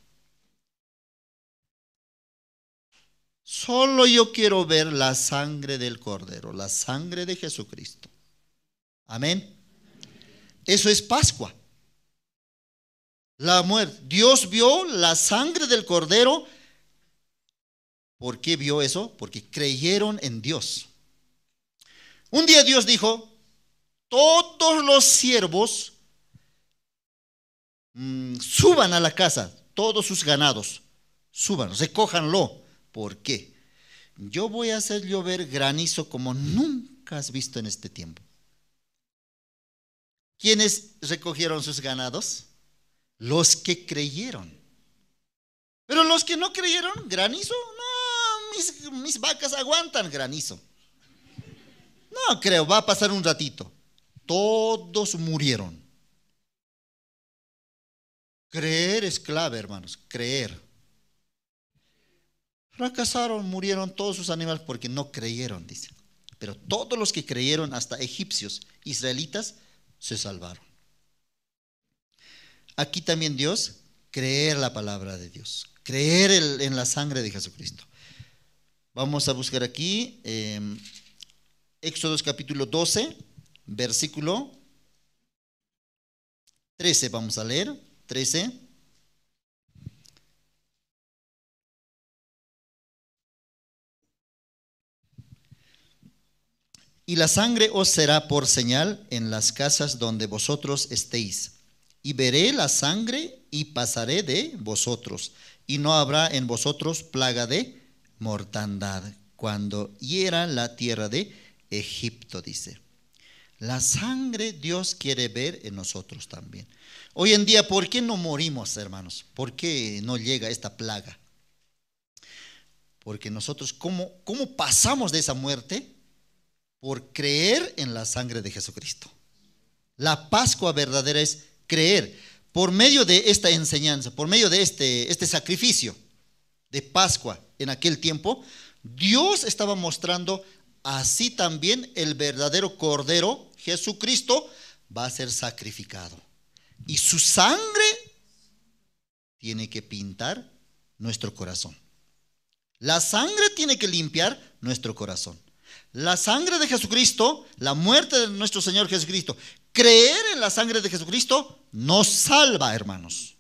Solo yo quiero ver la sangre del Cordero, la sangre de Jesucristo. Amén. Eso es Pascua. La muerte. Dios vio la sangre del Cordero. ¿Por qué vio eso? Porque creyeron en Dios. Un día Dios dijo, todos los siervos suban a la casa, todos sus ganados, suban, recójanlo. ¿Por qué? Yo voy a hacer llover granizo como nunca has visto en este tiempo. ¿Quiénes recogieron sus ganados? Los que creyeron. Pero los que no creyeron, granizo, no, mis vacas aguantan granizo. No creo, va a pasar un ratito. Todos murieron. Creer es clave, hermanos, creer. Fracasaron, murieron todos sus animales porque no creyeron, dice. Pero todos los que creyeron, hasta egipcios, israelitas, se salvaron. Aquí también Dios, creer la palabra de Dios, creer en la sangre de Jesucristo. Vamos a buscar aquí Éxodos capítulo 12, versículo 13, vamos a leer, 13. Y la sangre os será por señal en las casas donde vosotros estéis. Y veré la sangre y pasaré de vosotros. Y no habrá en vosotros plaga de mortandad cuando hieran la tierra de Egipto, dice. La sangre Dios quiere ver en nosotros también. Hoy en día, ¿por qué no morimos, hermanos? ¿Por qué no llega esta plaga? Porque nosotros, ¿cómo pasamos de esa muerte? Por creer en la sangre de Jesucristo. La Pascua verdadera es creer. Por medio de esta enseñanza, por medio de este sacrificio de Pascua en aquel tiempo, Dios estaba mostrando así también el verdadero Cordero, Jesucristo, va a ser sacrificado. Y su sangre tiene que pintar nuestro corazón. La sangre tiene que limpiar nuestro corazón. La sangre de Jesucristo, la muerte de nuestro Señor Jesucristo, creer en la sangre de Jesucristo nos salva, hermanos.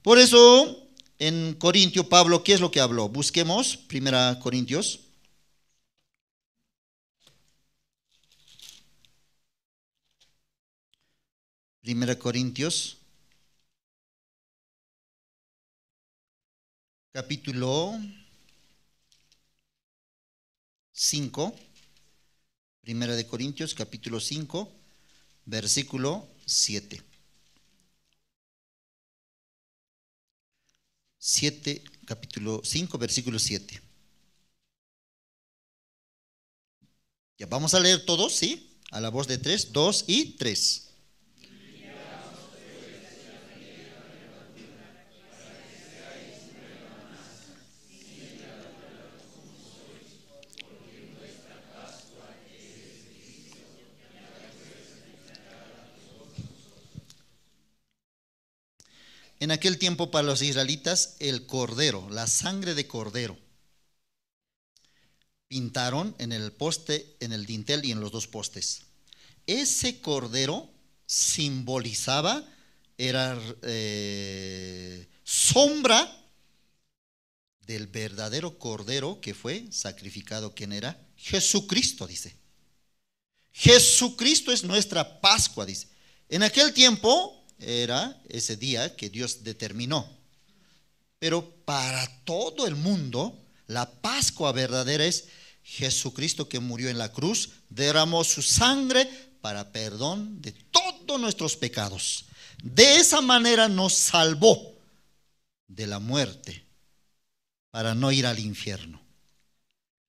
Por eso, en Corintio, Pablo, ¿qué es lo que habló? Busquemos 1 Corintios. Primera Corintios, capítulo 5, Primera de Corintios, capítulo 5, versículo 7. 7, capítulo 5, versículo 7. Ya vamos a leer todos, ¿sí? A la voz de 3, 2 y 3. En aquel tiempo para los israelitas el cordero, la sangre de cordero, pintaron en el poste, en el dintel y en los dos postes. Ese cordero simbolizaba, era sombra del verdadero cordero que fue sacrificado. ¿Quién era? Jesucristo, dice. Jesucristo es nuestra Pascua, dice. En aquel tiempo era ese día que Dios determinó. Pero para todo el mundo, la Pascua verdadera es Jesucristo, que murió en la cruz, derramó su sangre para perdón de todos nuestros pecados. De esa manera nos salvó de la muerte para no ir al infierno.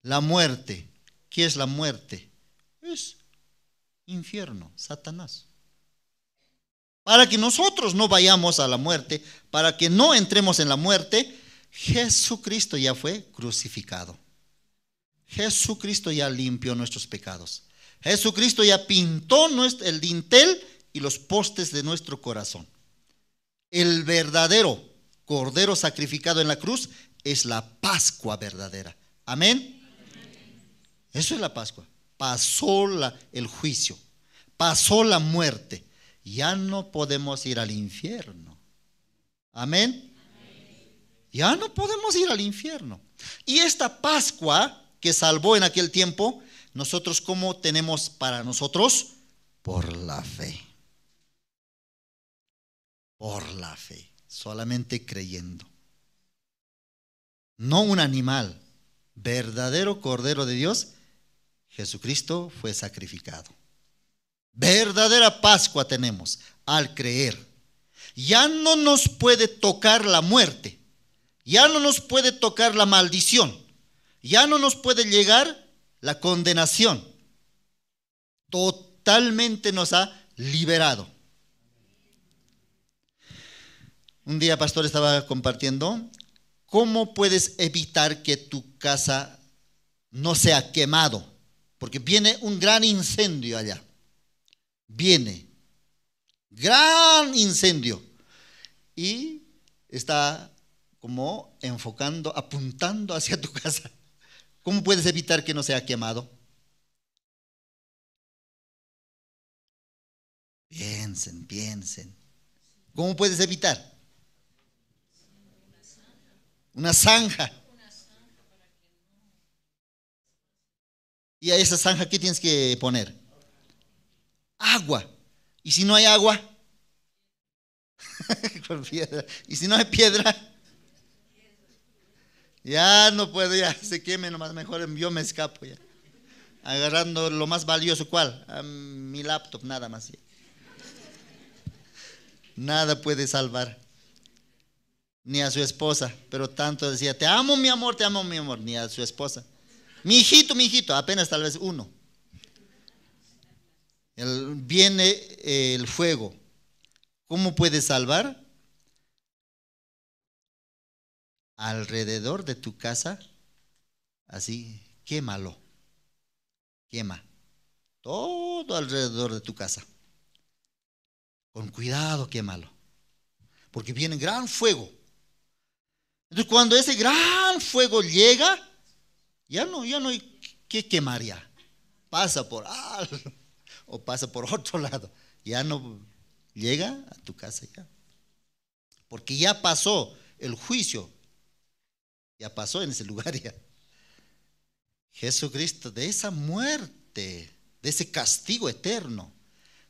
La muerte, ¿qué es la muerte? Es infierno, Satanás. Para que nosotros no vayamos a la muerte, para que no entremos en la muerte, Jesucristo ya fue crucificado. Jesucristo ya limpió nuestros pecados. Jesucristo ya pintó el dintel y los postes de nuestro corazón. El verdadero cordero sacrificado en la cruz es la Pascua verdadera. Amén. Eso es la Pascua. Pasó el juicio, pasó la muerte. Ya no podemos ir al infierno. Amén. Ya no podemos ir al infierno. Y esta Pascua que salvó en aquel tiempo, nosotros ¿cómo tenemos para nosotros? Por la fe. Por la fe. Solamente creyendo. No un animal. Verdadero Cordero de Dios, Jesucristo fue sacrificado. Verdadera Pascua tenemos al creer. Ya no nos puede tocar la muerte. Ya no nos puede tocar la maldición. Ya no nos puede llegar la condenación. Totalmente nos ha liberado. Un día, pastor, estaba compartiendo cómo puedes evitar que tu casa no sea quemado, porque viene un gran incendio allá. Viene gran incendio y está como enfocando, apuntando hacia tu casa. ¿Cómo puedes evitar que no sea quemado? Piensen. ¿Cómo puedes evitar? Una zanja. ¿Y a esa zanja qué tienes que poner? Agua. ¿Y si no hay agua? Con piedra. ¿Y si no hay piedra? Ya no puedo, ya se queme nomás, mejor yo me escapo ya. Agarrando lo más valioso, ¿cuál? Mi laptop, nada más. Nada puede salvar. Ni a su esposa, pero tanto decía, te amo mi amor, ni a su esposa. Mi hijito, apenas tal vez uno. Viene el fuego. ¿Cómo puedes salvar? Alrededor de tu casa, así, quémalo. Quema todo alrededor de tu casa. Con cuidado, quémalo. Porque viene gran fuego. Entonces, cuando ese gran fuego llega, ya no hay que quemar ya. Pasa por algo o pasa por otro lado. Ya no llega a tu casa ya. Porque ya pasó el juicio. Ya pasó en ese lugar ya. Jesucristo, de esa muerte, de ese castigo eterno,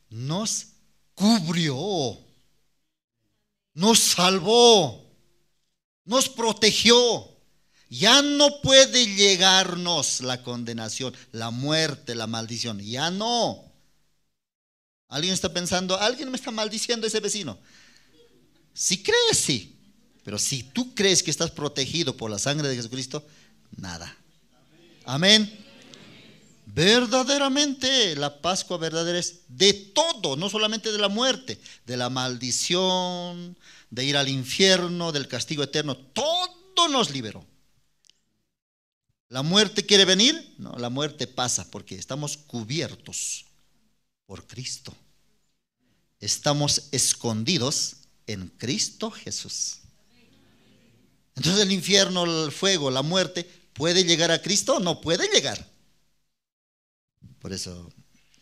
nos cubrió, nos salvó, nos protegió. Ya no puede llegarnos la condenación, la muerte, la maldición. Ya no. ¿Alguien está pensando, alguien me está maldiciendo ese vecino? Si crees, sí. Pero si tú crees que estás protegido por la sangre de Jesucristo, nada. Amén. Verdaderamente la Pascua verdadera es de todo, no solamente de la muerte, de la maldición, de ir al infierno, del castigo eterno. Todo nos liberó. ¿La muerte quiere venir? No, la muerte pasa porque estamos cubiertos por Cristo. Estamos escondidos en Cristo Jesús. Entonces el infierno, el fuego, la muerte, ¿puede llegar a Cristo? No puede llegar. Por eso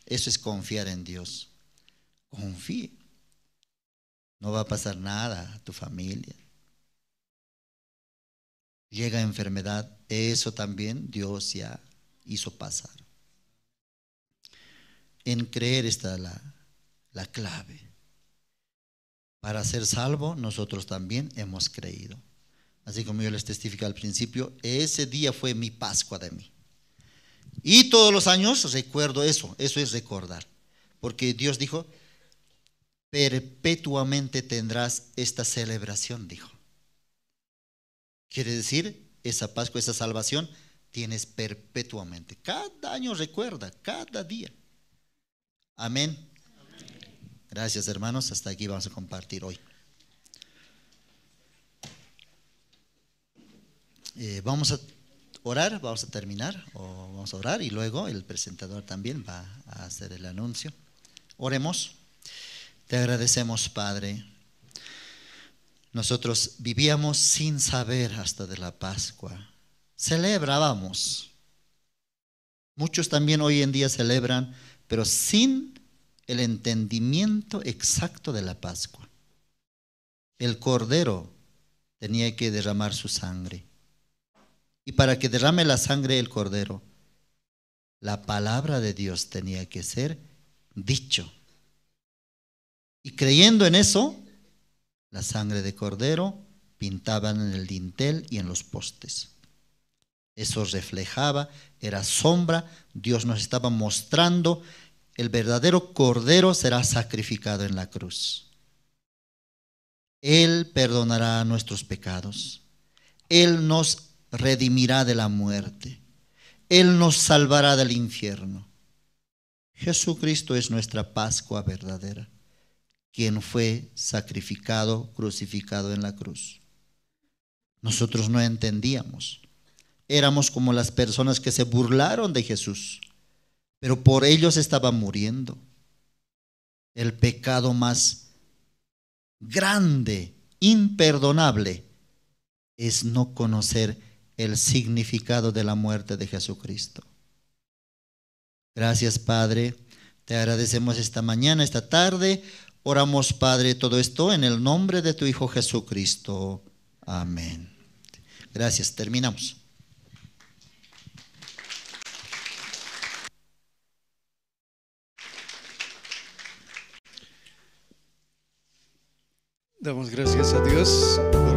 es confiar en Dios. Confíe. No va a pasar nada a tu familia. Llega enfermedad, eso también Dios ya hizo pasar. En creer está la clave. Para ser salvo, nosotros también hemos creído. Así como yo les testifiqué al principio, ese día fue mi Pascua de mí. Y todos los años recuerdo eso es recordar. Porque Dios dijo, perpetuamente tendrás esta celebración, dijo. Quiere decir, esa Pascua, esa salvación, tienes perpetuamente. Cada año recuerda, cada día. Amén. Gracias, hermanos. Hasta aquí vamos a compartir hoy. Vamos a orar, vamos a terminar, o vamos a orar y luego el presentador también va a hacer el anuncio. Oremos. Te agradecemos, Padre. Nosotros vivíamos sin saber hasta de la Pascua. Celebrábamos. Muchos también hoy en día celebran, pero sin el entendimiento exacto de la Pascua. El Cordero tenía que derramar su sangre. Y para que derrame la sangre del Cordero, la palabra de Dios tenía que ser dicho. Y creyendo en eso, la sangre de Cordero pintaban en el dintel y en los postes. Eso reflejaba, era sombra. Dios nos estaba mostrando, el verdadero Cordero será sacrificado en la cruz. Él perdonará nuestros pecados. Él nos redimirá de la muerte. Él nos salvará del infierno. Jesucristo es nuestra Pascua verdadera, quien fue sacrificado, crucificado en la cruz. Nosotros no entendíamos. Éramos como las personas que se burlaron de Jesús, pero por ellos estaba muriendo. El pecado más grande, imperdonable, es no conocer el significado de la muerte de Jesucristo. Gracias, Padre. Te agradecemos esta mañana, esta tarde. Oramos, Padre, todo esto en el nombre de tu Hijo Jesucristo. Amén. Gracias. Terminamos. Damos gracias a Dios por